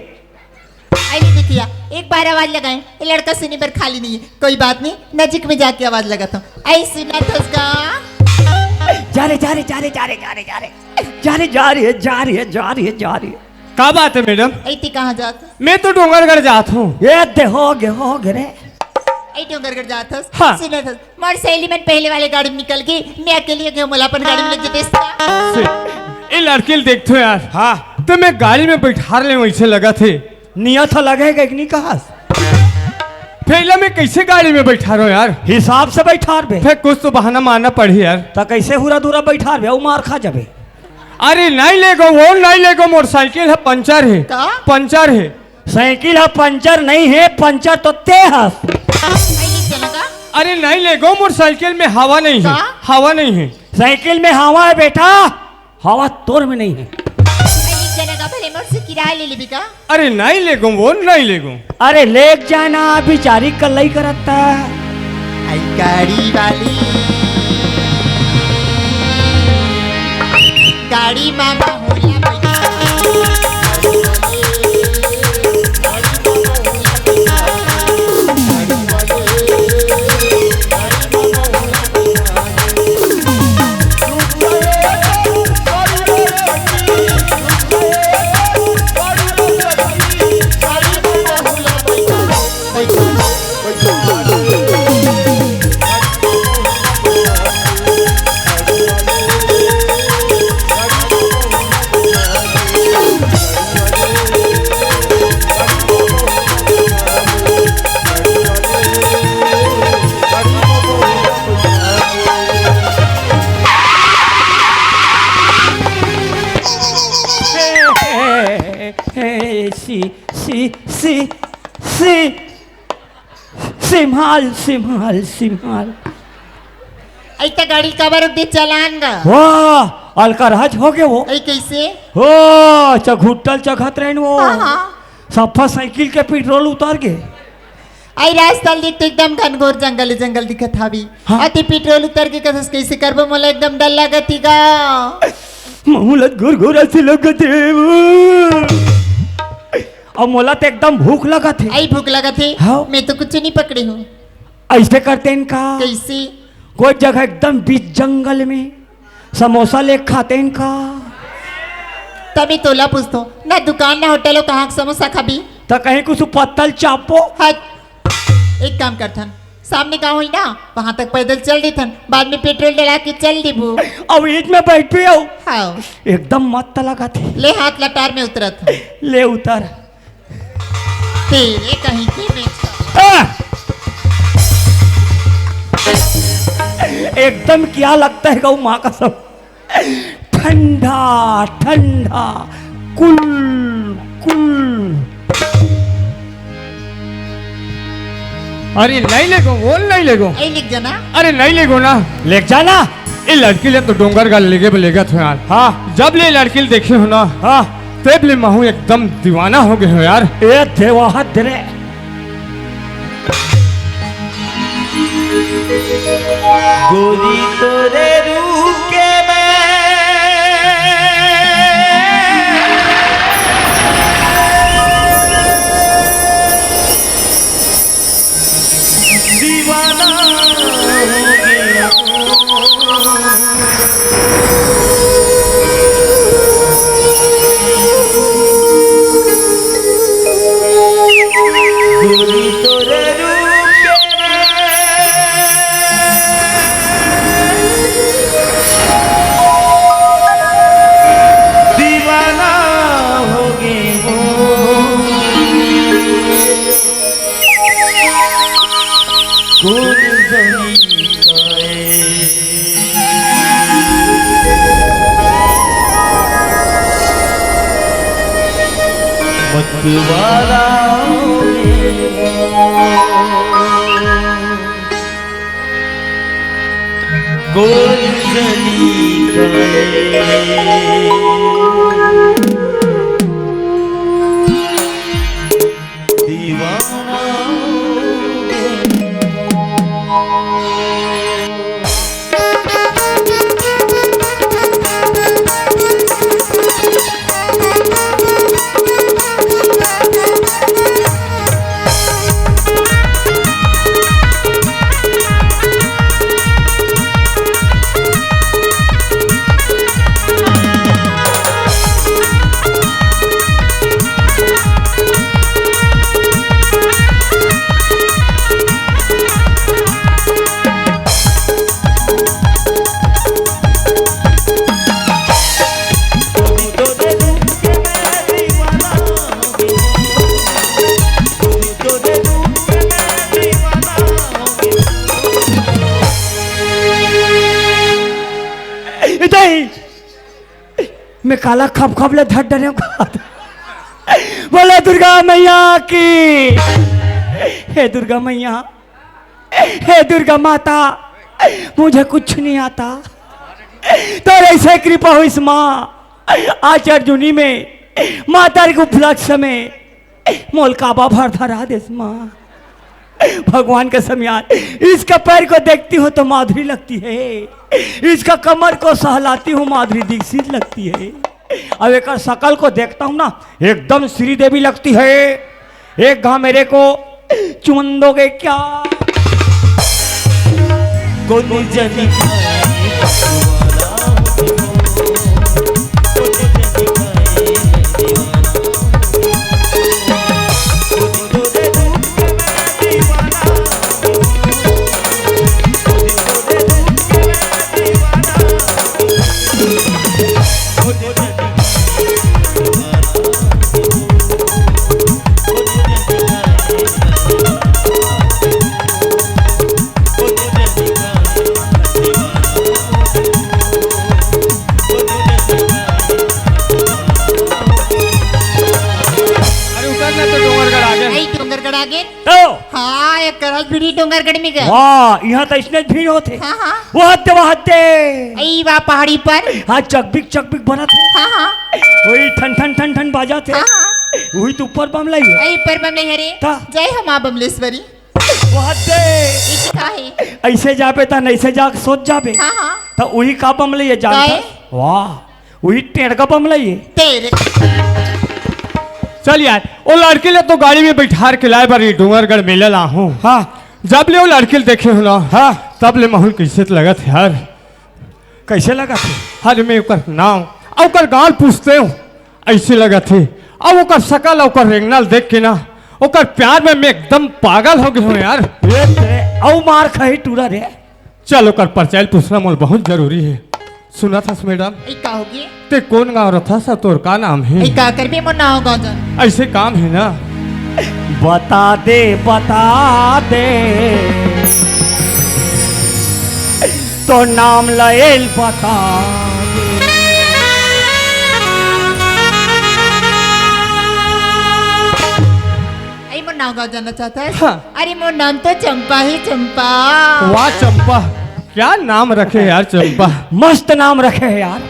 आई नहीं दिखिया, एक बार आवाज लगाए, ये लड़का सुनी पर खाली नहीं है। कोई बात नहीं, नजीक में जाके आवाज लगाता हूँ। आई सुना थसका जा रे जा रे जा रे जा रे जा रे जा रे जा रे जा रही है जा रही है जा रही है जा रही है। का बात है मैडम? ऐती कहाँ जाता? मैं तो डोंगरगढ़ जात हूँ। ये दे हो गे रे। आई डोंगरगढ़ जाता हूँ। हाँ। सुना था मोर सहेली मन पहले वाले गाड़ी में निकल गई, मैं अकेली गई मलापन गाड़ी में लग जते। ये लड़की देखते हो यार। हाँ तो मैं गाड़ी में बैठा ले वैसे लगा थे। नियत लगेगा कि नहीं कहा? पहले मैं कैसे गाड़ी में बैठा रहा हूँ यार? हिसाब से बैठा बे। फिर कुछ तो बहाना मारना पड़े यार। तो कैसे हुरा दूरा बैठा बे? वो मार खा जाबे। अरे नहीं लेगो वो नहीं लेगो, मोटरसाइकिल है पंचर है। का? पंचर है। साइकिल है पंचर नहीं है, पंचर तो ते हस। अरे नहीं लेगो, मोटरसाइकिल में हवा नहीं है। का? हवा नहीं है। साइकिल में हवा है बेटा, हवा तोर में नहीं है। भले मोर से किराया ले लेबी का? अरे नहीं लेगो वो नहीं लेगो। अरे लेक जाना बिचारी कलई करता। आई गाड़ी वाली गाड़ी मामा होला भैया। सिम्हाल सिम्हाल सिम्हाल। ऐसा गाड़ी कबर दे चलान गा। वाह अलकराज हो गए वो। ऐ कैसे? हो चघुट्टल चघत रहे वो। हाँ। सफा साइकिल के पेट्रोल उतार के। आई रास्ता देख तो एकदम घनघोर जंगल जंगल दिखत हावी। हाँ? अति पेट्रोल उतर के कसस कैसे करबो मोला एकदम डर लागत ही गा। मुलत गुरगुरा से लगत है और मोला तो एकदम भूख लगा थे। आई भूख लगा थे। हाँ? मैं तो कुछ नहीं पकड़ी हूँ। ऐसे करते इनका कैसे? कोई जगह एकदम बीच जंगल में समोसा ले खाते इनका। तभी तोला पूछतो ना दुकान ना होटल हो कहाँ समोसा खाबी। तो कहीं कुछ पत्तल चापो। हट एक काम कर थन सामने गाँव हुई ना वहां तक पैदल चल दी थन बाद में पेट्रोल डला के चल दीबू। अब ईद में बैठ पे आओ हाँ एकदम मत लगा थे। ले हाथ लटार में उतरत ले उतर तेरे कहीं की में। एकदम क्या लगता है गौ माँ का सब ठंडा ठंडा कुल कुल। अरे नहीं लेगो बोल नहीं लेगो। ऐ लिख जाना। अरे नहीं लेगो ना ले जाना। ये लड़की ले तो डोंगर का लेगे थे यार। हाँ जब ले लड़की देखे हो ना हाँ तब ले महू एकदम दीवाना हो गए हो यार। ए देवा दरे गोरी तोरे रूप के मैं दीवाना हो गया गोरी तोरे रूप के दीवाना हो गए हो। कौन जनी मतवाला हो गए हो। कौन जनी दीवाना मैं काला खप खप ले धट डरे बोले दुर्गा मैया की। हे दुर्गा मैया हे दुर्गा माता मुझे कुछ नहीं आता तो ऐसे कृपा हो इस माँ आज अर्जुनी में माता के उपलक्ष्य में मोलकाबा भर भरा दे माँ भगवान का समयान। इसका पैर को देखती हो तो माधुरी लगती है, इसका कमर को सहलाती हूँ माधुरी दीक्षित लगती है। अब एक शकल को देखता हूँ ना एकदम श्री देवी लगती है। एक घा मेरे को चुमन दोगे क्या? कौन जनी दीवाना है करल भिड़ी डोंगरगढ़ में गए। वाह यहाँ तो इसने भीड़ होते। हाँ हाँ वो हत्ते आई वाह पहाड़ी पर। हाँ चकबिक बना थे। हाँ हाँ वही ठन ठन ठन ठन बाजा थे। हाँ हाँ वही तो ऊपर बम लाई है। आई पर बम नहीं हरे था। जय हो माँ बमलेश्वरी। वो हत्ते इस का है ऐसे जाबे ता नहीं जा सोच जाबे। हाँ हाँ तो वही का बम लइए जानता। काहे? वाह वही टेढ़ का बम लइए। तेरे चल यार वो लड़की ले तो गाड़ी में बैठार के लाए बारी डूंगरगढ़ मेले ला हूँ। हाँ जब ले वो लड़की देखे हो ना हाँ तब ले माहौल कैसे लगा थे यार। कैसे लगा थे? हर में ओकर नाम और ओकर गाल पूछते हो ऐसे लगा थे। अब ओकर शकल ओकर रेंगनल देख के ना ओकर प्यार में मैं एकदम पागल हो गए हूँ यार। ये तेरे औ मार खही टूरा रे। चल ओकर परचाइल पूछना मोल बहुत जरूरी है। सुना था मैडम ई का होगी ते कौन गाँव रहा था सा तोर का नाम है? ई का कर भी मुन्ना होगा जन। ऐसे काम है ना बता दे तो नाम लएल बता दे। आई मुन्ना होगा जानना चाहता है। हाँ। अरे मोर नाम तो चंपा ही चंपा। वाह चंपा क्या नाम रखे यार चंपा। मस्त नाम रखे है यार।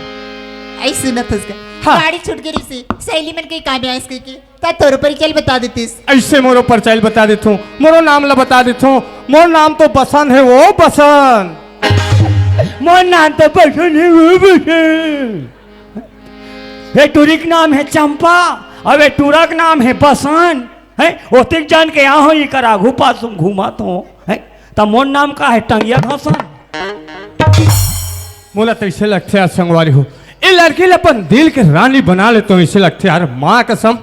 आई सुनत उसका हाँ। गाड़ी छूट गई से सहेली मन के काम है इसके ता तोर पर चल बता देतीस। ऐसे मोरो परचाइल बता देता हूँ मोरो नाम ला बता देता हूँ। मोर नाम तो बसन है वो बसन। मोर नाम तो बसन है वो बसन। ये टूरी का नाम है चंपा और ये टूरा का नाम है बसन है। ओतिक जान के यहाँ हो ये करा घुपा तुम घुमा तो है तब मोर नाम का है टंगिया घसन। मोला तो ऐसे लगते यार संगवारी हो ये लड़की ले अपन दिल के रानी बना ले तो ऐसे लगते यार माँ कसम।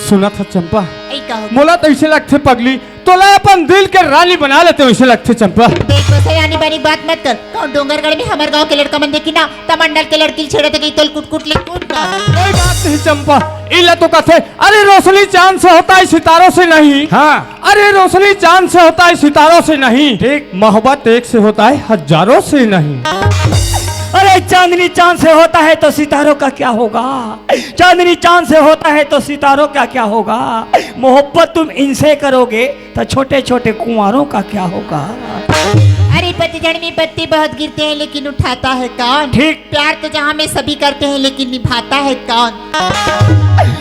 सुना था चंपा आई का होगी मोला तो ऐसे लगते पगली तो ला अपन दिल के रानी बना लेते ऐसे लगते चंपा। देख वैसे आनी बानी बात मत कर। कौन डोंगरगढ़ में हमारे गांव के लड़का मन देखी ना तमंडल के लड़की छेड़े तो गई तोल कुट ले कूद का। कोई बात नहीं चंपा इला तो कहते अरे रोशनी चांद से होता है सितारों से नहीं। हाँ अरे रोशनी चांद से होता है सितारों से नहीं। ठीक। मोहब्बत एक से होता है हजारों से नहीं। अरे चांदनी चांद से होता है तो सितारों का क्या होगा? चांदनी चांद से होता है तो सितारों का क्या होगा? मोहब्बत तुम इनसे करोगे तो छोटे छोटे कुंवारों का क्या होगा? अरे पतझड़ में पत्ते बहुत गिरते हैं लेकिन उठाता है कौन? ठीक। प्यार तो जहाँ में सभी करते हैं लेकिन निभाता है कौन?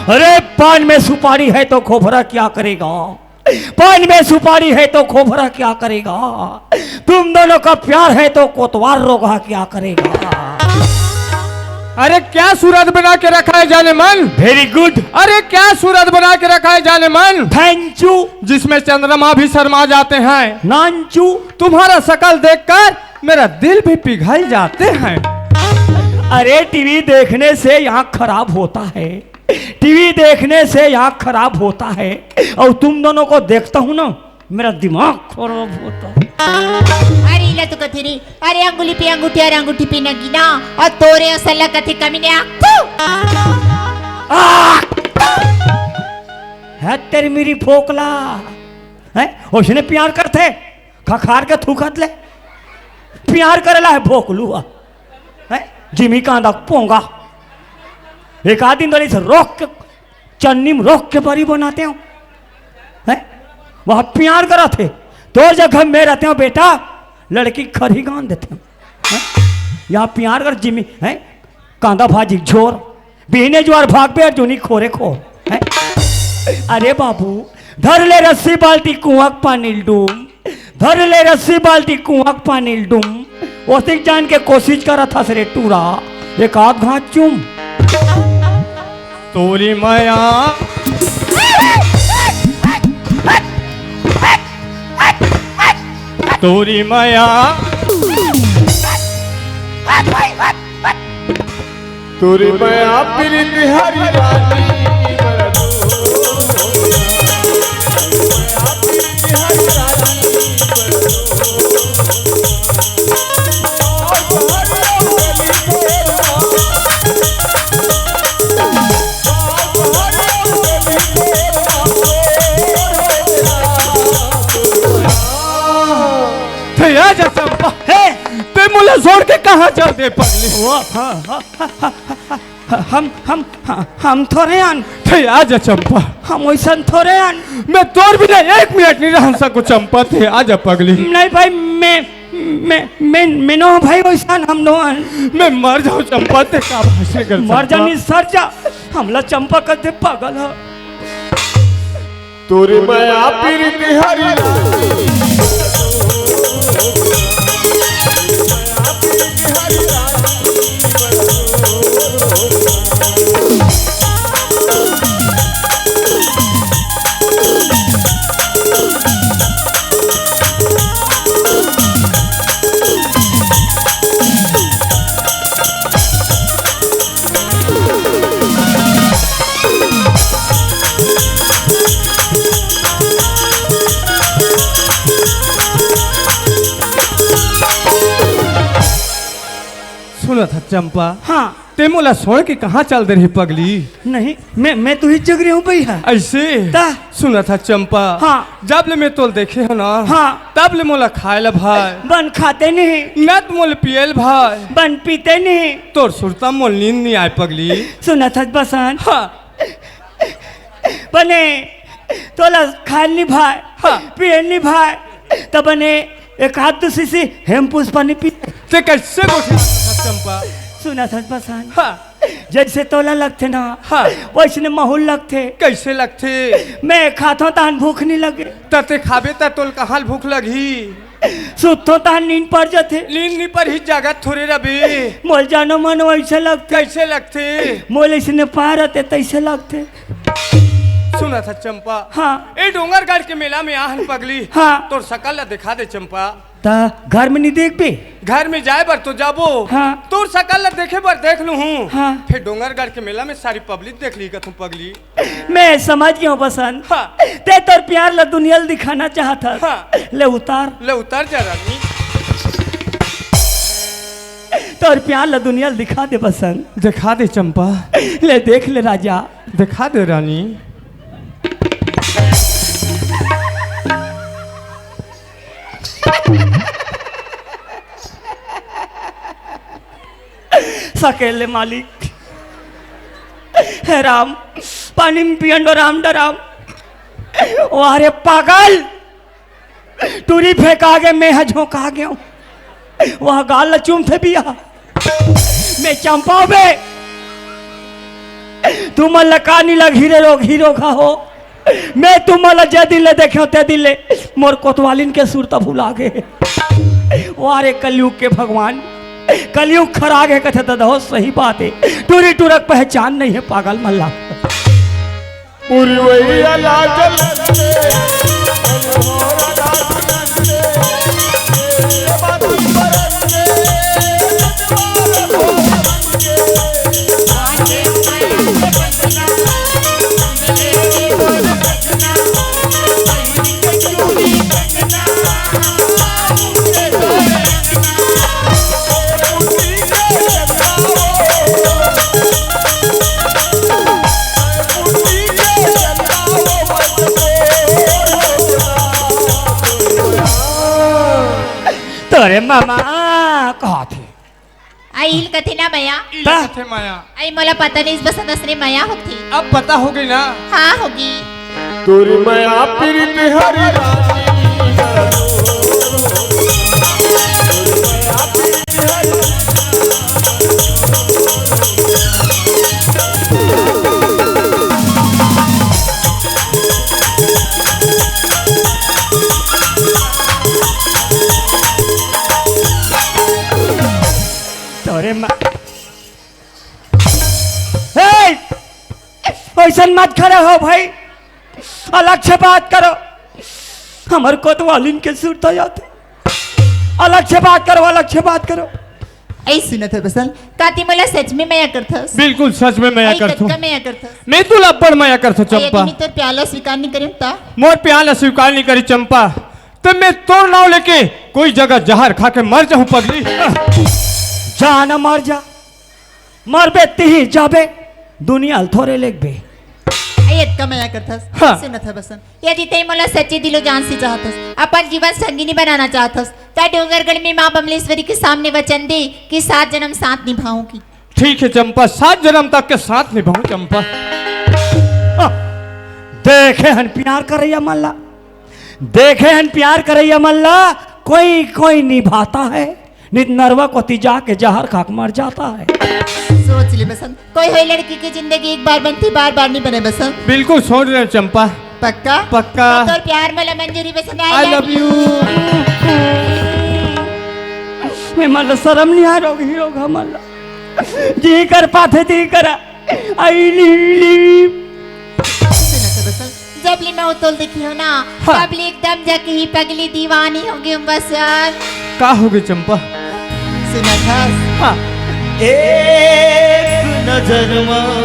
अरे पान में सुपारी है तो खोपरा क्या करेगा? पान में सुपारी है तो खोपरा क्या करेगा? तुम दोनों का प्यार है तो कोतवाल रोगा क्या करेगा? अरे क्या सूरत बना के रखा है जाने मन। Very good. अरे क्या सूरत बना के रखा है जाने मन। Thank you. जिसमें चंद्रमा भी शर्मा जाते हैं। नानचू। तुम्हारा शकल देखकर मेरा दिल भी पिघल जाते हैं। अरे टीवी देखने से यहाँ खराब होता है। टीवी देखने से यहाँ खराब होता है और तुम दोनों को देखता हूँ ना मेरा दिमाग खराब होता है। अरे इला तो कथे रे अरे अंगुली पे अंगूठी और अंगूठी पे नगीना और तोरे असला कथे कमीने है तेरी मेरी फोकला है उसने प्यार करते खखार के थूकत ले प्यार करेला है भोकलू है जिमी कांदा पोंगा एक आदमी दली से रोक के चन्नी में रोक के बरी बनाते हो है वह प्यार करा थे तो जगह में रहते हो बेटा लड़की खरी गान देते हो यहाँ प्यार कर जिमी है कांदा भाजी झोर बीने ज्वार भाग पे जूनी खोरे खो है अरे बाबू धर ले रस्सी बाल्टी कुआक पानी डूम धर ले रस्सी बाल्टी कुआक पानी डूम ओसिक जान के कोशिश करा था सरे टूरा एक आध घाट चुम तोरी माया तोरी माया तोरी माया प्रीत हरी रानी छोड़ के कहाँ चल दे पगली वो हम थोड़े आन थे आजा चंपा हम वैसा थोड़े आन मैं तोर बिना 1 मिनट नहीं रह सको चंपा थे आजा पगली नहीं भाई मैं नो भाई वैसा हम नो आन मैं मर जाऊं चंपा ते का भाषे कर मर जानी सर जा हमला चंपा करते पागल है तोरी माया पीरी हरी सुना था चंपा हाँ ते मोला छोड़ के कहाँ चल दे रही पगली नहीं मैं तो ही जग रही हूँ भैया ऐसे ता सुना था चंपा हाँ जब ले मैं तोल देखे हो ना हाँ तब ले मोला खाए ला भाई बन खाते नहीं न तो मोल पियल भाई बन पीते नहीं तोर सुरता मोल नींद नहीं आए पगली सुना था बसन हाँ बने तोला खाए नहीं भाई हाँ। पिए नहीं भाई तो बने एक हाथ दूसरी से हेम पुष्पानी पी ते कैसे गोठी चंपा सुना था बसन हाँ जैसे तोला लगते ना हाँ वैसे माहौल लगते कैसे लगते मैं खाता तान भूख नहीं लगे तते खाबे त तोल कहाँ भूख लगी सुतो तान नींद पड़ जाते नींद नहीं पर ही जगत थोड़े रबी मोल जानो मन वैसे लगते कैसे लगते मोल इसने पार आते तैसे लगते सुना था चंपा हाँ ए डोंगरगढ़ के मेला में आहन पगली हाँ तोर सकल दिखा दे चंपा ता घर में नहीं देख पे घर में जाए बर तो जाबो हाँ तोर सकल देखे बर देख लू हूँ हाँ फिर डोंगरगढ़ के मेला में सारी पब्लिक देख ली तुम पगली मैं समझ गया हूँ बसन हाँ ते तोर प्यार ला दुनिया दिखाना चाहता हाँ ले उतार ले उतर जा रानी तोर प्यार ला दुनिया दिखा दे बसन दिखा दे चंपा ले देख ले राजा दिखा दे रानी सकेले मालिक हे राम पानी में पियंडो राम डराम वारे पागल टूरी फेंका गे मैं झोंका गया वह गाल लचूम थे बिया मैं चंपा बे तुम लकानी लग हीरो खा हो मैं तुम्हारा जे दिले देखे ते दिले मोर कोतवालिन के सुरता भुला गए वारे कलयुग के भगवान कलयुग खरा गए कथे तो सही बात है टूरी टूरक पहचान नहीं है पागल मल्ला पूरी वही लाजल तोरे मामा कहा थे आई हिल कथे ना मया थे माया आई मला पता नहीं इस बसंत असरे मया होती अब पता हो गई ना हाँ होगी तोरी माया पीरी हरी तोरे ऐसा मत खड़े हो भाई अलग से बात करो हमार कोतवालिन के सुर तो जाते अलग से बात करो अलग से बात करो आई सुनत है बसन काती मला सच में मया करथस बिल्कुल सच में मैं करता हूँ मया करथस मैं तू लब्बड़ मैं करता चंपा यदि तो प्याला स्वीकार नहीं करें ता मोर प्याला स्वीकार नहीं करी चंपा तो मैं तोर नाव लेके कोई जगह जहर खा के मर जाऊं पगली जा ना मर जा मर बेती ही जाबे दुनिया थोड़े लेक बे आयत का मया करथस हाँ। सुनत है बसन यदि ते मला सच्चे दिलो जान से चाहतस अपन जीवन संगिनी बनाना चाहतस ता डोंगरगढ़ में माँ बमलेश्वरी के सामने वचन दे कि 7 जन्म साथ निभाऊंगी। ठीक है चंपा, 7 जन्म तक के साथ निभाऊं चंपा। देखे हन प्यार करैया मल्ला, देखे हन प्यार करैया मल्ला, कोई कोई निभाता है, नित नरवा को तिजा के जहर खाक मर जाता है। सोच ले बसंत, कोई हुई लड़की की जिंदगी एक बार बनती, बार बार नहीं बने बसंत। बिल्कुल सोच रहे चंपा। पक्का पक्का। तो प्यार मला मंजूरी बसंत। I love you. मैं मल्ला शर्म नहीं आ रही होगा मल्ला, जी कर पाते ती करा आई ली। जब ले मैं उतोल देखी हो ना, तब ले एकदम जाके ही पगली दीवानी होगी बसंत। का होगी चंपा? सुना था हाँ। एक नजर मैं हो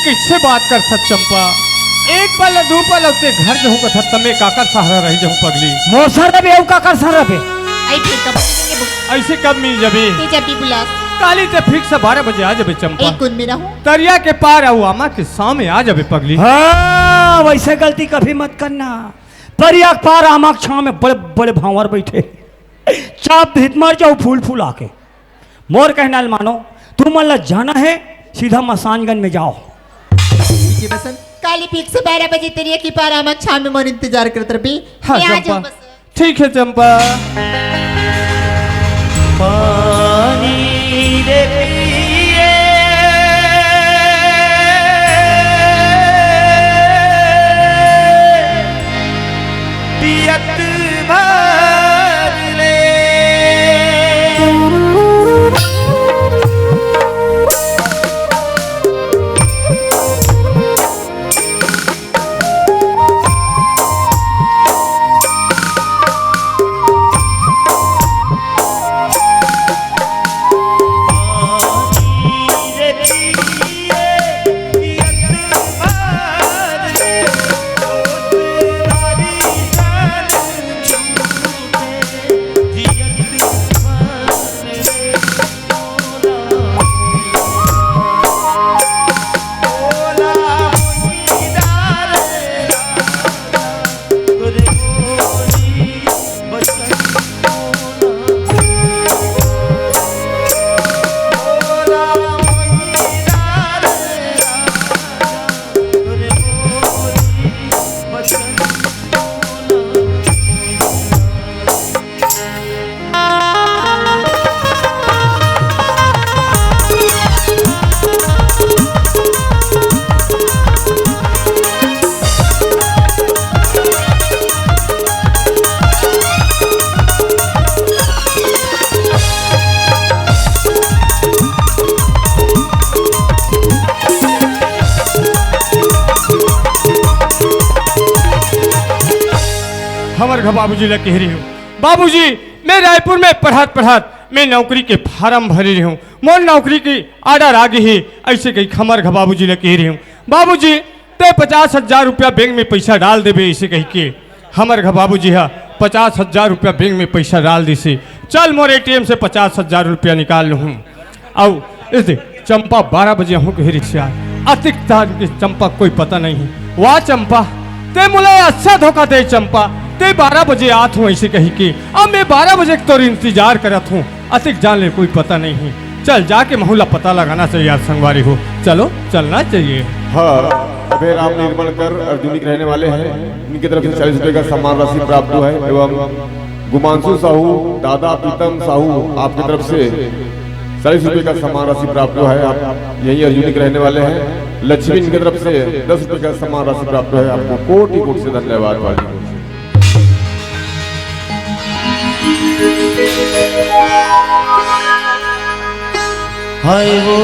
किससे बात कर सक चंपा? एक पल दो पल उते घर जहूं कथा तमे काकर सहारा रही जहूं पगली। मोर सर बे औ काकर सर बे आई फिर कब मिलेंगे? ऐसे कब मिल जबे? तू जब भी बुला काली ते फिक्स 12 बजे आ जबे चंपा। एक कुन में रहूं, दरिया के पार आऊ आमा के सामने आ जबे पगली। हाँ वैसे गलती कभी मत करना। दरिया के पार आमा के छाव में बड़े बड़े भावर बैठे, चाप भीत मार जाओ फूल फूल आके। मोर कहना मानो, तू मन जाना है सीधा मसानगंज में जाओ। काली पीक से 12 बजे तेरी की पार आमक छाव में मोर इंतजार करत रही। हाँ चंपा, ठीक है चंपा। पानी रे पिए पियत भर ले बाबूजी लग कह रही हूँ। बाबूजी मैं रायपुर में पढ़ात मैं नौकरी के फार्म भरी रही हूँ। मोर नौकरी की आर्डर आ गई है। ऐसे कही खमर घ बाबूजी लग कह रही हूँ। बाबूजी ते 50,000 रुपया बैंक में पैसा डाल देवे। ऐसे कही के हमर घ बाबूजी हा 50,000 रुपया बैंक में पैसा डाल दी से। चल मोर ATM से 50,000 रुपया निकाल लूँ। आओ इस दे चंपा 12 बजे हूँ कह रिक्शा अतिक तार के चंपा कोई पता नहीं। वाह चंपा ते मुले अच्छा धोखा दे चंपा। ते 12 बजे आत हूँ ऐसे कही के। अब मैं 12 बजे तोर इंतजार करत हूँ, अतिक जान ले कोई पता नहीं है। चल जाके महूला पता लगाना चाहिए यार संगवारी हो, चलो चलना चाहिए। हाँ, अभय राम निर्मलकर अर्जुनी के रहने वाले हैं, इनकी तरफ से 40 रुपए का सम्मान राशि प्राप्त हुआ है। एवं गुमांशु साहू, दादा प्रीतम साहू, आपकी तरफ से 40 रुपए का सम्मान राशि प्राप्त हुआ है। आप यही अर्जुनी के रहने वाले हैं। लक्ष्मी इनकी तरफ से 10 रुपए का सम्मान राशि प्राप्त हुआ है। आपको कोटि कोटि से धन्यवाद वाली। हाय वो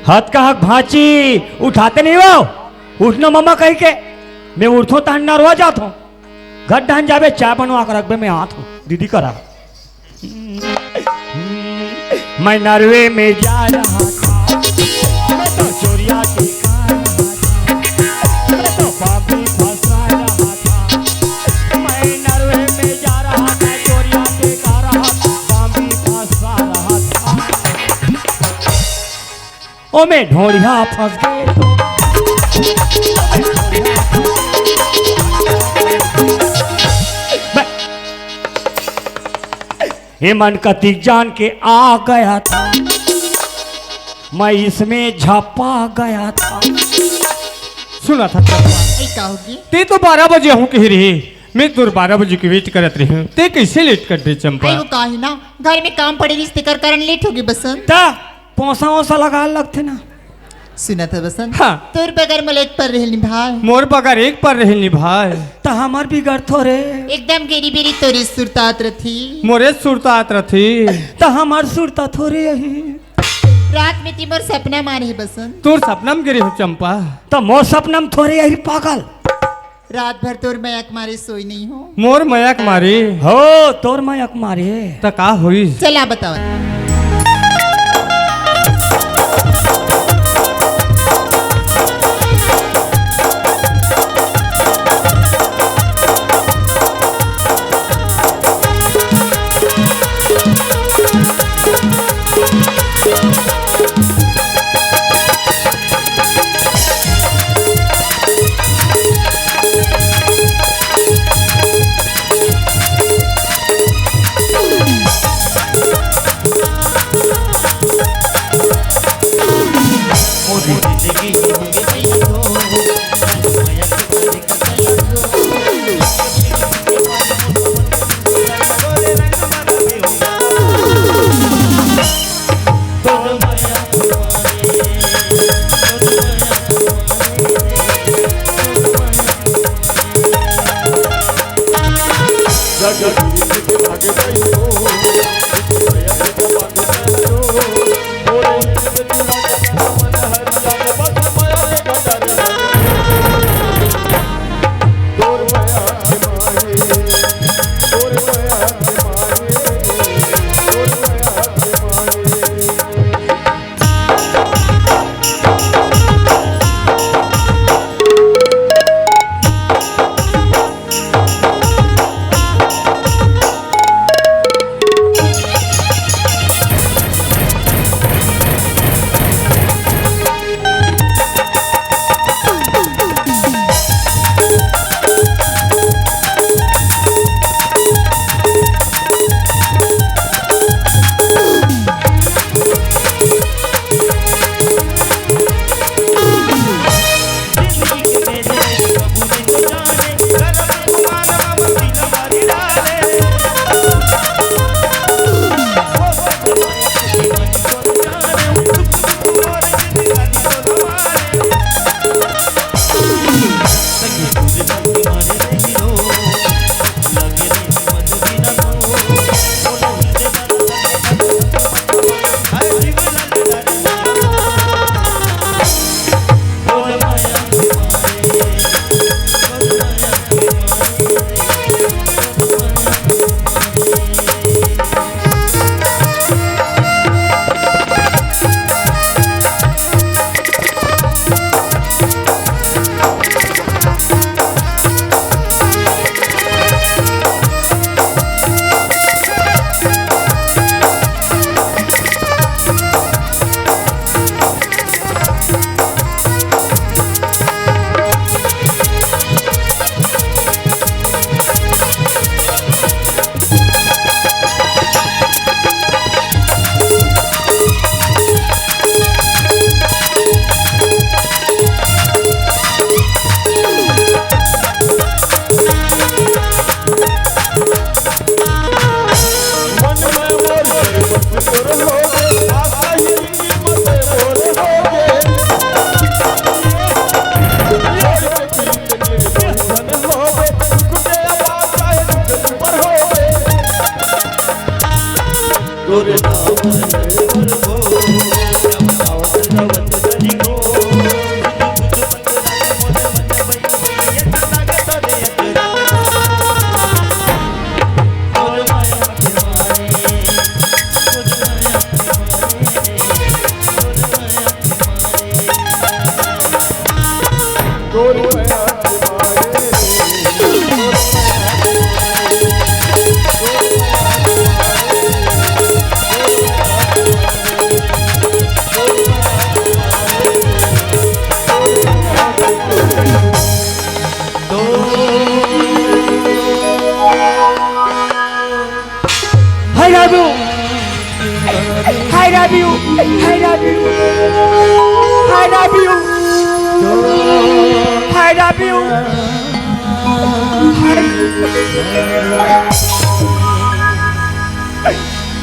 हद का हक भाची उठाते नहीं हो, उठना मम्मा कही के मैं उठो तान रो जात हूँ घर ढान जावे चाय बनवा कर रख मैं आत हूँ दीदी करा। मैं नरवे में जा रहा था, मैं तो चोरिया के खा रहा था, मैं तो बाबी फंसा रहा था। मैं नरवे में जा रहा था, चोरिया के खा रहा था, बाबी फंसा रहा था। ओ मैं ढोड़िया फंस गए हेमन कतिक जान के आ गया था, मैं इसमें झपा गया था। सुना था कहोगी ते तो 12 बजे हूँ कह रही, मैं तो 12 बजे की वेट करत रही हूँ, ते कैसे लेट कर दे चंपा? वो काहे ना घर में काम पड़े रिश्ते कर करन लेट होगी बसंत। ता पोसा ओसा लगा लगते ना सुना था बसंत हाँ। तोर बगर मलेक पर रह निभाए मोर बगर एक पर रहे निभाए तो हमार बिगड़ थोड़े एकदम गेरी बेरी तोरी सुरतात रथी मोरे सुरतात रथी तो हमार सुरता थोड़े यही रात में तिमोर सपना मारे है बसंत तोर सपनम गिरी हो चंपा तो मोर सपनम थोड़े यही पागल रात भर तोर मयक मारे सोई नहीं हो मोर मयक मारी हो तोर मयक मारे त का हुई चला बताओ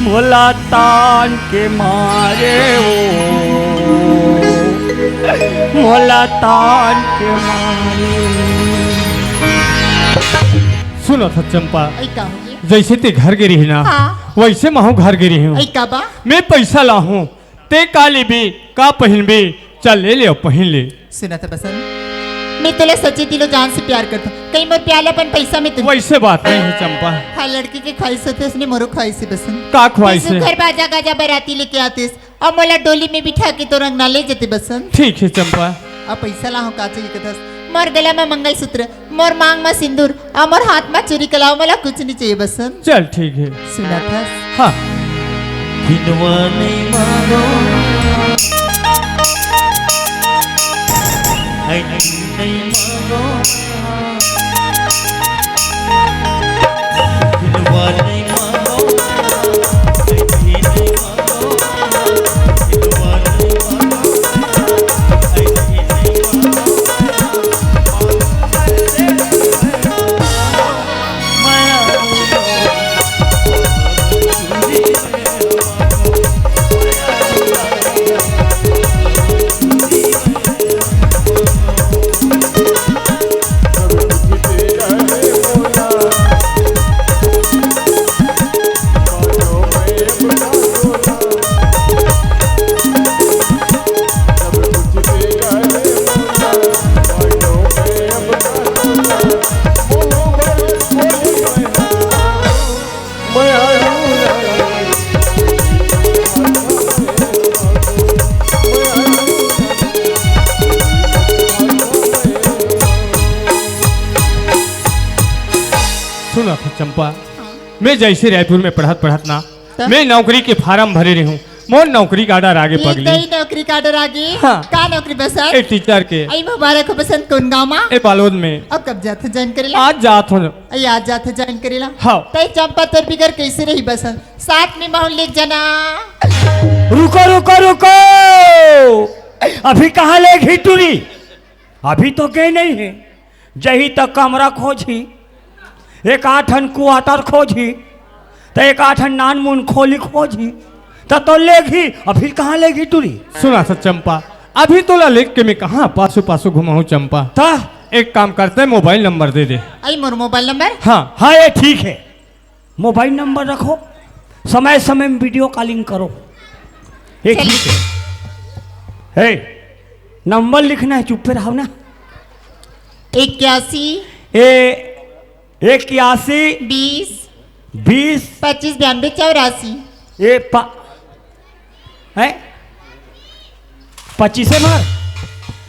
मोला तान के मारे ओ मोला तान के मारे। सुनो था चंपा, ऐ का हो गया? जैसे ते घर गिरी है ना, हाँ। वैसे महू घर गिरी हूँ। ऐ का बा? मैं पैसा ला हूँ, ते का लेबी का पहन भी, चल ले ले पहन ले। सुना था बसंत, मैं तुला सच्चे दिलो जान से प्यार करता हूँ। कहीं मोर प्यालापन पैसा में तुम वैसे बात नहीं है चंपा। हर लड़की के ख्वाहिश होते उसने मोरो ख्वाहिश है बसंत। का ख्वाहिश है? घर बाजा गाजा बाराती लेके आते और मोला डोली में बिठा के तो रंग ना ले जाते बसंत। ठीक है चंपा। अब पैसा ला हो का चाहिए कदस, मोर गला में मंगलसूत्र, मोर मांग में सिंदूर और मोर हाथ में चूड़ी कलाओ, मला कुछ नहीं चाहिए बसंत। चल ठीक है। सुना था? हाँ। सुना था चंपा, मैं जैसे रायपुर में पढ़त ना, मैं नौकरी के फार्म भरे रही हूँ। मोर नौकरी का आर्डर आगे पगली। नौकरी का आर्डर आगे? हाँ। का नौकरी बसंत? ए टीचर के। आई मुबारक हो बसंत, कौन गाँव में? ए बालोद में। अब कब जाते ज्वाइन करेला? आज जात हूँ। आई आज जाते ज्वाइन करेला? हाँ। तई चंपा तोर बिगर कैसे रही बसंत? साथ में माहौल ले जाना। रुको रुको रुको, अभी कहाँ ले घिटुरी? अभी तो गए नहीं है। जही तक कमरा खोजी, एक आठन कुआटर खोजी, तो एक आठन नान मुन खोली खोजी, तो लेगी। अभी कहाँ लेगी टूरी? सुना था चंपा, अभी तो ला लेख के मैं कहाँ पासो पासो घुमा हूँ चंपा। ता एक काम करते हैं, मोबाइल नंबर दे दे। आई मोर मोबाइल नंबर? हाँ हाँ ये ठीक है, मोबाइल नंबर रखो, समय समय में वीडियो कॉलिंग करो, ये ठीक है। हे नंबर लिखना है, चुप पे रहो ना। 81 81 20 20 25 92 84। ये है 25 मार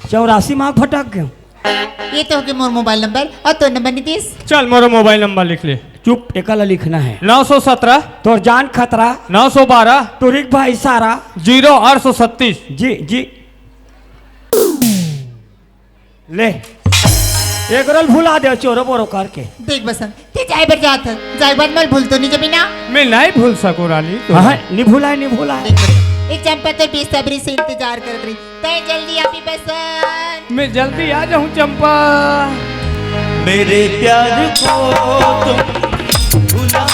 84 मार्क भटक गए। ये तो हो गया मोर मोबाइल नंबर। और तो नंबर नीतीश? चल मोरो मोबाइल नंबर लिख ले। चुप, एकला लिखना है। 917 तोर जान खतरा, 912 तुरिक भाई सारा 0837। जी जी ले एक रोल भुला दे चोरो बोरो करके। देख बसंत, ते जाए बर जात जाए बाद मल भूल तो नहीं जबी ना। मैं नहीं भूल सकूँ रानी तो। हाँ नहीं भूला है, नहीं भूला है। एक चंपा तो बेसब्री से इंतजार कर रही, तय जल्दी आबी बसंत। मैं जल्दी आ जाऊँ चंपा। मेरे प्यार को तुम भुला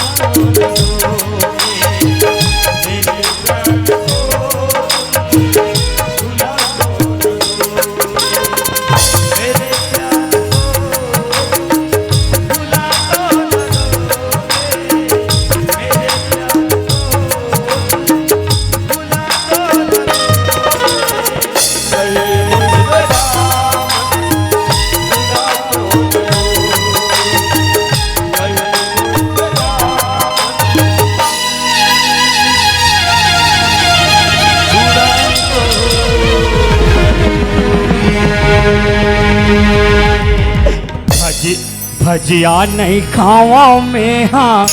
भजिया नहीं खावा में, हाँ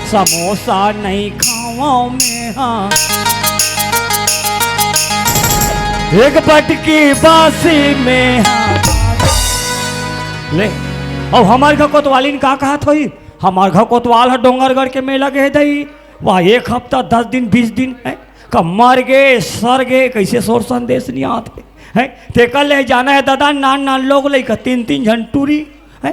समोसा नहीं खावा में, हाँ एक बटकी बासी में, हाँ ले। अब हमारे घर कोतवाली ने कहा थोई, हमारे घर कोतवाल है डोंगरगढ़ के मेला गए दई, वहाँ 1 हफ्ता 10 दिन 20 दिन है, कब मर गए सर गए, कैसे शोर संदेश नहीं आते है। ते कल ले जाना है दादा, नान नान लोग ले 3-3 झंटूरी है।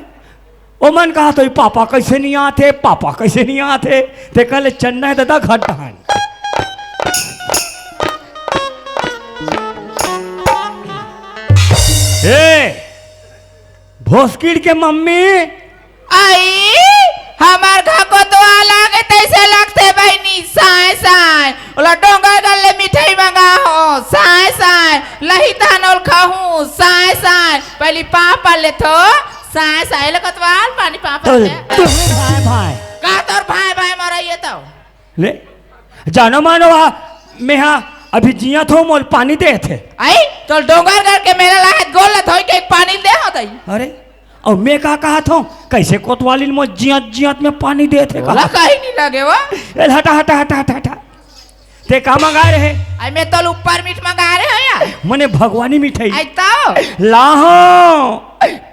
ओ मन कहा तो पापा कैसे नहीं आते, पापा कैसे नहीं आते। ते कल चलना है दादा घर टहन। ए भोसकीड़ के मम्मी आई हमार घर को तो लागे तैसे लगते बहनी साए साए ओला डोंगर गले मिठाई मंगा हो साए साए लही तानोल खाहू साए साए पहली पापा ले थो साए साए लगतवाल पानी पापा तो ले भाई भाई का तोर भाई भाई मरा ये तो ले जानो मानो मेहा अभी जिया थो मोल पानी दे थे आई तो डोंगर गल के मेला लाहत गोल थोई के पानी दे हो दई अरे और मैं का कहा था कैसे कोतवाली में जियत जियत में पानी दे थे बोला कहीं नहीं लगे वो ए, हटा हटा हटा हटा हटा ते का मंगा रहे आई मैं तो ऊपर मीठ मंगा रहे हो या मने भगवानी मिठाई आई तो लाहो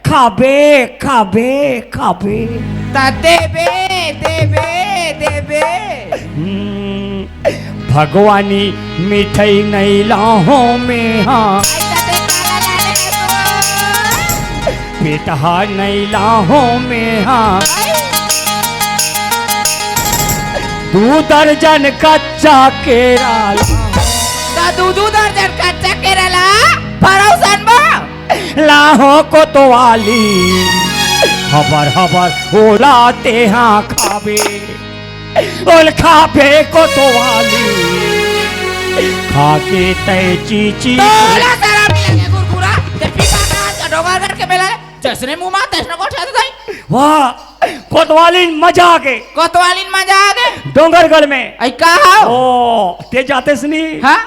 खाबे खाबे खाबे ता देबे देबे देबे भगवानी मिठाई नहीं लाहो में हाँ बेटा नहीं लाहो में हाँ 2 दर्जन कच्चा केरा ता 2 दर्जन कच्चा केरला भरोसन बा लाहो को तो वाली हबर हबर ओलाते हाँ खाबे ओल खाबे को तो वाली खाके तय चीची तोला सारा मिला के गुरगुरा ते पिका का डोगर कर के मेला जसने मुंह मा तसने को ठा दई वाह कोतवाली मजा आ गए कोतवालिन मजा आ गए डोंगरगढ़ में आई का हो ओ ते जाते सनी हां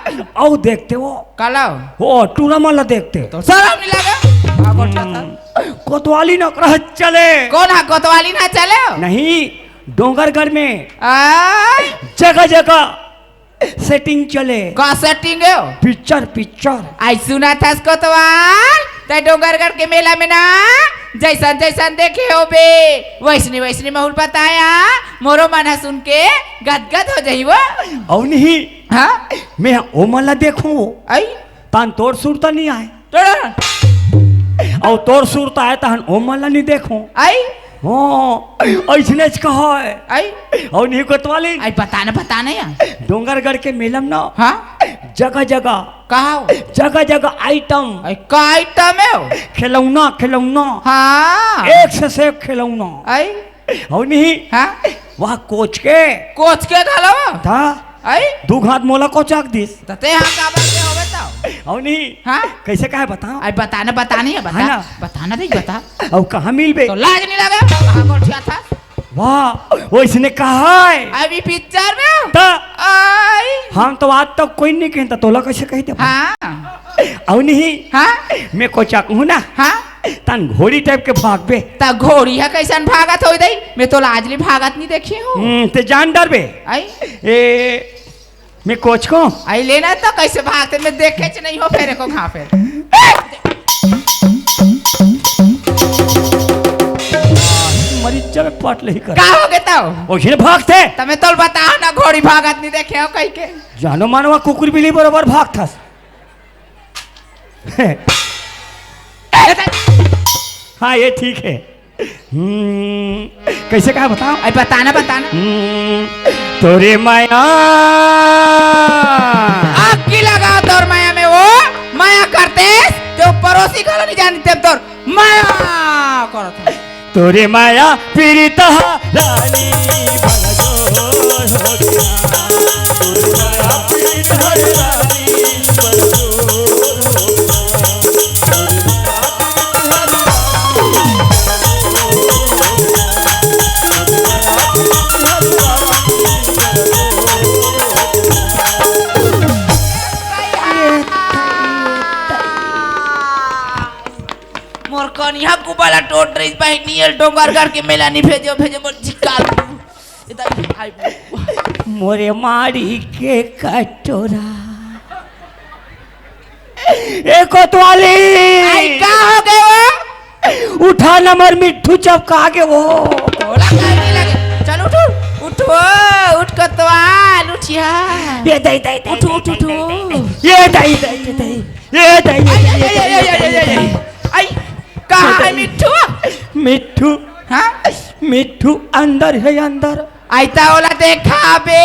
औ देखते वो काला ओ टूर्नामेंट देखते तो सारा नहीं लगे आगो ठा कोतवाली न रह चले कौन है कोतवाली ना चले नहीं डोंगरगढ़ में आई जगह जगह सेटिंग चले का सेटिंग है पिक्चर पिक्चर आई सुना था कोतवाल ते डोंगरगढ़ के मेला में ना जैसन जैसन देखे हो बे वैसनी वैसनी महूल बताया मोरो मन सुन के गदगद हो जाई वो और नहीं हाँ मैं ओ मला देखूं आई तान तोड़ सुरता नहीं आए तोड़ा और तोड़ सुरता आए तान ओ मला नहीं देखूं आई ओ ऐसने कहा है आई और नहीं कोतवाली आई बताना यार डोंगरगढ़ के मेला में ना हाँ जगह जगह कहा जगह जगह आइटम आई का आइटम है खिलौना खिलौना हाँ एक से एक खिलौना आई और नहीं हाँ वह कोच के घालो था आई 2 घात मोला को चाक दिस तते हाँ काबर के होवे तो और नहीं हाँ कैसे कहा बताओ आई बताना है है ना? बताना नहीं बता और कहाँ मिलबे तो लाज नहीं लगा कहाँ गोठिया था वाह वो इसने कहा है अभी पिक्चर में ता आई हम तो आज तक कोई नहीं कहता तोला कैसे कहते हाँ और नहीं हाँ मैं को चाक हूँ ना हाँ तन घोड़ी टाइप के भागबे ता घोड़ी है कैसन भागत हो दई मैं तो लाजली भागत नहीं देखी हूँ ते जान डर बे आई ए मैं कोच को आई लेना तो कैसे भागते मैं देखे च नहीं हो फेरे को कहाँ पे मरीज में पट नहीं कर का हो गए तो ओछने भागते तमे तो बताओ ना घोड़ी भागत नहीं देखे हो कहीं के जानो मानवा कुकुर बिल्ली बराबर भाग था हाँ ये ठीक है कैसे कहा बताओ आई बताना तोरे माया आग की लगाओ तोर माया में वो माया करते जो पड़ोसी का नहीं जानते तोर माया करो था तोरे माया पीड़ित रानी भला जोर हो गया तोरे माया पीड़ित रानी भला जोर हो मोर कनिया कुबाला टोट रही बहनी el डोंगरगढ़ के मेला नहीं भेजो मोर झिकाल मोरे मारी के कटोरा एक कोतवाली आई का हो गए वो उठा नंबर मिट्ठू चपका के वो बोला काहे नहीं लगे चल उठो उठ कोतवाल उठिया ये दई दई उठ ये दई दई ये दई आई कहाँ है मिट्ठू मिट्ठू हाँ मिट्ठू अंदर है अंदर आइता ओला देखा बे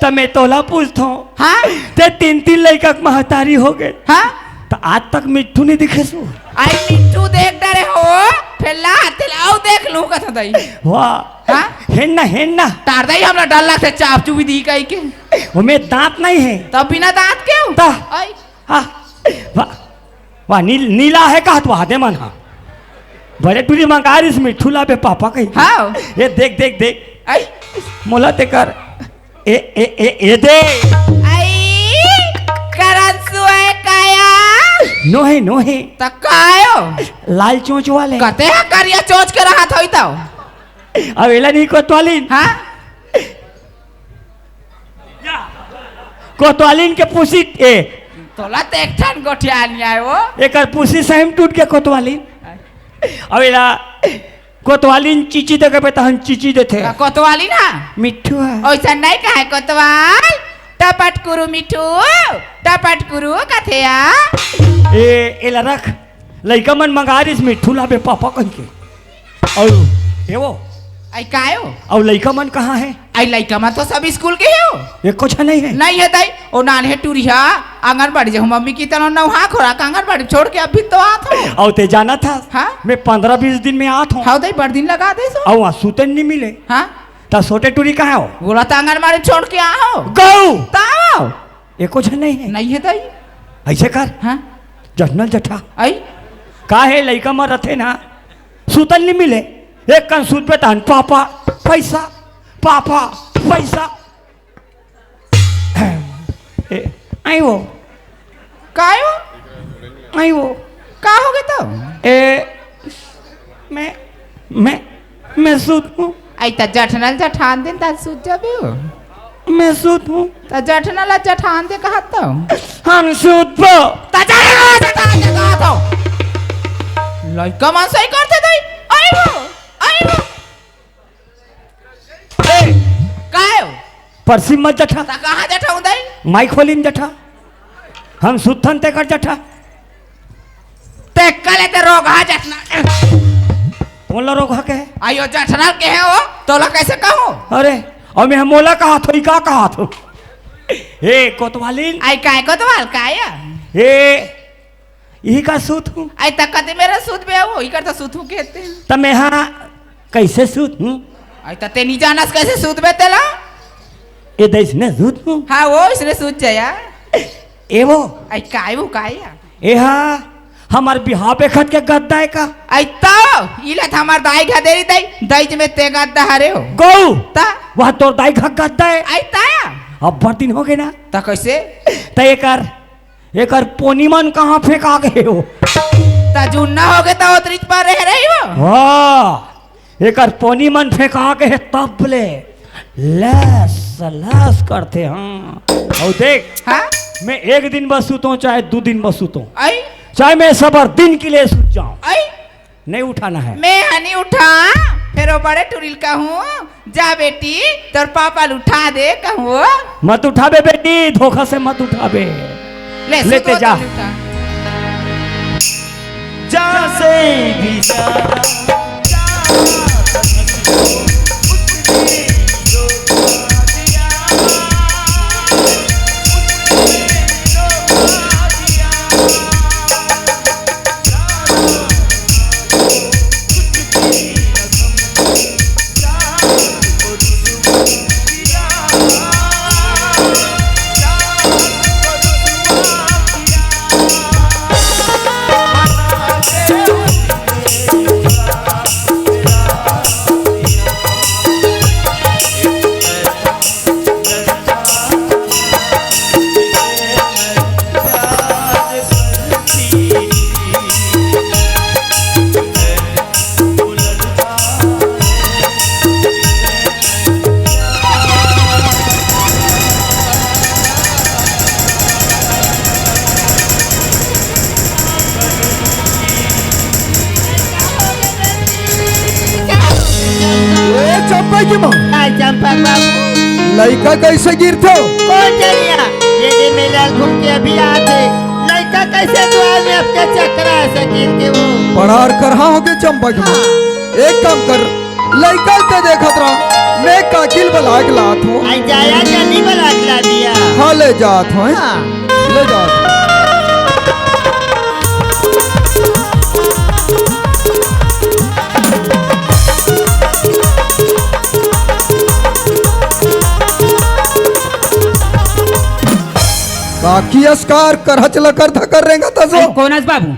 तमे तोला पूछतो हाँ ते 3 लड़का महतारी हो गए हाँ तो आज तक मिट्टू नहीं दिखे सो आई मिट्टू देख डरे हो फिर लाते लाओ देख लू कथा दई वाह हां हेन्ना तार दई हमरा डर लगता चाप चुबी दी कई के हमें दांत नहीं है तब बिना दांत क्यों ता आई हाँ वाह वाह नीला है कहा तो दे मन हाँ बड़े टूरी मंगार इस मिट्टू ला पे पापा कही हाँ ये देख आई मोला ते कर ए दे नो है त कायो लाल चोंच वाले कहते हैं करिया चोच के रहा था तो अब एला नहीं कोतवालीन हाँ कोतवालीन के पूसी ए तोला देख ठन गोठिया नहीं आए वो एक पूसी सहम टूट के कोतवालीन अब एला कोतवालीन चीची दे के हम चीची देते कोतवाली ना मिट्टू ऐसा नहीं कहा कोतवाल टपट कुरु मिठू टपट कुरु कथेया ए एला रख लइका मन मंगारिस मिट्टू ला बे पापा कह के और ये वो आई कायो और लइका मन कहाँ है आई लइका मन तो सब स्कूल के हो ये कुछ नहीं है नहीं है दाई ओ नान है टूरिया आंगनबाड़ी जो मम्मी की तरह नौहा खोराक आंगनबाड़ी छोड़ के अभी तो आत हो और ते जाना था हाँ मैं 15-20 दिन में आत हूँ हाँ दाई बड़ दिन लगा दे सो और वहाँ सूतन नहीं मिले हाँ ता छोटे टूरी कहाँ हो बोला तो आंगनबाड़ी छोड़ के आओ गौ ताओ ये कुछ नहीं है नहीं है दाई ऐसे कर हाँ जटनल जठा आई का है लइका मर रथे ना सूतन नहीं मिले एक कन सूत पे तहन पापा पैसा आई वो कायो आई वो का हो गए तो मैं सूत हूँ आई त जठनल जठान दिन ता सूत जाबे हो मैं सूत हूँ त जठनल जठान दे कहा तो हम सूत पो त जठनल जठान दे कहा तो लइका मन सही करते दई आई वो कायो परसी मत जठा त कहां जठाऊ दई माइक खोलिन जठा हम सुथन ते कर जठा ते कले ते रोग हा जठना कौन ला रोग हा के आयो जठना के है वो तोला कैसे कहूं अरे और मैं मोला कहा थो का कहा थो ए कोतवालीन आई काय कोतवाल काया ए यही का सूत हूँ आई तकते मेरा सूत बे वो इकर त सूत हूं कहते हैं तब मैं हाँ कैसे सूत हूँ आई त ते नी जानस कैसे सूत बे तेला ए देश ने सूत हूँ हां वो इसने सूत जाया ए वो आई काय वो काया ए हाँ हमार बिहार पे खत के गद्दा है का आई तो इले त हमार दाई घा देरी दई में ते गद्दा हरे हो गौ ता वह तोर दाई खा गद्दा है आई ताया अब बड़ दिन हो गए ना त कैसे त एकर पोनीमन कहाँ फेंका गए हो त जुन्ना हो गए तो उतरिच पर रह रही हो वाह एकर पोनीमन फेंका के तब ले लस करते हाँ और देख हाँ मैं एक दिन बस सूता चाहे 2 दिन बस सूता आई चाहे मैं सबर दिन के लिए सूत जाऊं आई नहीं उठाना है मैं हनी उठा फिर वो बड़े टुरिल कहूँ जा बेटी तोर पापा उठा दे कहूँ मत उठाबे बेटी धोखा से मत उठाबे लेते जा जा से भी ज्यादा चंपा की माँ काय चंपा बाबू लड़का कैसे गिरते हो कौन जरिया ये दिन में लाल घूम के अभी आते लड़का कैसे दुआ में अपने चक्रा ऐसे गिर के वो पढ़ार कर हाँ होगे चंपा की माँ एक काम कर लड़का ते देखत रहा मैं काकिल बलाक लात हूँ आई जाया जल्दी बला खिला दिया हाँ ले जात हूँ हाँ ले जात हूँ। काकी अस्कार करहच लकर थकर रेंगा तसो कोणच बाबू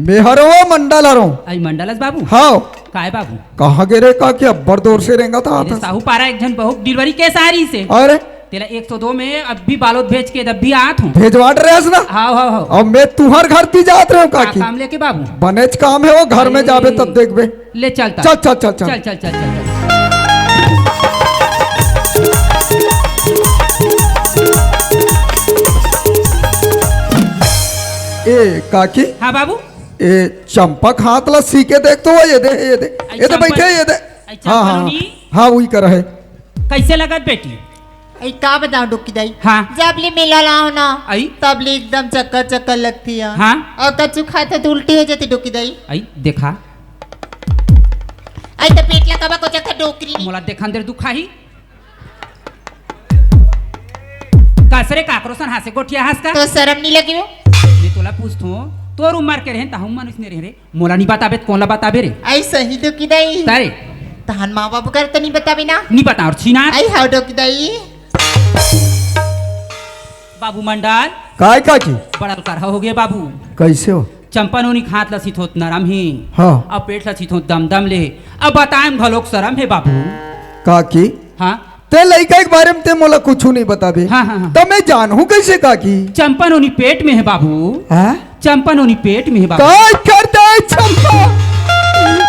मेहरो मंडल हरो आई मंडलच बाबू हाँ काय बाबू कहाँ गे रे काकी अब्बर दूर से रेंगा था अरे साहू पारा एक जन बहुत डिलीवरी केस आ रही से अरे तेरा 102 में अब भी बालोद भेज के अब भी आत हूँ भेजवाट रहे ना हाँ हाँ हाँ अब मैं तुहर घर ती जात रहे काकी काम लेके बाबू बनेच काम है वो घर में जाबे तब देखबे ले चलता चल चल चल चल चल चल चल चल ए काकी हाँ बाबू ए चंपक हाथ ला सी के देख तो वो ये दे चंपक- बैठे ये दे आई हाँ हाँ चंपलोनी? हाँ वही कर है कैसे लगत बेटी आई का बताऊं डुक्की दाई हाँ जब ले मेला लाओ ना आई तब ले एकदम चक्कर चक्कर लगती है हाँ और कच्चू खाते तो उल्टी हो जाती डुक्की दाई आई देखा आई तो पेट ला कबा को चक्कर डोकरी मोला देखन देर दुखा ही कसरे काकरोसन हासे गोठिया हास का तो शर्म नहीं लगी वो मैं तोला पूछतो तोर उम्र के रहन ताहु मनुष्य ने रहे रे मोला नहीं बताबे कौन ला बताबे रे आई सही डुक्की दाई तारे तहन माँ बाबू कर तो नहीं बताबी ना नहीं बता और छीना आई हाउ डुक्की दाई बाबू मंडल काय काकी बड़ा कर हो गए बाबू कैसे हो चंपनोनी खात लसित होत नरम ही हाँ अब पेट लसित होत दम दम ले अब बताएं भलोक शरम है बाबू काकी हाँ ते लड़का के बारे में ते मोला कुछ नहीं बताबे हाँ हाँ हाँ तो मैं जानू कैसे काकी चंपनोनी पेट में है बाबू हाँ चंपनोनी पेट में है बाबू काय करता है चंपा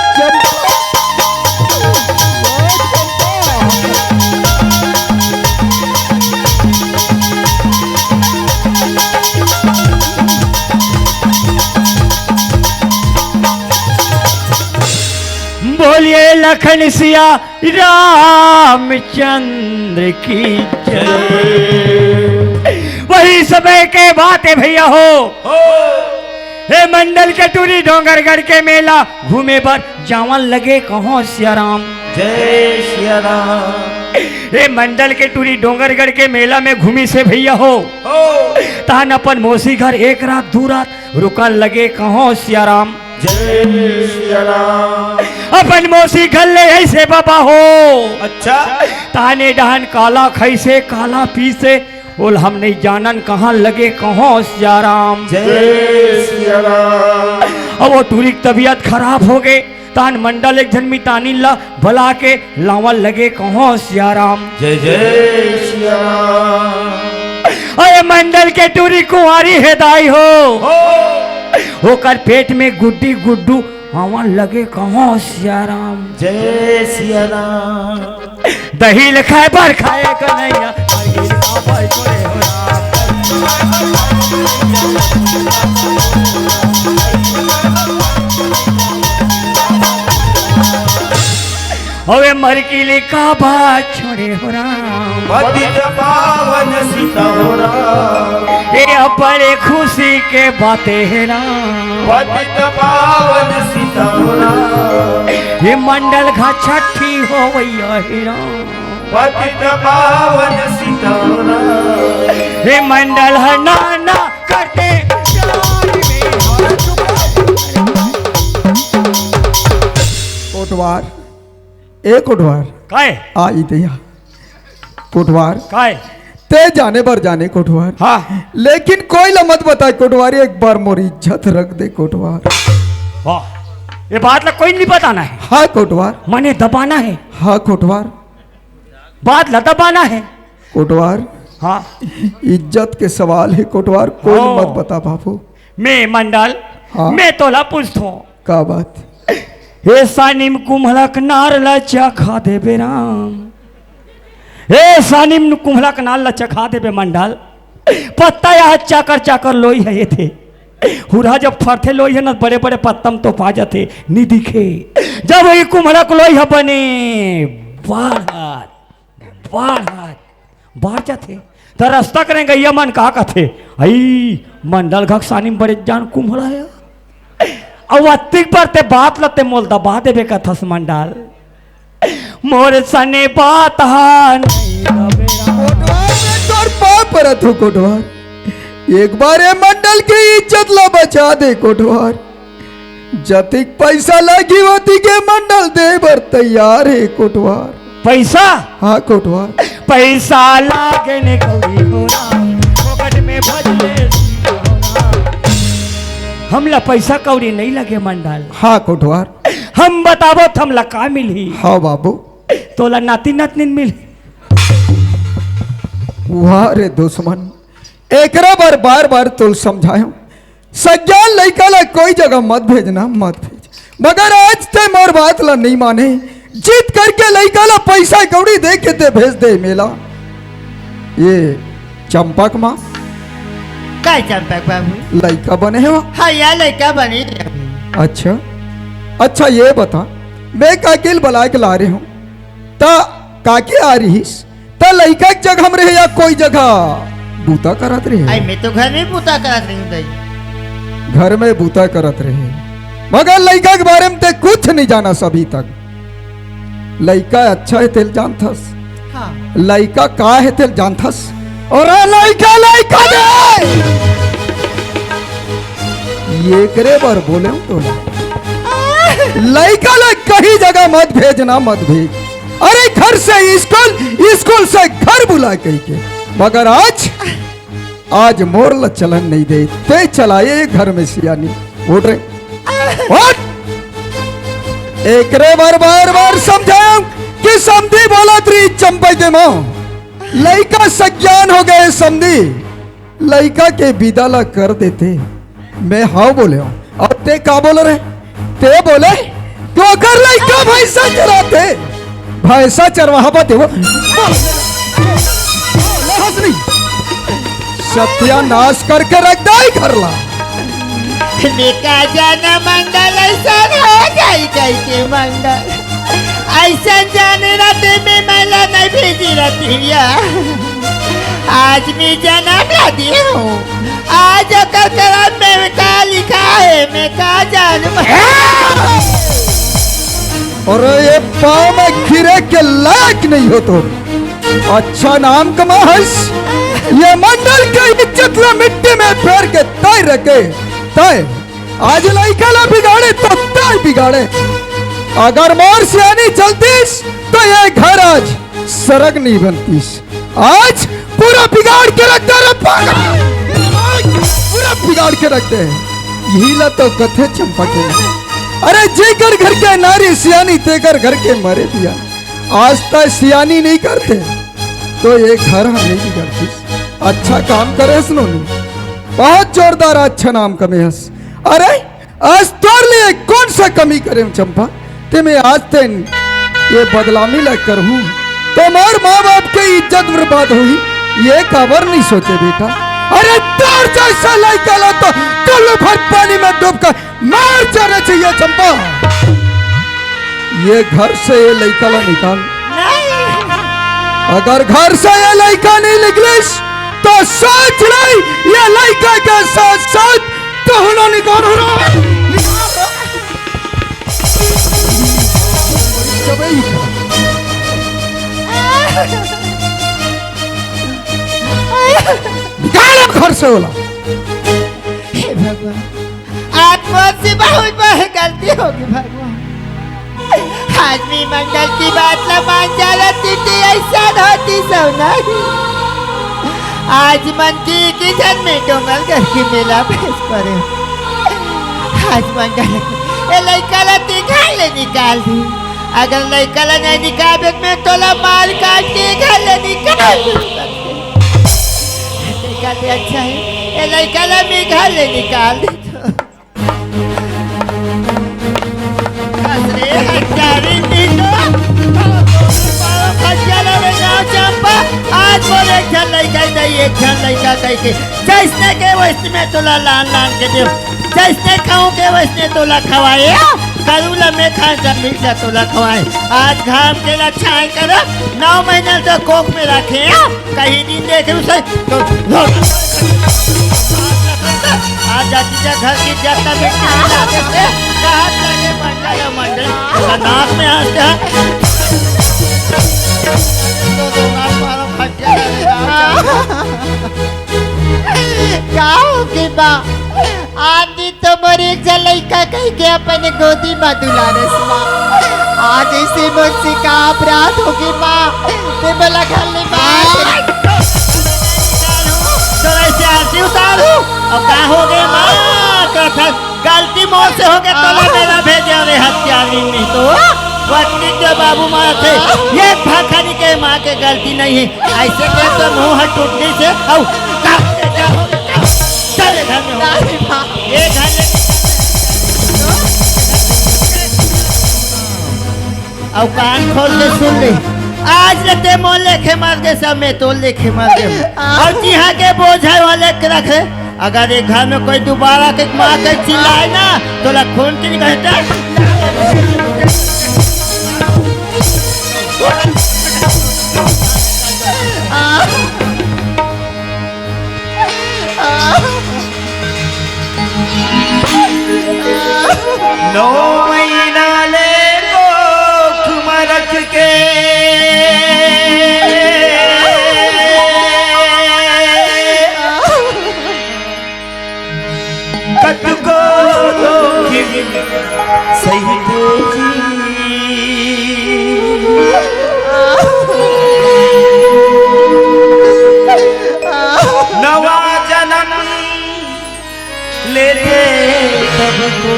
बोलिए लखन सिया रामचंद्र की जय। वही समय के बातें भैया हो हे मंडल के टूरी डोंगरगढ़ के मेला घूमे पर जावन लगे कहो सियाराम जय सिया राम। हे मंडल के टूरी डोंगरगढ़ के मेला में घूमी से भैया हो तान अपन मौसी घर एक रात दो रात रुकन लगे कहो सियाराम जय सिया राम। अपन मौसी घर ले ऐसे बाबा हो अच्छा ताने डहन काला खैसे काला पीसे बोल हम नहीं जानन कहाँ लगे कहो सियाराम जय सिया राम। अब वो टूरी की तबीयत खराब हो गए तान मंडल एक जन्मी तानी ला भला के लावन लगे कहो सियाराम जय जय सिया राम। अरे मंडल के टूरी कुंवारी है दाई हो होकर पेट में गुड्डी गुड्डू हवन लगे कहो सियाराम जय सिया राम। दही खाए पर खाए कन्हैया दही खा पर छोड़े हो हवे मर की लिखा बात छोड़े हो राम पतित पावन सीता हो राम। ये अपने खुशी के बातें है राम पतित पावन सीता हो राम। ये मंडल घा छठी हो भैया हे राम पतित पावन सीता हो राम। हे मंडल हनाना करते कोटवार ए कोटवार काय आई दिया कोटवार काय ते जाने पर जाने कोटवार हाँ लेकिन कोई मत बताए कोटवार एक बार मोरी इज्जत रख दे कोटवार वाह ये बात ला कोई नहीं बताना है हाँ कोटवार मने दबाना है हाँ कोटवार बात ला दबाना है कोटवार हाँ इज्जत के सवाल है कोटवार कोई हाँ। मत बता बाबू मैं मंडल हाँ। मैं तोला पूछतो का बात हे सानिम कुम्हलक नार लचा खा देबे राम हे सानिम कुम्हलक नार लचा खा देबे मंडल पत्ता या चाकर चाकर लोई है ये थे हुरा जब फरथे लोई है ना बड़े बड़े पत्तम तो पा जाते नहीं दिखे जब वही कुम्हलक लोई है बने बाढ़ जाते तो रास्ता करेंगे ये मन कहा कहते आई मंडल घक सानिम बड़े जान कुम्हला है अवतिक पर ते बात लते मोल दबा देबे कथस मंडल मोर सने बात हा नहीं कोटवार में तोर पाप परत हो कोटवार एक बार ये मंडल की इज्जत ला बचा दे कोटवार जतिक पैसा लगी होती के मंडल दे बर तैयार है कोटवार पैसा हाँ कोटवार पैसा लागे ने कौड़ी हो राम फोकट में भज हमला पैसा कौड़ी नहीं लगे मंडल। हाँ कोटवार। हम बताबो हमला का मिली। हाँ बाबू। तोला नाती नातनीन मिली। वाह रे दुश्मन, एकरा बार बार तो समझायो सज्ञान लड़का ला कोई जगह मत भेजना, मत भेज, मगर आज ते मोर बात ला नहीं माने। जीत करके लड़का ला पैसा कौड़ी दे के ते भेज दे मेला। ये चंपक माँ काय चंपक बाबू लड़का बने हो? हाँ यार लड़का बनी। अच्छा अच्छा ये बता, मैं काकिल बुला के ला रही हूँ ता काके आ रही ता लड़का की जगह हम रहे या कोई जगह बूता करत रहे? आई मैं तो घर में बूता करत रही हूँ दाई। घर में बूता करत रहे, मगर लड़का के बारे में ते कुछ नहीं जाना अभी तक। लड़का अच्छा है तेल जानथस? हाँ। लड़का का है तेल जानथस? और लड़का लड़का दे ये करे बार बोले हूं तो लड़का ला कहीं जगह मत भेजना, मत भेज। अरे घर से स्कूल, स्कूल से घर बुला कहीं के, मगर आज मोर ला चलन नहीं दे ते चलाए घर में सियानी। उठ रहे उठ। एक रे बार बार समझाऊं कि समझी बोला त्री चंपा के मां लड़का सज्ञान हो गए समझी। लड़का के विदा कर देते। मैं हाँ बोले हूं और ते का बोल रहे? ते बोले तो अगर लड़का भैंसा चराते, भैंसा चरवाहा पाते वो सत्यानाश करके रख दाई घर ला। निका जाना मंडल ऐसा हो जाई कहीं के मंडल ऐसा जाने राते में मैला नहीं भेजी रहती या। आज मैं जन्म ला दी हूँ, आज अकर करम में का लिखा है मैं का जानू। और ये पाँव में खीरे के लायक नहीं हो तो अच्छा नाम कमा है। ये मंडल की इज्जत ला मिट्टी में फेर के तय रखे तय। आज लड़का ला बिगाड़े तो तय बिगाड़े। अगर मोर सियानी चलतीस तो ये घर आज सड़क नहीं बनतीस। आज पूरा बिगाड़ के रख दे रे पागल, पूरा बिगाड़ के रख दे। यही ला तो कथे चंपा के। अरे जेकर घर के नारी सियानी तेकर घर के मरे दिया। आज तक सियानी नहीं करते तो ये घर हम नहीं करती। अच्छा काम करे सुनोनी, बहुत जोरदार अच्छा नाम कमे हस। अरे आज तोर लिए कौन सा कमी करे चंपा? ते मैं आज तेन ये बदलामी लग कर हूँ तो मोर माँ बाप की इज्जत बर्बाद हुई, ये खबर नहीं सोचे बेटा। अरे तोर जैसा लड़का ला तो तुल्लू भर पानी में डूब कर मार जाना चाहिए चंपा। ये घर से ये लड़का ला निकाल। अगर घर से ये लड़का नहीं निकलिस तो सोच ले ये लड़का के साथ साथ तो होना निकाल हो रहा। निकाल घर से बोला। हे भगवान, आज मुझसे बहुत बड़ी गलती होगी भगवान। आदमी मंडल की बात न मान जा रही थी, ऐसा होती सब नहीं। आज मन की किचन में डोंगल करके मेला पेश करे। आज मंडल ये लड़का ला घर ले निकाल दी। अगर लड़का ला नहीं निकाल मैं तोला माल काट के घर ले निकाल दे। अच्छा है ये लड़का ला मैं घर ले निकाल दे। आज बोले एक क्षण लड़का कह के जैसने के वैसने में तोला लान लान के दे, जैसने खाऊं के वैसने तोला खवाए। करूला में खाए जब मिर्चा तोला खवाए। आज घाम के ला छाए कर 9 महीने तो कोक में रखे, कहीं नहीं देखे उसे तो आज जाती जा घर की जाता मिट्टी लाके से कहाँ लगे मंडल मंडल नाक में हंसते का होगी बा आदि तो मोरे लड़का कह के अपने गोदी में दुलारस माँ। आज इसे मुझसे का अपराध होगी माँ? ते बोला खाली माँ तो ऐसे आरती उतारू और क्या हो गए माँ कथा गलती मोर से हो गया तो मेरा भेजा रे हत्यारी नहीं तो वक्ती के बाबू माँ थे ये भाखनी के माँ के गलती नहीं है ऐसे के तो मुँह टूटने से औ चले घर में ये घर में और कान खोल के सुन ले आज लेते मोल लेखे मार के सब में तो लेखे मार के और जिहा के बोझा वाले के रखे अगर एक घर में कोई दोबारा के माँ के चिल्लाए ना तो ला खून की कहता नौ महीना ले कोख में रख के कट को सही तेजी नवा जन्म लेते सबको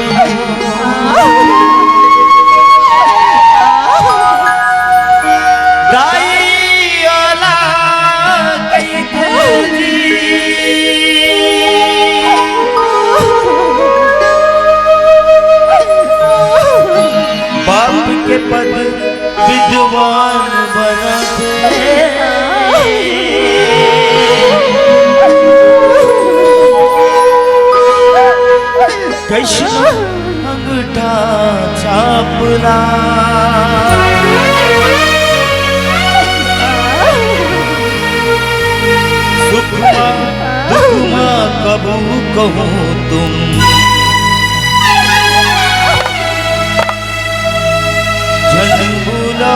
दाई औलाद कई तेजी बाप के पद विद्वान बनाते कृष्ण अंगूठा छापना सुखमा दुखमा कबू कहूँ तुम झंझुला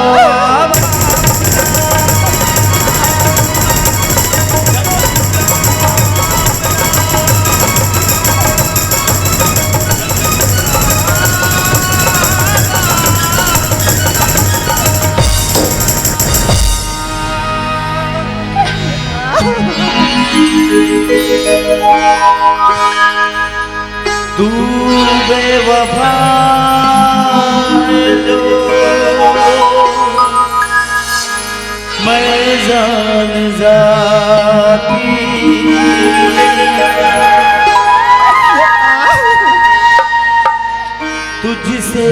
तू बेवफा जो मैं जान जाती तुझसे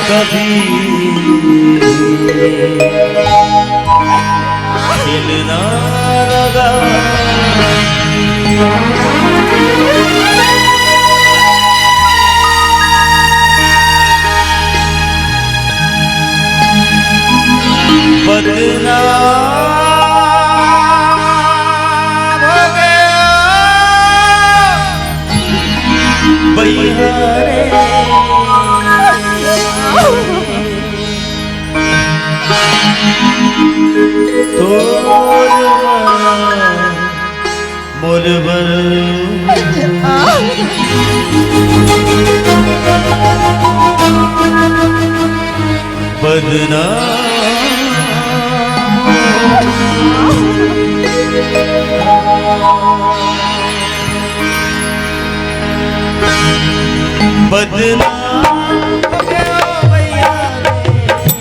कभी खिलना लगा बदनाम हो गया बहिहारे मुरबर बदनाम बदनाम हो गया भैया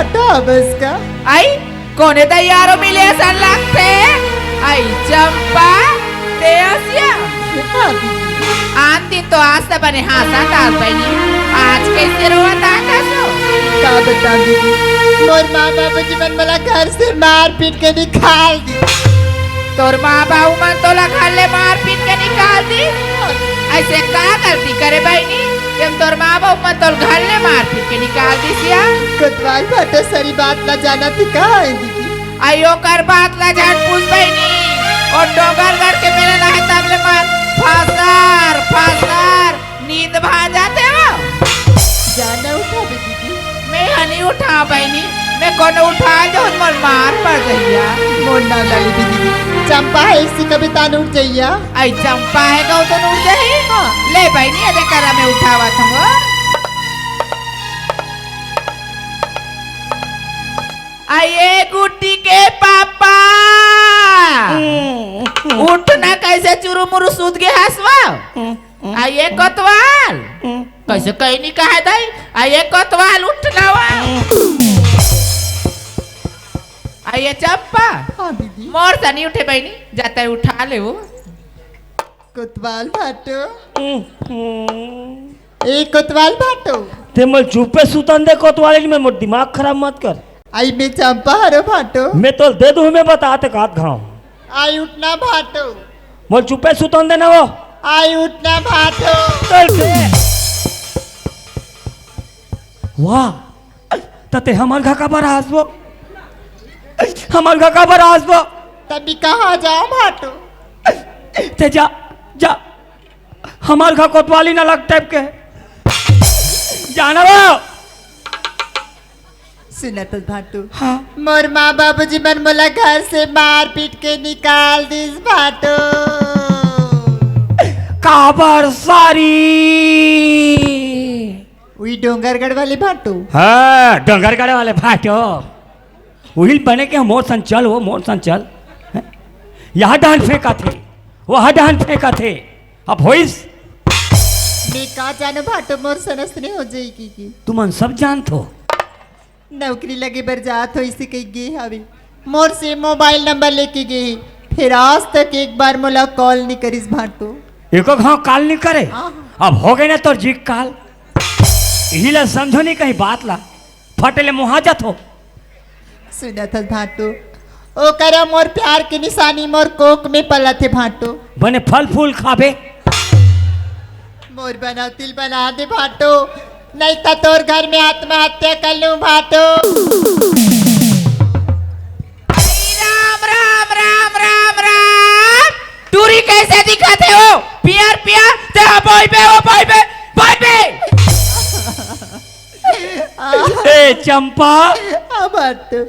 भाटो बस का आई कोणे तयारो मिले सन लागते आई चंपा ते असिया आंती तो आज बने हासा ताल बनी आज कैसे रोता कसो का बता दीदी मोर माँ बाबू जीवन मला घर से मार पीट के निकाल दी तोर माँ बाबू मन तो लगा ले मार पीट के निकाल दी ऐसे का गलती करे बहनी तुम तोर माँ बाबू मन तो घर ले मार पीट के निकाल दी सिया कोतवाल भाटो सारी बात ना जाना थी का है दीदी आयो कर बात ला जान पूछ बहनी और डोंगर गढ़ के मेरे लाए तबले मार फासर नींद भाग जाते हो जाना उठा भी दीदी मैं हनी उठा बहनी मैं कौन उठा जो मोर मार पड़ गईया मोना लगी दीदी चंपा है इसी कविता न उठ जाइया आई चंपा है गौ तो उठ जाए ले बहनी अरे करा मैं उठावा था आइए गुट्टी के पापा उठना कैसे चुरू मुरु सूद के हंसवा आइए कोतवाल कैसे कहीं नहीं कहा दाई आइए कोतवाल उठना आइए चंपा हाँ दीदी मोर से नहीं उठे बहनी जाता है उठा ले वो कोतवाल भाटो ए कोतवाल भाटो ते मल चुपे सुतन दे कोतवाली में मोर दिमाग खराब मत कर आई मैं चंपा हरो भाटो मैं तो दे दूं मैं बताते काट घाव आई उठना भाटो मोर चुपे सुतन दे ना वो आई उठना भाटो वाह तते हमार घर का बार हंसबो हमार घर का बार हंसबो तभी कहाँ जाओ भाटो ते जा जा हमार घर कोतवाली ना लग टाइप के जाना वो सुना तो भाटो हाँ मोर माँ बाबू जी मन मोला घर से मार पीट के निकाल दिस भाटो काबर सारी वही डोंगरगढ़ वाले भाटो हाँ डोंगरगढ़ वाले भाटो वही बने के मोर संचल वो मोर संचल यहाँ डांड फेंका थे वहाँ डांड फेंका थे अब होइस मैं कहा जानो भाटो मोर सनस नहीं हो जाएगी की तुमन सब जानत हो नौकरी लगे बर जात हो इसे कही गे हवे मोर से मोबाइल नंबर लेके गए फिर आज तक एक बार मोला कॉल नहीं करिस भाटो एको घाव काल नहीं करे अब हो गए ना तो जी काल यही ला समझो नहीं कहीं बात ला फटेले मुहाजत हो सुना था भाटो ओ करा मोर प्यार की निशानी मोर कोक में पला थे भाटो बने फल फूल खाबे मोर बना तिल बना दे भाटो नहीं तो तोर घर में आत्महत्या कर लूं भाटो राम राम राम राम राम टूरी कैसे दिखाते हो पियर पियर ते बॉय बे ओ बॉय बे बॉय बे ए चंपा भाटो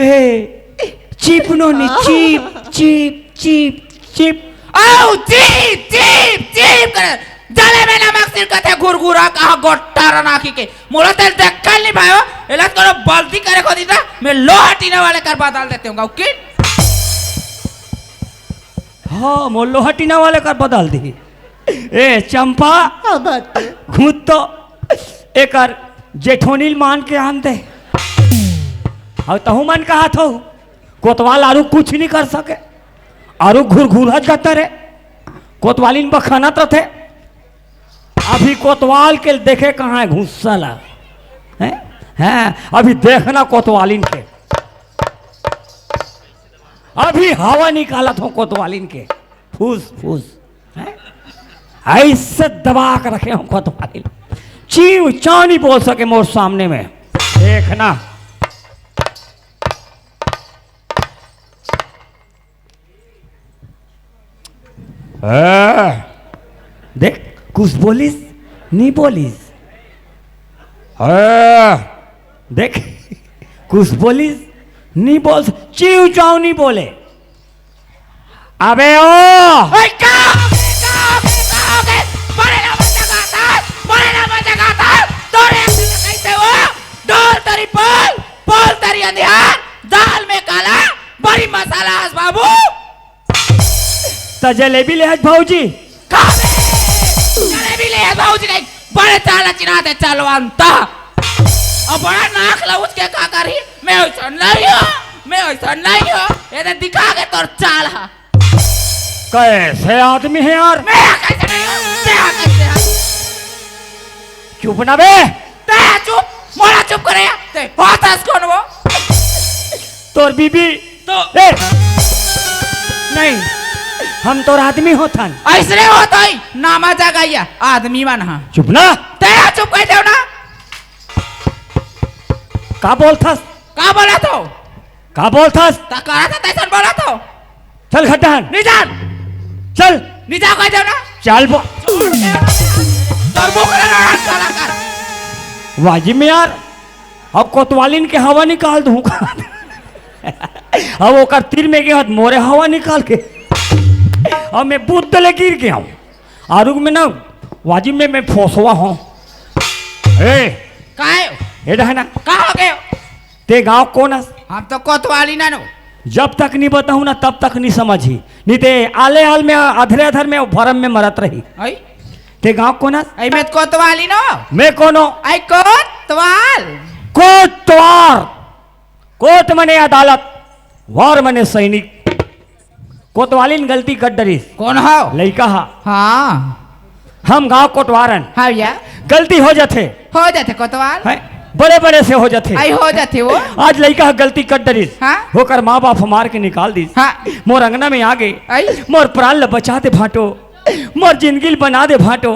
ए चीप नो नी चीप चीप चीप चीप आओ चीप चीप चीप कर जले में नमक सिर कथे गुरगुरा कहा गोट्टा रनाखी के मोला तेल देखल नहीं भायो एला करो बल्दी करे को दीदा मैं लोहा टीना वाले कर बदल देते हूँ ओके हाँ मोल्लो हटीना वाले कर बदल दी ए चंपा भाटो खुद तो एक जेठोनील मान के आन दे और तहु मन कहा थो कोतवाल आरू कुछ नहीं कर सके आरू घुर घुर करते रे कोतवालीन बखानत रथे अभी कोतवाल के देखे कहाँ है घुसला है अभी देखना कोतवालिन के अभी हवा निकालत हो कोतवालिन के फूस फूस ऐसे दबा कर रखे हो कोतवालिन चीव चाव नहीं बोल सके मोर सामने में देखना देख कुछ बोलिस नहीं बोलिस देख कुछ बोलिस नहीं बोल चीव चाव नहीं बोले अबे ओ दाल में काला बड़ी मसाला आज बाबू तो जलेबी ले आज भाऊजी जलेबी ले आज भाऊजी नहीं बड़े चाला चिनाते चलवांता और बड़ा नाक लउच के का करी मैं ऐसा नहीं हो मैं ऐसा नहीं हो ये दिखा के तोर चाल हा कैसे आदमी है यार? मैं कैसे नहीं हूं मैं कैसे है चुप ना बे। ते चुप मोड़ा चुप करे ते बात कौन वो तोर बीबी तो ए नहीं हम तोर आदमी होथन। ऐसने होता ही नामा जगाइया आदमी मन हा चुप ना। ते चुप कह देव ना का बोलथस? का बोला तो का बोलथस? ता करा था तैसन बोला तो चल खड्डान निजान चल निजा कह देव ना चल बो तोर मुख ना साला कर वाजिब में यार अब कोतवालिन के हवा निकाल दूं अब ओकर तीर में के हाथ मोरे हवा निकाल के अब मैं बुद्ध ले गिर गया हूँ आरुग में ना वाजिब में मैं फोसवा हूँ। ए काहे ये रहना का हो गए ते गांव कौन है? हम तो कोतवाली ना नो जब तक नहीं बताऊँ ना तब तक नहीं समझी नहीं ते आले हाल में अधरे अधर में भरम में मरत रही। आई ते गांव कौन है? आई मैं कोतवाली नो मैं कौनो? आई कोतवाल कोतवार कोत मने अदालत वार मने सैनिक कोतवालिन गलती कर डरी कौन हो लइका हा हाँ हम गांव कोटवारन हाँ या गलती हो जाते हो जाते कोतवाल है बड़े बड़े से हो जाते आई हो जाते वो आज लइका गलती कर डरी हाँ होकर माँ बाप मार के निकाल दी हाँ मोर अंगना में आ गए आई मोर प्राण ल बचा दे भाटो मोर जिंदगी बना दे भाटो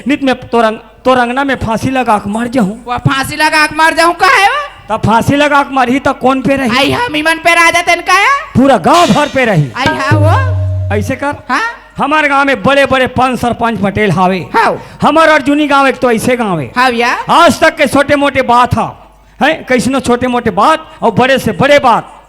नित में तोर अंगना में फांसी लगा के मर जाऊं। वो फांसी लगा के मर जाऊं का है वो तब फांसी लगा के मरही तो कौन पे रही? आई हम ईमन पे राजा तन का है पूरा गांव भर पे रही। आई हाँ वो ऐसे कर हाँ हमारे गांव में बड़े बड़े पंच सरपंच पटेल हावे हाँ हमार अर्जुनी गांव एक तो ऐसे गांव है हाँ या आज तक के छोटे मोटे बात है कैसनो छोटे मोटे बात और बड़े से बड़े बात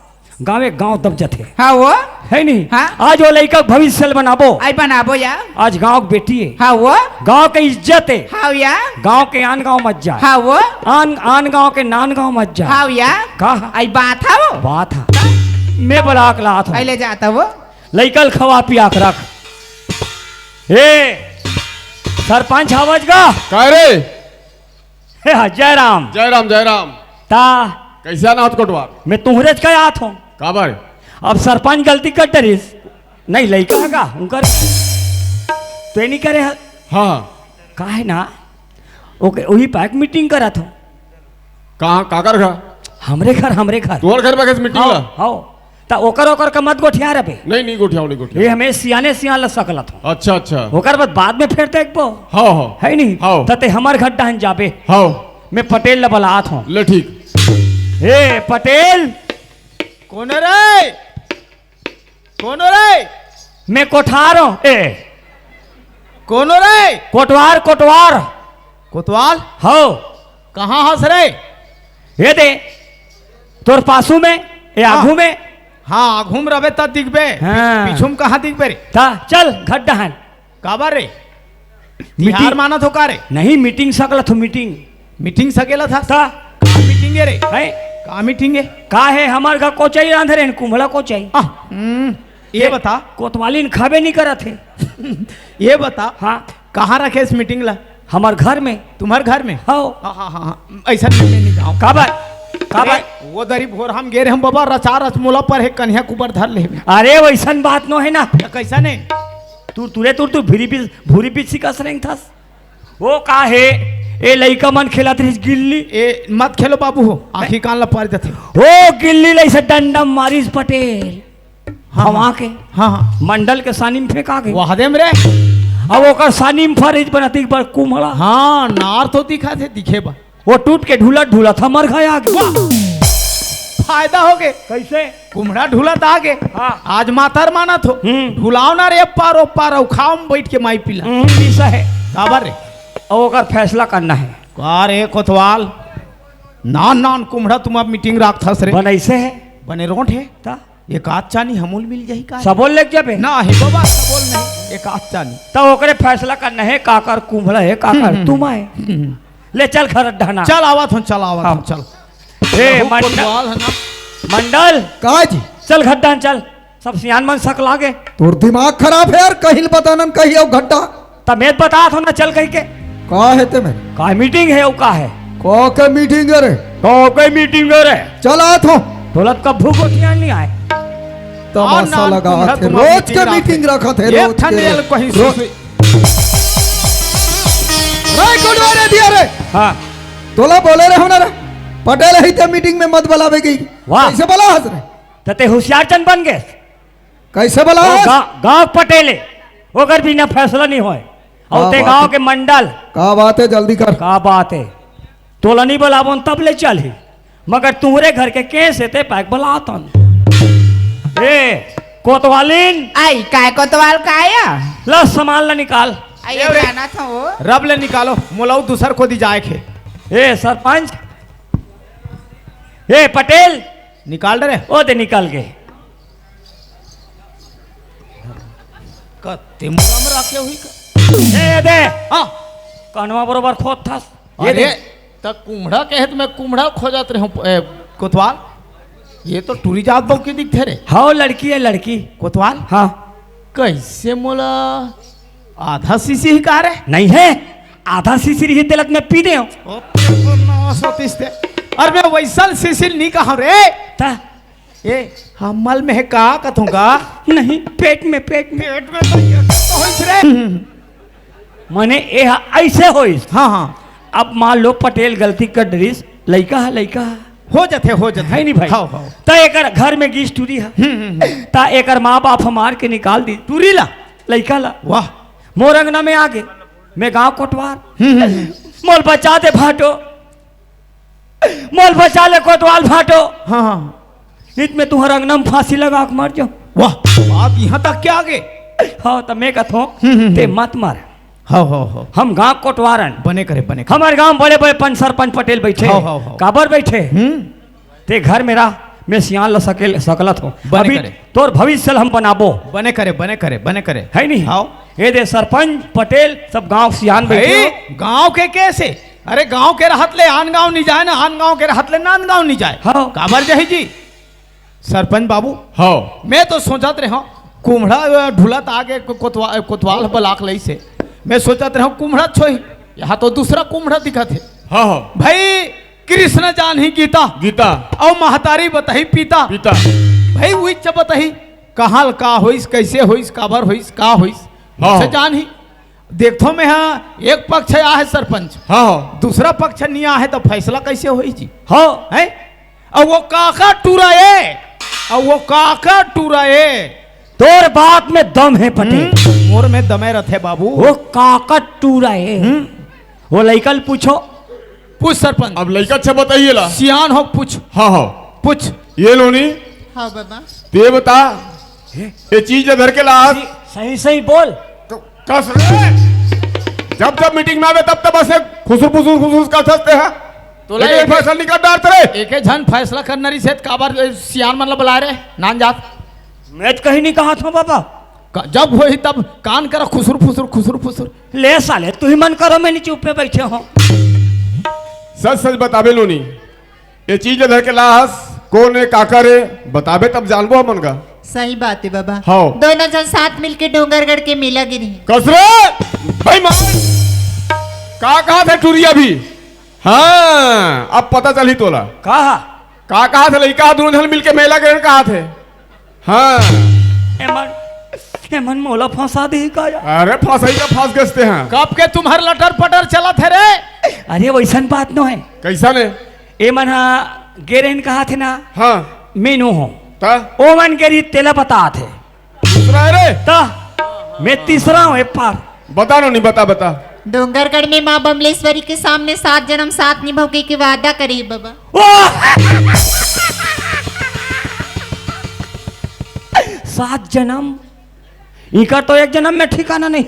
गांव दब जाते हाँ वो है नहीं। हाँ आज वो लड़का भविष्य बनाबो आई बनाबो या आज गांव की बेटी है हाँ वो गांव की इज्जत है हाँ या गांव के आन गांव मत जाए हाँ वो आन गांव के नान गांव मत जाए हाँ या कहा आई बात है वो बात है मैं बड़ा अकलात हूँ आई ले जाता वो लइकल खवा पिया के रख ए सरपंच आवाज गा कह रे जयराम जयराम जयराम ता कैसे आना हाथ कोटवार मैं तुहरे का आत हूँ काबर अब सरपंच गलती कर डरिस नहीं लइका का उनकर तो नहीं करे हाँ का है ना ओके वही पैक मीटिंग करा था कहाँ काकर घर हमरे घर तोहर घर में कैसे मीटिंग ला हाँ ता ओकर का मत गोठिया रे नहीं गोठियाओ नहीं गोठिया ये हमें सियाने ल सकला था अच्छा अच्छा ओकर बाद में फिर एक बो हाँ हाँ है नहीं हाँ तते हमार घर डहन जाबे हाँ मैं पटेल ल बलात हूँ ले ठीक ए पटेल कौन रे कौन रे मैं कोठार हूँ ए कौन रे कोटवार कोतवाल हो कहाँ हंस रे ये दे तोर पासू में ए आगू में हाँ घूम रहे तब दिखबे हाँ। पीछूम कहाँ दिखबे रे ता चल घर डहन काबर रे तिहार माना थो का रे नहीं मीटिंग सकला तो मीटिंग सकेला था ता का मीटिंग है रे है का मीटिंग है का है हमार घर को चाहिए रांधरे कुंभला को चाहिए ये बता कोतवालिन खाबे नहीं करा थे ये बता हाँ कहाँ रखे इस मीटिंग ला हमार घर में तुम्हारे घर में हो हाँ हाँ हाँ ऐसा में नहीं जाऊँ काबर वो दरी भोर हम गे रहे हम बाबा रचा रचमूला पर है कन्या कुबर धर ले अरे वैसन बात नो है ना कैसा नहीं तू भूरी पीछ सिकस रही था वो का है ए लइका मन खेलत रही गिल्ली ए मत खेलो बाबू हो आखी कान ला पार जाते ओ गिल्ली लैसे डंडम मारिस पटेल हवा के हाँ हाँ मंडल के सानी में फेंका के वहादे में रे अब ओकर सानी में फरिज बनती पर कुमड़ा हाँ नार तो दिखा थे दिखे बा वो टूट के ढूलत हमर घर आ गया फायदा हो गए कैसे कुम्हड़ा ढूलत आ गए हाँ आज मातर माना थो ढुलाओ ना रे पार खाओ में बैठ के माई पिला ऐसा है काबर रे और ओकर फैसला करना है का रे कोतवाल नान कुम्हड़ा तुम अब मीटिंग राख थस रे बन ऐसे है बने रोट है ता एक आध चानी हमूल मिल जाही का सबोल लेके जाबे ना है बाबा सबोल नहीं एक आध चानी तो ओकरे फैसला करना है काकर कुंभड़ा है काकर तुम आए ले चल घर ढहना चल आवत हूँ चल ए कोतवाल है ना मंडल का जी चल घड्डा चल सब सियान मन सक लागे तोर दिमाग खराब है यार कहीं बतानन कहीं अब घड्डा तब मैं बता था ना चल कह के का है ते में का मीटिंग है का है को के मीटिंग रे तो कोई मीटिंग रे चला थो दौलत का भूख ध्यान नहीं आए तमाशा लगा तुम्हारा थे तुम्हारा रोज मीटिंग के रखा मीटिंग रखा थे ये रोज ठंडेल के कहीं रोज रे कोडवारे दिया रे हाँ तोला बोले रे होना रे पटेल ही ते मीटिंग में मत बुलावे गई वाह। कैसे बुला हस रे तते होशियार चंद बन गए कैसे बुला हस गांव पटेले ओकर बिना फैसला नहीं होए और हाँ, ते बात गांव है। के मंडल का बात है जल्दी कर का बात है तोला नहीं बुलावन तब ले चल ही मगर तुम्हारे घर के कैसे ते पैक बुलातन ए कोतवालिन आई काय कोतवाल काया ला सामान ला निकाल आइए जाना था वो रब ले निकालो मोलाऊ दूसर को दी जाए खे ए सरपंच ए पटेल निकाल रहे ओ दे निकाल के कत्ते मुरा में रखे हुई का ए दे हाँ कनवा बरोबर खोद था ये अरे दे तक कुम्हड़ा कहे तो मैं कुम्हड़ा खोजत रहे हूँ कोतवाल ये तो टूरी जात बहु के दिखते रे हाँ लड़की है लड़की कोतवाल हाँ कैसे मोला आधा सीसी ही कहा रे नहीं है आधा सीसी ही तिलक में पी दे अरे मैं वैसा सीसी नहीं कहा रे ता ये हमल में है का कथूंगा नहीं पेट में पेट में तो ये तो होइस रे माने ए ऐसे होइस हाँ हाँ अब मान लो पटेल गलती कर डरिस लड़का है लड़का हो जाते है नहीं भाई हाँ हाँ ता एकर घर में गीस टूरी है ता एकर माँ बाप हमार के निकाल दी टूरी ला लड़का ला वाह मोर अंगना में आगे मैं गांव कोटवार मोल बचा दे भाटो मोल बचा ले कोतवाल भाटो हाँ हाँ नित में तुम्हारा अंगना में फांसी लगा के मर जाओ वाह बात यहाँ तक क्या आगे हाँ तो मैं कथो ते मत मार हाँ हाँ हाँ हम गांव कोटवारन बने करे हमारे गांव बड़े बड़े पंच सरपंच पटेल बैठे हाँ, हाँ, हाँ। काबर बैठे ते घर मेरा मैं सियान ला सकलत हूँ बने अभी करे। तोर भविष्य हम बनाबो बने करे है नहीं हाँ ये दे सरपंच पटेल सब गांव सियान बैठे हो। गांव के कैसे अरे गांव के रहत ले आन गांव नहीं जाए ना आन गांव के रहत ले नान गांव नहीं जाए हाँ। काबर जही जी सरपंच बाबू हाँ मैं तो सोचत रहे हूँ कुम्हड़ा ढुलत आगे कोतवाल बलाक लई से मैं सोचत रहा हूँ कुम्हड़ा छोई यहाँ तो दूसरा कुम्हड़ा दिखा थे हाँ हाँ भाई कृष्ण जान ही गीता गीता और महतारी बताही पिता पिता भाई वही च बताही कहाँ का होइस कैसे होइस काबर होइस का होइस हाँ। से जान ही देखो में हाँ एक पक्ष आ है सरपंच हाँ हाँ दूसरा पक्ष नहीं आ है तो फैसला कैसे होई जी हाँ है और वो काका टूराए और वो काका टूराए तोर बात में दम है पटेल मोर में दमे रथे बाबू वो काकट टूरा है वो लइकल पूछो पूछ सरपंच अब लड़का अच्छा बताइए ला सियान हो पूछ हाँ हाँ पूछ ये लोनी हाँ बाबा ते बता ये चीज धर के लास सही सही बोल तो कस रे जब जब मीटिंग में आवे तब तब ऐसे खुसुर का थसते हैं तो लेकिन एक फैसला निकाल डालते रे एक झन फैसला करना रही से काबर सियान मतलब बुला रहे नान जात मैं तो कहीं नहीं कहा था बाबा जब होई तब कान करा खुसुर फुसुर ले साले तू ही मन करो मैं नीचे ऊपर बैठे हो सच सच बताबे लोनी ये चीज धर के लास कौन है काका रे बताबे तब जानबो हमन का सही बात है बाबा हाँ। दोनों जन साथ मिलके डोंगरगढ़ के मेला गिरी कसरे भाई मान कहा थे टूरिया भी हाँ अब पता चली तोला कहा कहा थे लड़का दोनों जन मिलके मेला ग्रहण कहा थे हाँ एमन मोला फंसा दी का अरे फंसाई का फंस गए हैं कब के तुम्हार लटर पटर चला थे रे अरे वैसन बात न है कैसा ने एमन गेरेन कहा थे ना हाँ मीनू हो ता ओ मन के रीत तेला बता थे दूसरा है रे ता मैं तीसरा हूँ एक पार बता नो नहीं बता डोंगरगढ़ में माँ बमलेश्वरी के सामने 7 जन्म 7 निभाओगे की वादा करी बाबा सात जन्म इनका तो एक जन्म में ठिकाना नहीं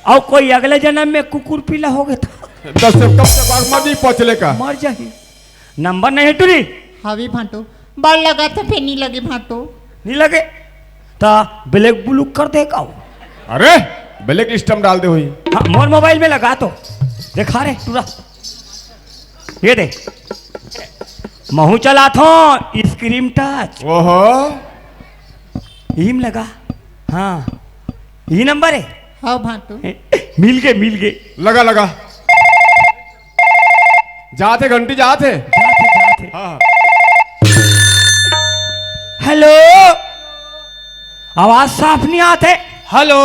और कोई अगले जन्म में कुकुर पीला हो गया था 10 से कब तक बाग मर्जी पहुंचले का मर जाही नंबर नहीं है टूरी हावी भाटो बड़ लगा था फिर नहीं लगे भाटो नहीं लगे ता ब्लैक ब्लू कर देगा अरे ब्लैक लिस्टम डाल दे हुई हाँ मोर मोबाइल में लगा तो देखा रे पूरा ये देख महू चला था स्क्रीन टच ओहो ईम लगा हाँ ये नंबर है हाँ भाटो मिल गए लगा जाते घंटी जाते। जाते हाँ हेलो, आवाज साफ नहीं आते। हेलो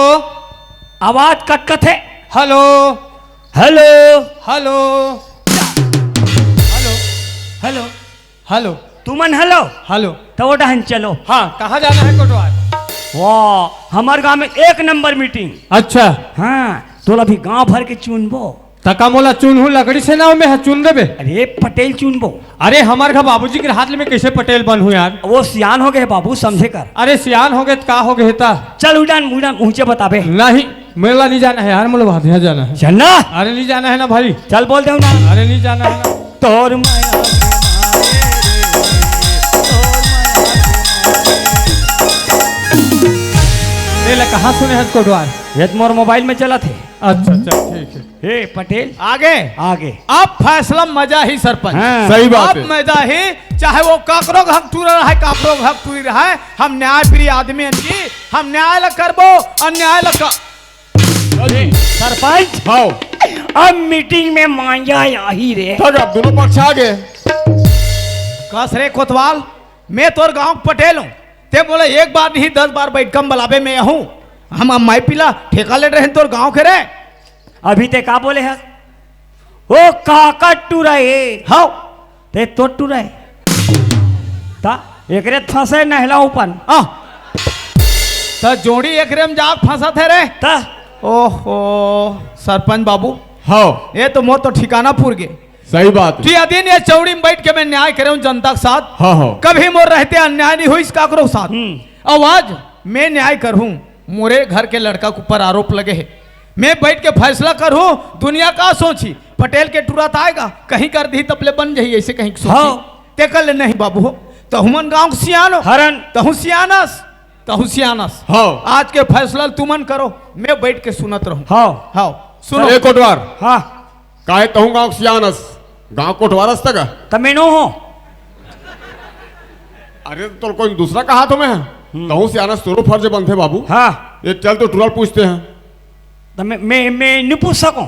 आवाज कट है। Hello hello hello hello hello hello तुमन हेलो हेलो। तो वो डहन चलो। हाँ, कहाँ जाना है कोटवार? वाह, हमारे गांव में 1 नंबर मीटिंग। अच्छा, हाँ, तो अभी गांव भर के चुनबो। तका मोला चुन हूँ लकड़ी से ना में है चुन देबे। अरे पटेल चुनबो। अरे हमारे घर बाबूजी के हाथ में कैसे पटेल बन हूँ यार। वो सियान हो गए बाबू, समझे कर। अरे सियान हो गए तो का हो गए ता। चल उड़ान उड़ान ऊंचे बताबे। नहीं, मेला नहीं जाना है यार, मतलब वहाँ जाना है। चलना। अरे नहीं जाना है ना भाई। चल बोल दे ना। अरे नहीं जाना है ना। तोर माया ले कहाँ सुने हैं कोटवार? ये तो मोर मोबाइल में चला थे। अच्छा अच्छा ठीक है। हे पटेल आगे आगे। अब फैसला मजा ही सरपंच। हाँ। सही बात अब है। मजा ही, चाहे वो काकरो हक टूर रहा है, काकरो हक टूर रहा है, हम न्याय प्रिय आदमी हैं जी। हम न्याय ल करबो, अन्याय ल कर। सरपंच हाँ अब मीटिंग में मांझा आही रे। तब अब दोनों पक्ष आ गए। कस रे कोतवाल, मैं तोर गांव का पटेल हूँ। ते बोले 1 बार नहीं 10 बार बैठ कम बलाबे में हूँ। हम माई पिला ठेका ले रहे हैं तोर गांव के रे। अभी ते का बोले है? ओ काका टूराए। हाँ, ते तो टूराए ता एकरे फंसे नहला ऊपर। तो जोड़ी एकरे में जाग फंसा थे रे। ता ओहो सरपंच बाबू, हाँ ये तो मोर तो ठिकाना पूर गए। सही बात है। जी अधीन ये चौड़ी में बैठ के मैं न्याय करे हूँ जनता के साथ। हाँ हाँ कभी मोर रहते अन्याय नहीं हुई इसका करो साथ। अब आज मैं न्याय करूँ, मोरे घर के लड़का के ऊपर आरोप लगे है, मैं बैठ के फैसला करूँ। दुनिया का सोची पटेल के तुरंत आएगा, कहीं कर दी तपले बन जाइए, ऐसे कहीं सोची। हाँ। ते कर ले नहीं बाबू हो तो हुमन गाँव सियान हो, हरन तहु सियानस तहु सियानस। हाँ आज के फैसला तुमन करो, मैं बैठ के सुनत रहूं। हाँ हाँ सुनो। अरे कोटवार हाँ काहे कहूँ गाँव सियानस, गाँव कोटवारस तक। तमेनो हो। अरे तो कोई दूसरा कहा तुम्हें? कहूँ सियानस तोरो फर्ज बनते बाबू। हाँ ये चल तो टुरल पूछते हैं। तो मैं नहीं पूछ सकूं।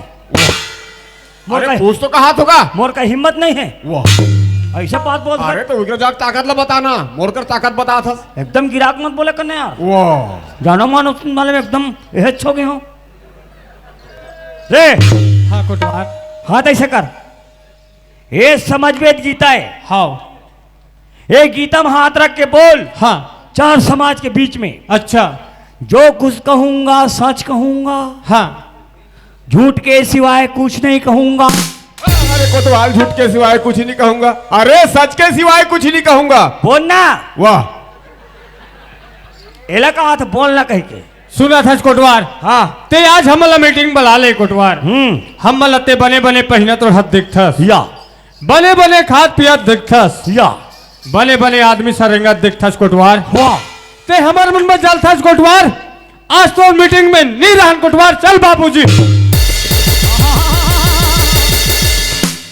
मोर अरे का पूछ तो कहा तो का। मोर का हिम्मत नहीं है वाह, ऐसा बात बोल। अरे तो उनके जाग ताकत ला बताना, मोरकर ताकत बता था। एकदम गिराक मत बोले करने यार। वाह जानो मानो वाले में एकदम यह छो गए हो रे। हाँ कोटवार। हाथ ऐसे कर। ये समझ वेद गीता है। हाँ ये गीता में हाथ रख के बोल। हाँ 4 समाज के बीच में अच्छा जो कुछ कहूंगा सच कहूंगा, हाँ। झूठ के सिवाय कुछ नहीं कहूंगा। अरे कोतवाल झूठ के सिवाय कुछ नहीं कहूंगा। अरे सच के सिवाय कुछ नहीं कहूंगा। बोलना। वाह एला कहा था बोलना कह के। सुना था कोटवार। हाँ ते आज हमला मीटिंग बुला ले कोटवार। हमला ते बने बने पहिना तो हद दिखथस या बने बने खाद पियत दिखथस या बने बने आदमी सरंगत दिखथस कोटवार। वाह ते हमार मन में जलथस कोटवार। आज तो मीटिंग में नहीं रहन कोटवार। चल बाबूजी।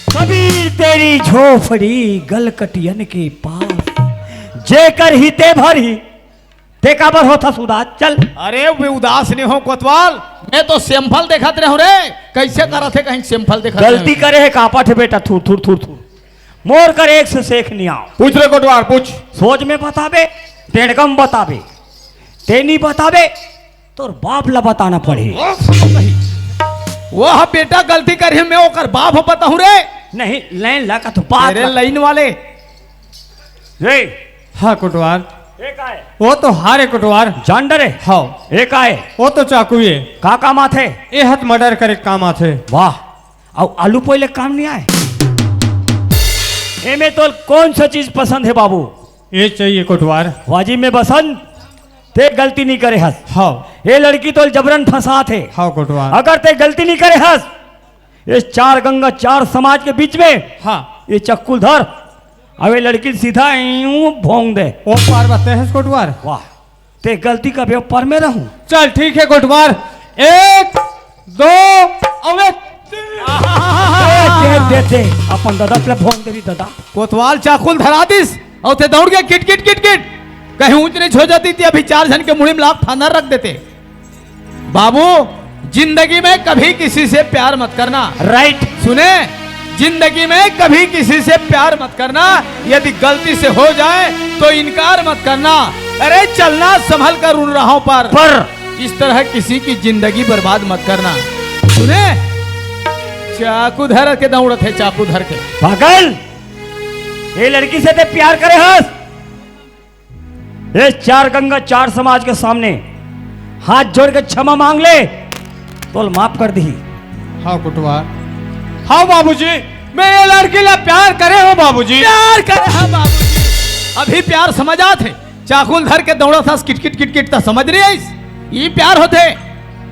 कभी तेरी झोपड़ी गलकटियन के पास जेकर हिते भरी ते काबर होता सुदा। चल अरे वे उदास नहीं हो कोतवाल, मैं तो सैंपल देखत रहे रे। कैसे करत है कहीं सैंपल देखत गलती करे है कापट बेटा। थूर थूर थूर थूर मोर कर एक से सेख नहीं आओ। पूछ रे कोटवार पूछ। सोच में बताबे, टेढ़गम बताबे, ते नहीं बताबे तोर बाप ला बताना पड़े। वह बेटा गलती करी मैं ओकर बाप हो बताऊं रे। नहीं लाइन ला का तो बात तेरे लाइन वाले रे। हाँ कोटवार। एक आए वो तो हारे कोटवार। जान डरे। हाँ एक आए वो तो चाकू ये का काम आथे। ए हथ मर्डर करे काम आथे। वाह और आलू पहले काम नहीं आए। एमे तो कौन सा चीज पसंद है बाबू? ये चाहिए कोटवार। वाजी में बसंत ते गलती नहीं करे हस। हाँ ये लड़की तो जबरन फंसा थे। हाँ कोटवार। अगर ते गलती नहीं करे हस, ये 4 गंगा 4 समाज के बीच में हाँ ये चक्कू धर अब ये लड़की सीधा यूं भोंग दे। ओ पार बताते हैं कोटवार। वाह ते गलती का व्यापार में रहूं। चल ठीक है कोटवार। 1 2 अबे दे दे अपन दादा के भोंग देरी दादा। कोतवाल चाकुल धरा दिस और ते दौड़ गया किट किट किट किट। कहीं ऊंच नीच हो जाती थी, अभी 4 जन के मुड़ी में लाख फांदा रख देते। बाबू जिंदगी में कभी किसी से प्यार मत करना। राइट सुने, जिंदगी में कभी किसी से प्यार मत करना, यदि गलती से हो जाए तो इनकार मत करना। अरे चलना संभल कर उन राहों पर इस तरह किसी की जिंदगी बर्बाद मत करना। सुने, चाकू धर के दौड़ थे, चाकू धर के पागल, ये लड़की से ते प्यार करे हस। ये चार गंगा चार समाज के सामने हाथ जोड़ के क्षमा मांग ले तो माफ कर दी। हाँ कुटवार, हाँ बाबूजी, मैं ये लड़की ला प्यार करे हो बाबूजी। प्यार करे हाँ बाबूजी, अभी प्यार समझ आते। चाकुल धर के दौड़ा था, किटकिट किटकिट था, समझ रही है? ये प्यार होते।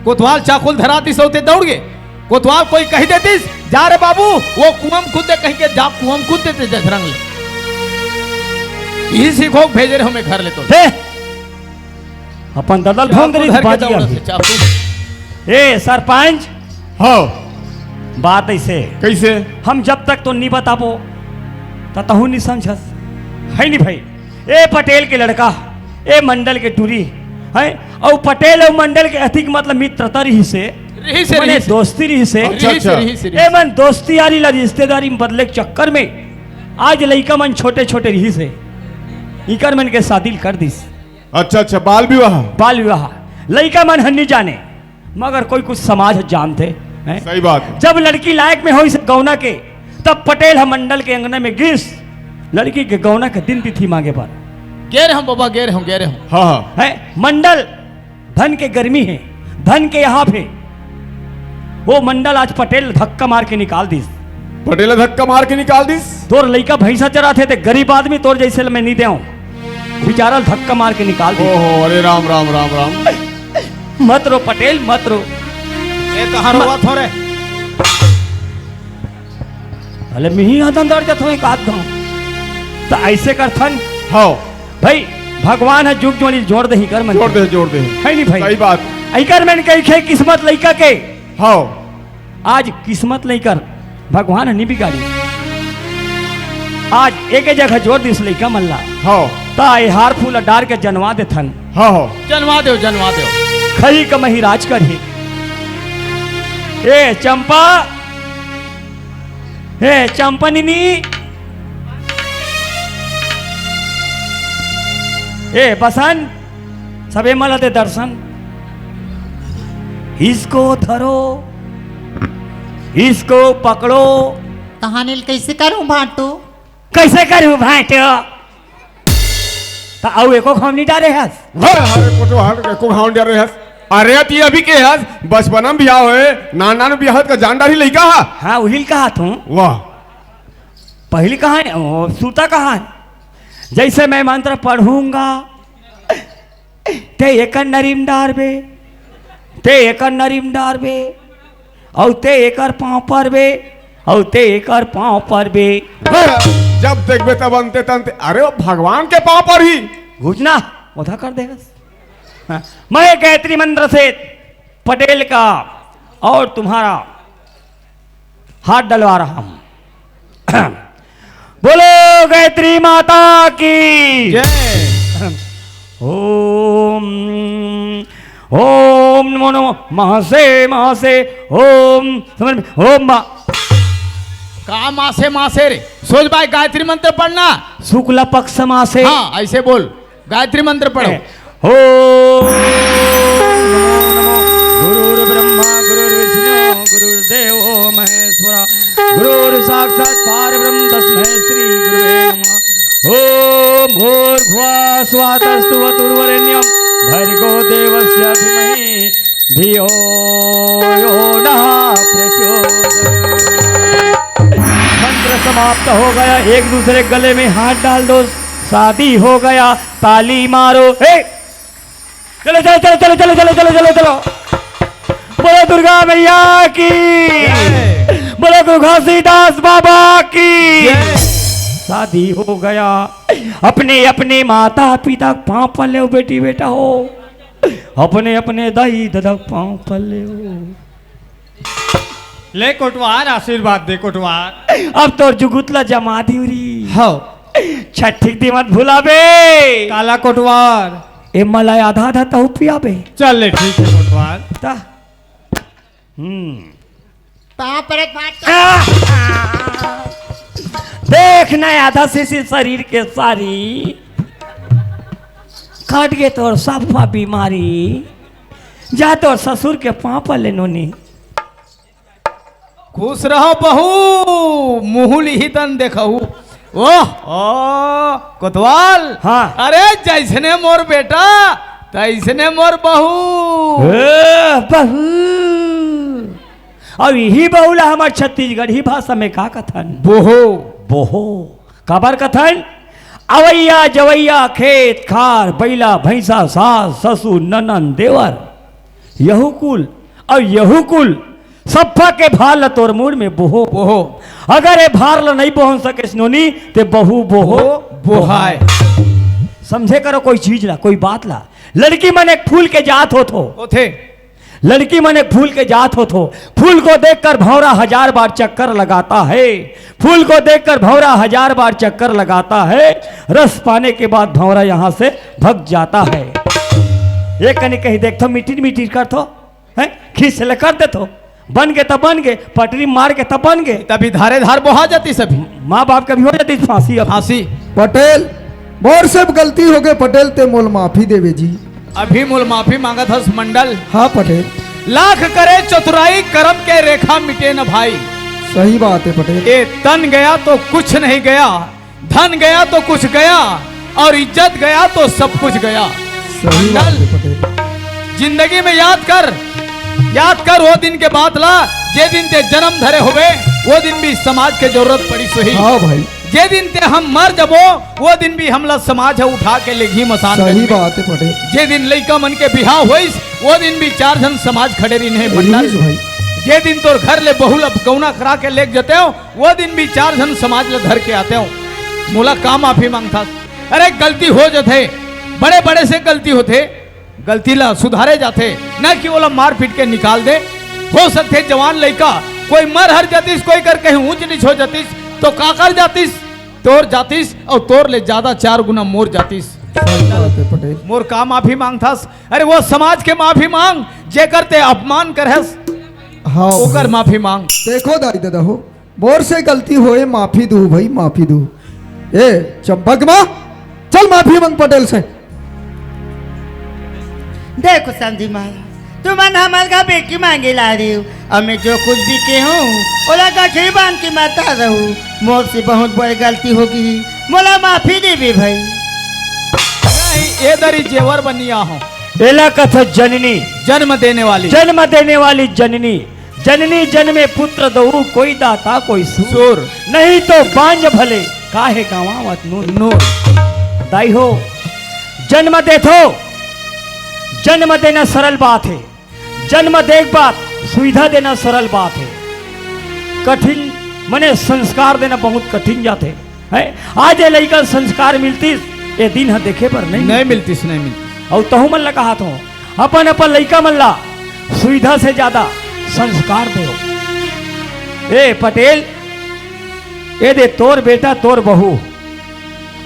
कोतवाल चाकुल धराती से होते दौड़ गए। कोतवाल कोई कही देती जा रे बाबू, वो कुआं कूदे कहीं के जा कुआं कूद देते जधरंग ले। यही सीखो भेज रहे हमें घर ले तो अपन ददल भोंग ए सरपंच। हाँ बात ऐसे कैसे? हम जब तक तो नहीं बताबो तहु नहीं समझस है नहीं भाई। ए पटेल के लड़का, ए मंडल के टूरी है, और पटेल और मंडल के अधिक मतलब मित्रता रही से मने दोस्ती रही से। ए मन दोस्ती यारी ला रिश्तेदारी में बदले के चक्कर में आज लड़का मन छोटे छोटे रही से इकर मन के शादी कर दिस। अच्छा अच्छा, बाल विवाह। बाल विवाह लड़का मन हन्नी जाने, मगर कोई कुछ समाज जानते हैं। सही बात। जब लड़की लायक में हो इस गौना के, तब पटेल हम मंडल के अंगने में गिस लड़की के गौना के दिन तिथि मांगे पर गेर हम बाबा, गेर हम गेर हम। हाँ हाँ है मंडल धन के गर्मी है, धन के यहाँ पे वो मंडल आज पटेल धक्का मार के निकाल दिस। पटेल धक्का मार के निकाल दिस। तोर लड़का भैंसा चरा थे गरीब आदमी तोर जैसे मैं नहीं दे बेचारा धक्का मार के निकाल दी। ओहो, अरे राम राम राम राम। मत रो पटेल मत रो। ये कहाँ रोवा थोड़े? अरे मिही हदन दौड़ जात हो एक आध गाँव तो ऐसे कर थन। हाँ भाई भगवान है जुग जोड़ी जोड़ दे कर मन जोड़ दे है नहीं भाई। सही बात। ऐकर मैंने कही किस्मत लड़का के। हाँ आज किस्मत लेकर भगवान नहीं बिगाड़ी। आज एक जगह जोड़ दिस लड़का मल्ला। हाँ ताई हार फूल डार के जनवा दे थन। हाँ हाँ जनवा दो जनवा दो। खई कमही राज कर ही। ए चंपा, ए चंपनिनी, ए बसन सबे मला दे दर्शन। इसको धरो, इसको पकड़ो। कहानी कैसे करूं भाटू? कैसे करूं भाटो? तो एको हम नहीं डाले हस। अरे कोटो हार को हाउंड डर रहे हस। अरे ती अभी के हस बचपना में बियाह होए, नाना ने बियाह का जानदार ही लइका हा। हाँ वही कहा तू। वाह, पहली कहा है सूता कहा है। जैसे मैं मंत्र पढ़ूंगा ते एक नरीम डारबे, ते एक नरीम डारबे, और ते एकर पाँव पर बे, और ते एकर पाँव पर बे। जब देखबे तब अंते तंते। अरे वो भगवान के पाँव पर ही घुटना उधा कर देगा। हाँ। मैं गायत्री मंत्र से पटेल का और तुम्हारा हाथ डलवा रहा हूं। बोलो गायत्री माता की जय। ओम ओम नमो नमो महसे महसे ओम समझ में ओम का मासे मासे रे सोच भाई गायत्री मंत्र पढ़ना। शुक्ल पक्ष मासे। हाँ ऐसे बोल, गायत्री मंत्र पढ़ो। ओम गुरुर्ब्रह्मा गुरुर्विष्णु गुरुर्देवो महेश्वरा गुरुर् साक्षात् परब्रह्म तस्मै श्री गुरुवे नमः। ओम भूर्भुवः स्वः तत्सवितुर्वरेण्यं भर्गो देवस्य धीमहि धियो यो नः प्रचोदयात्। मंत्र समाप्त हो गया। एक दूसरे गले में हाथ डाल दो, शादी हो गया। ताली मारो। चलो चलो चलो चलो चलो चलो चलो चलो चलो। बोलो दुर्गा मैया की, बोलो गुरु घासीदास बाबा की। शादी हो गया। अपने अपने माता पिता पाँव पर ले बेटी बेटा हो, अपने अपने दाई दादा पाँव पर ले। ले कोटवार आशीर्वाद दे कोटवार। अब तो जुगुतला जमा दी। हाँ छठी दी मत भुलाबे। काला कोटवार ए मलाई आधा आधा तहु पियाबे। चल ले ठीक है कोटवार। ता पाँव परत फाट देख ना आधा से शरीर के सारी काट गए तो सफा बीमारी जा तो ससुर के पाँव पर ले नोनी। खुश रहो बहू मुहुल ही तन देखहू। ओह कोतवाल। हाँ। अरे जैसने मोर बेटा तैसने मोर बहू। बहू और यही बहुला हमार छत्तीसगढ़ी भाषा में का कथन बोहो बोहो काबर कथन अवैया जवैया खेत खार बैला भैंसा सास ससुर ननन देवर यहू कुल और यहू कुल सप्पा के भार ल तोर मुड़ में बोहो बोहो। अगर ये भार ल नहीं बोहन सके स्नोनी ते बहु बोहो बोहाय। समझे करो कोई चीज ला कोई बात ला। लड़की मन एक फूल के जात हो थे लड़की मन एक फूल के जात हो फूल को देखकर भौरा 1000 बार चक्कर लगाता है। फूल को देखकर भौरा 1000 बार चक्कर लगाता है। रस पाने के बाद भौरा यहाँ से भग जाता है। एक कनी कहीं देखो मीटिर मीटिर कर थो है खींच ले कर दे तो बन गए तब बन गए पटरी मार के तब बन गए तभी धारे धार बोहा जाती सभी। माँ बाप कभी हो जाती फांसी अब फांसी। पटेल मोर से गलती हो गए पटेल ते मोल माफी देवे जी। अभी मूल माफी मांगत हस मंडल। हाँ पटेल लाख करे चतुराई कर्म के रेखा मिटे न भाई। सही बात है पटेल। ये तन गया तो कुछ नहीं गया धन गया तो कुछ गया और इज्जत गया तो सब कुछ गया। सही बात है पटेल। जिंदगी में याद कर वो दिन के बात ला जे दिन ते जन्म धरे हुए वो दिन भी समाज के जरूरत पड़ी सही। हाँ भाई जे दिन ते हम मर जबो वो दिन भी हमला समाज है उठा के लेगी मसान। सही बात है पटेल। जे दिन लइका मन के बिहाव होइस वो दिन भी 4 जन समाज खड़े रही मंडल भाई। जे दिन तोर घर ले बहुल कौना करा के लेके जाते हो वो दिन भी 4 जन समाज ले धर के आते हो। मोला का माफी मांगता। अरे गलती हो जाते बड़े बड़े से गलती होते गलती ला सुधारे जाते न कि वो मार पीट के निकाल दे। हो सकते जवान लड़का कोई मर हर जातीस कोई कर कहीं ऊंच नीच हो जातीस तो का कर जातीस तोर जातीस और तोर ले ज्यादा 4 गुना मोर जातीस। सही बात है पटेल। मोर का माफी मांगथास। अरे वो समाज के माफी मांग जे करते अपमान करहस। हाँ ओकर माफी मांग। देखो दाई दादा हो मोर से गलती होए माफी दू भाई माफी दू। ए चंपक माँ चल माफी मांग पटेल से। देखो समझी महाराज तुमन हमार का बेटी मांगे ला रही हूँ और मैं जो कुछ भी के हूँ ओला गठरी बांध के माता रहूँ। मोर से बहुत बड़ी गलती होगी मोला माफी देवी भाई। नहीं ये दरी जेवर बनिया हो। एला कथा जननी जन्म देने वाली जननी जननी जन्मे पुत्र दो कोई दाता कोई सूर नहीं तो बांझ भले काहे गवावत नूर। दाई हो जन्म देथो जन्म देना सरल बात है। जन्म देख बात सुविधा देना सरल बात है। कठिन मने संस्कार देना बहुत कठिन जाते है। आज ये लड़का संस्कार मिलती ये दिन है देखे पर नहीं मिलती। और तहु मन ला कहा तो अपन अपन लड़का मन ला सुविधा से ज्यादा संस्कार दो। ए पटेल ए दे तोर बेटा तोर बहू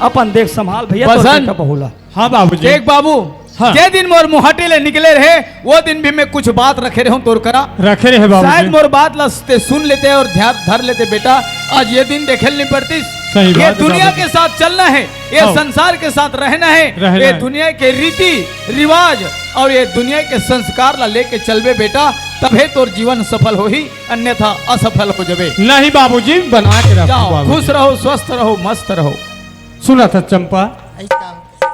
अपन देख संभाल भैया तोर बेटा बहुला। हाँ बाबूजी। देख बाबू हाँ। जे दिन मोर मुहाटे ले निकले रहे वो दिन भी मैं कुछ बात रखे रहा तोर करा रखे रहे बाबूजी। शायद मोर बात लसते सुन लेते और ध्यान धर लेते बेटा। आज ये दिन देखे नहीं पड़ती। सही ये बात है दुनिया बाबूजी। के साथ चलना है ये हाँ। संसार के साथ रहना है ये है। दुनिया के रीति रिवाज और ये दुनिया के संस्कार ला लेके चलबे बेटा तबे तोर जीवन सफल हो ही अन्यथा असफल हो जाबे। नहीं बाबूजी बना के रखो जाओ बाबूजी। खुश रहो स्वस्थ रहो मस्त रहो। सुना था चंपा ऐसा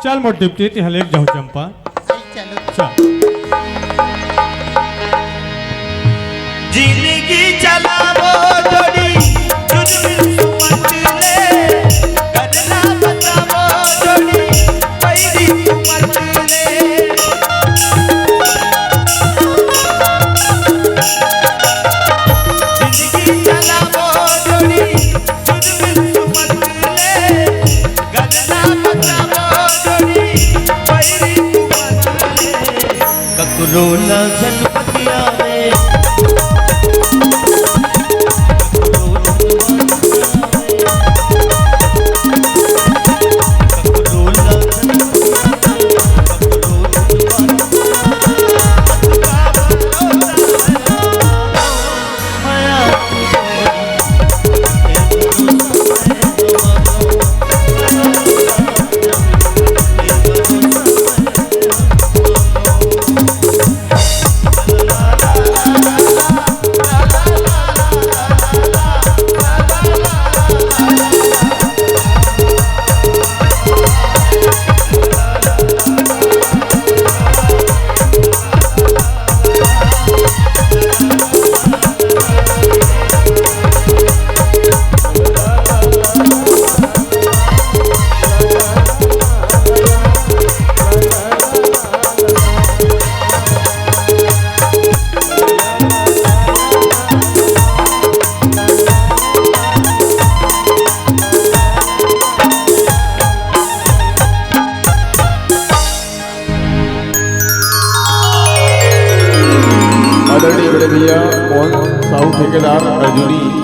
चल मोर डिप्टी ते हलेक जाओ चंपा चलो चल। जिंदगी चलावो जोड़ी जुर्म सुमत ले करना बतावो जोड़ी पैरी सुमत ले। जिंदगी चलावो जोड़ी जुर्म सुमत ले करना बतावो जोड़ी पैरी सुमत ले। ककरो न जनपतिया में बड़े भैया मोहन साहू ठेकेदार अर्जुनी